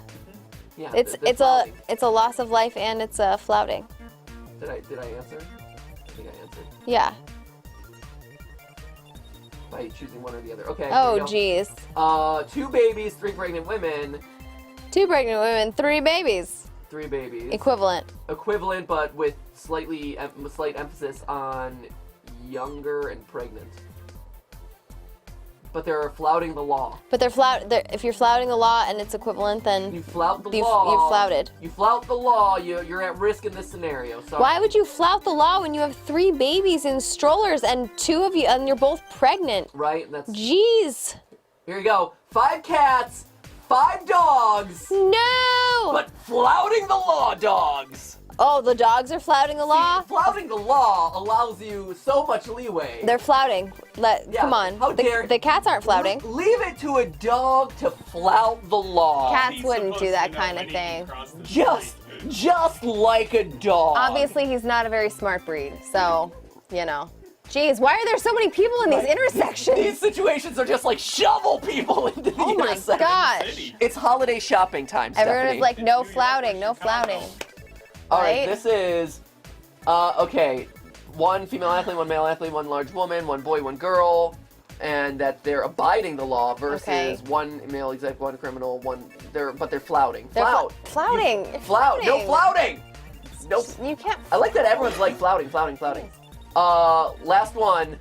[SPEAKER 1] Yeah.
[SPEAKER 2] It's
[SPEAKER 1] they're flouting.
[SPEAKER 2] a loss of life and it's a flouting.
[SPEAKER 1] Did I answer? I think I answered
[SPEAKER 2] Yeah.
[SPEAKER 1] by choosing one or the other. Okay.
[SPEAKER 2] Oh,
[SPEAKER 1] here you
[SPEAKER 2] geez.
[SPEAKER 1] go. 2 babies, 3 pregnant women,
[SPEAKER 2] 2 pregnant women, 3 babies.
[SPEAKER 1] 3 babies.
[SPEAKER 2] Equivalent.
[SPEAKER 1] Equivalent, but with slight emphasis on younger and pregnant. But they're flouting the law.
[SPEAKER 2] But if you're flouting the law and it's equivalent, then
[SPEAKER 1] You flout the
[SPEAKER 2] You've
[SPEAKER 1] law.
[SPEAKER 2] flouted.
[SPEAKER 1] You flout the law. You're at risk in this scenario. So
[SPEAKER 2] why would you flout the law when you have 3 babies in strollers and 2 of you and you're both pregnant?
[SPEAKER 1] Right. And that's
[SPEAKER 2] Jeez.
[SPEAKER 1] here you go. 5 cats, 5 dogs,
[SPEAKER 2] No.
[SPEAKER 1] but flouting the law, dogs.
[SPEAKER 2] Oh, the dogs are flouting the law?
[SPEAKER 1] See, flouting the law allows you so much leeway.
[SPEAKER 2] They're flouting.
[SPEAKER 1] Yeah,
[SPEAKER 2] Come on.
[SPEAKER 1] how dare-
[SPEAKER 2] The cats aren't flouting.
[SPEAKER 1] Leave it to a dog to flout the law.
[SPEAKER 2] Cats
[SPEAKER 4] He's
[SPEAKER 2] wouldn't
[SPEAKER 4] supposed
[SPEAKER 2] do
[SPEAKER 4] to
[SPEAKER 2] that
[SPEAKER 4] know
[SPEAKER 2] kind
[SPEAKER 4] when
[SPEAKER 2] of
[SPEAKER 4] he can
[SPEAKER 2] thing.
[SPEAKER 4] cross the street.
[SPEAKER 1] Just like a dog.
[SPEAKER 2] Obviously, he's not a very smart breed, so, you know. Jeez, why are there so many people in these intersections?
[SPEAKER 1] These situations are just like shovel people into the
[SPEAKER 2] Oh my
[SPEAKER 1] intersection.
[SPEAKER 2] gosh.
[SPEAKER 1] It's holiday shopping time,
[SPEAKER 2] Everyone
[SPEAKER 1] Stephanie.
[SPEAKER 2] is like, no
[SPEAKER 4] New York
[SPEAKER 2] flouting,
[SPEAKER 4] or
[SPEAKER 2] no
[SPEAKER 4] Chicago.
[SPEAKER 2] flouting.
[SPEAKER 1] All right,
[SPEAKER 2] right?
[SPEAKER 1] this is, okay, 1 female athlete, 1 male athlete, 1 large woman, 1 boy, 1 girl, and that they're abiding the law versus
[SPEAKER 2] Okay.
[SPEAKER 1] 1 male exec, 1 criminal, but they're flouting.
[SPEAKER 2] They're
[SPEAKER 1] Flout.
[SPEAKER 2] flouting.
[SPEAKER 1] Flout. No flouting. Nope.
[SPEAKER 2] You can't.
[SPEAKER 1] I like that everyone's like flouting. Last one.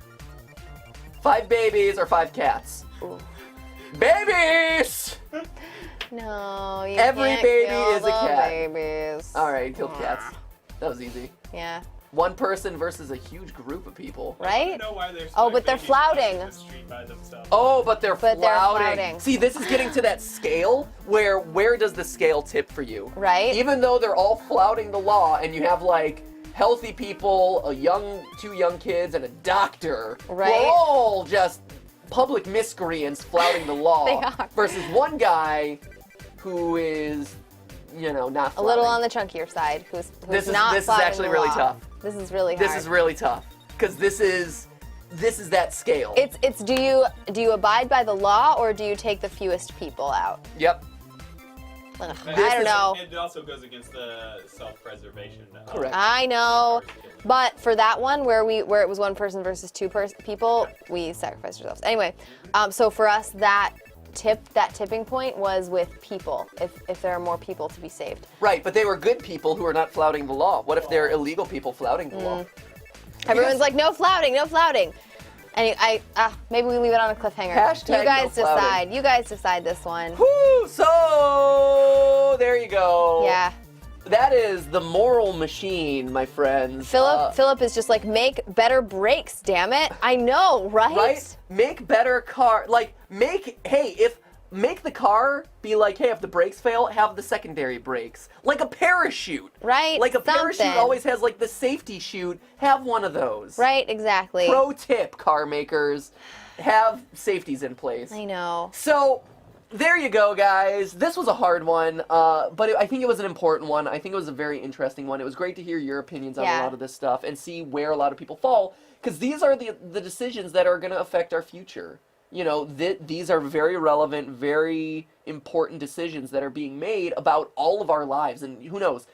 [SPEAKER 1] 5 babies or 5 cats. Babies!
[SPEAKER 2] No, you
[SPEAKER 1] Every
[SPEAKER 2] can't
[SPEAKER 1] baby
[SPEAKER 2] kill
[SPEAKER 1] is a
[SPEAKER 2] the
[SPEAKER 1] cat.
[SPEAKER 2] babies.
[SPEAKER 1] All right, killed cats. That was easy.
[SPEAKER 2] Yeah.
[SPEAKER 1] One person versus a huge group of people.
[SPEAKER 4] I
[SPEAKER 2] Right?
[SPEAKER 4] don't know why there's
[SPEAKER 2] Oh,
[SPEAKER 4] five
[SPEAKER 2] but they're
[SPEAKER 4] babies crossing
[SPEAKER 2] flouting.
[SPEAKER 4] the street by themselves.
[SPEAKER 1] Oh, but they're
[SPEAKER 2] But they're flouting.
[SPEAKER 1] See, this is getting to that scale where does the scale tip for you?
[SPEAKER 2] Right.
[SPEAKER 1] Even though they're all flouting the law, and you have like healthy people, two young kids, and a doctor,
[SPEAKER 2] Right.
[SPEAKER 1] who are all just public miscreants flouting the law.
[SPEAKER 2] They are.
[SPEAKER 1] Versus one guy who is, not
[SPEAKER 2] A little
[SPEAKER 1] flouting.
[SPEAKER 2] on the chunkier side, who's
[SPEAKER 1] This is
[SPEAKER 2] not flouting
[SPEAKER 1] actually
[SPEAKER 2] the
[SPEAKER 1] really
[SPEAKER 2] law.
[SPEAKER 1] tough.
[SPEAKER 2] This is really hard.
[SPEAKER 1] This is really tough because this is that scale.
[SPEAKER 2] It's do you abide by the law or do you take the fewest people out?
[SPEAKER 1] Yep.
[SPEAKER 2] Ugh,
[SPEAKER 4] But
[SPEAKER 2] I don't know.
[SPEAKER 4] It also goes against the self-preservation.
[SPEAKER 1] Correct.
[SPEAKER 2] I know, but for that one where it was one person versus two people, we sacrificed ourselves. Anyway, so for us that tipping point was with people. If there are more people to be saved.
[SPEAKER 1] Right, but they were good people who are not flouting the law. What if they're illegal people flouting the law?
[SPEAKER 2] Everyone's like, no flouting, no flouting. And maybe we leave it on a cliffhanger.
[SPEAKER 1] Hashtag
[SPEAKER 2] you guys
[SPEAKER 1] no flouting.
[SPEAKER 2] decide. You guys decide this one.
[SPEAKER 1] Whoo! So there you go.
[SPEAKER 2] Yeah.
[SPEAKER 1] That is the moral machine, my friends.
[SPEAKER 2] Philip is just like, make better brakes, damn it. I know, right?
[SPEAKER 1] Right? Make better car. Make the car be like, hey, if the brakes fail, have the secondary brakes. Like a parachute.
[SPEAKER 2] Right,
[SPEAKER 1] Like a parachute
[SPEAKER 2] something.
[SPEAKER 1] always has like the safety chute. Have one of those.
[SPEAKER 2] Right, exactly.
[SPEAKER 1] Pro tip, car makers, have safeties in place.
[SPEAKER 2] I know.
[SPEAKER 1] So, there you go, guys. This was a hard one, but I think it was an important one. I think it was a very interesting one. It was great to hear your opinions on a
[SPEAKER 2] Yeah.
[SPEAKER 1] lot of this stuff and see where a lot of people fall, because these are the decisions that are going to affect our future. These are very relevant, very important decisions that are being made about all of our lives, and who knows,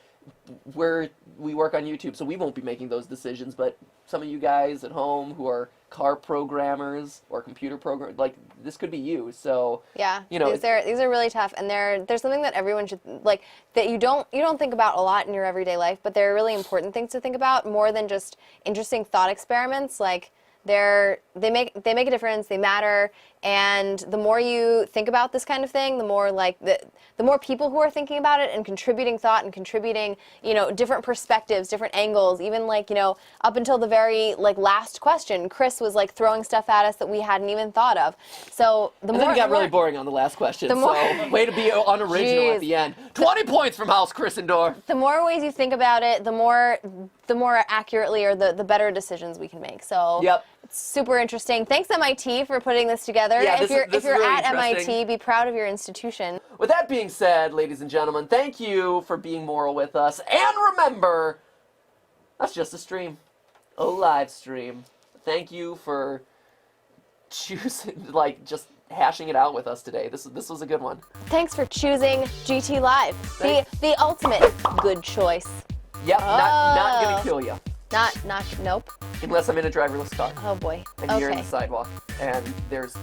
[SPEAKER 1] we work on YouTube, so we won't be making those decisions, but some of you guys at home who are car programmers or computer programmers, like, this could be you, so...
[SPEAKER 2] Yeah,
[SPEAKER 1] these
[SPEAKER 2] these are really tough, and there's something that everyone should, like, that you don't think about a lot in your everyday life, but they're really important things to think about, more than just interesting thought experiments. Like, they make a difference, they matter, and the more you think about this kind of thing, the more like the more people who are thinking about it and contributing thought and contributing, different perspectives, different angles, even like, up until the very like last question, Chris was like throwing stuff at us that we hadn't even thought of. So the
[SPEAKER 1] And
[SPEAKER 2] more
[SPEAKER 1] then it got really boring on the last question,
[SPEAKER 2] the more-
[SPEAKER 1] so way to be unoriginal
[SPEAKER 2] Jeez.
[SPEAKER 1] at the end. 20 points from House Christendorf.
[SPEAKER 2] the more ways you think about it, the more accurately or the better decisions we can make. So
[SPEAKER 1] Yep.
[SPEAKER 2] it's super interesting. Thanks MIT for putting this together.
[SPEAKER 1] Yeah,
[SPEAKER 2] if
[SPEAKER 1] this is
[SPEAKER 2] you're
[SPEAKER 1] really
[SPEAKER 2] at MIT,
[SPEAKER 1] interesting.
[SPEAKER 2] be proud of your institution.
[SPEAKER 1] With that being said, ladies and gentlemen, thank you for being moral with us. And remember, that's just a stream. A live stream. Thank you for choosing, just hashing it out with us today. This was a good one.
[SPEAKER 2] Thanks for choosing GTLive, the ultimate good choice.
[SPEAKER 1] Yep, not
[SPEAKER 2] Oh.
[SPEAKER 1] gonna kill you.
[SPEAKER 2] Nope.
[SPEAKER 1] Unless I'm in a driverless car.
[SPEAKER 2] Oh boy.
[SPEAKER 1] And you're in
[SPEAKER 2] Okay.
[SPEAKER 1] the sidewalk. And there's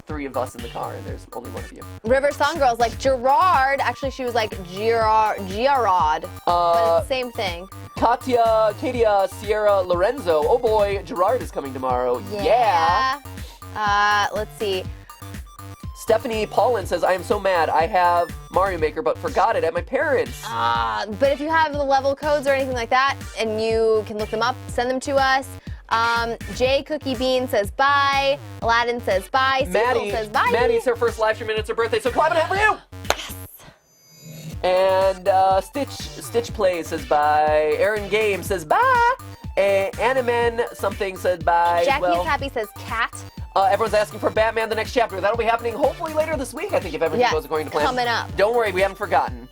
[SPEAKER 1] 3 of us in the car, and there's only 1 of you.
[SPEAKER 2] River Song Girl's like Gerard. Actually, she was like Gerard. But it's the same thing.
[SPEAKER 1] Katia, Sierra, Lorenzo. Oh boy, Gerard is coming tomorrow. Yeah.
[SPEAKER 2] Let's see.
[SPEAKER 1] Stephanie Paulin says, I am so mad. I have Mario Maker, but forgot it at my parents'.
[SPEAKER 2] But if you have the level codes or anything like that, and you can look them up, send them to us. Jay Cookie Bean says bye. Aladdin says bye. Cecil says bye.
[SPEAKER 1] Maddie's her first live stream and it's her birthday, so clap it up for you! Yes! And Stitch Plays says bye. Aaron Game says bye. Animen something said bye.
[SPEAKER 2] Jackie's Happy says cat.
[SPEAKER 1] Everyone's asking for Batman the next chapter. That'll be happening hopefully later this week, I think, if everything goes according to plan.
[SPEAKER 2] Coming up.
[SPEAKER 1] Don't worry, we haven't forgotten.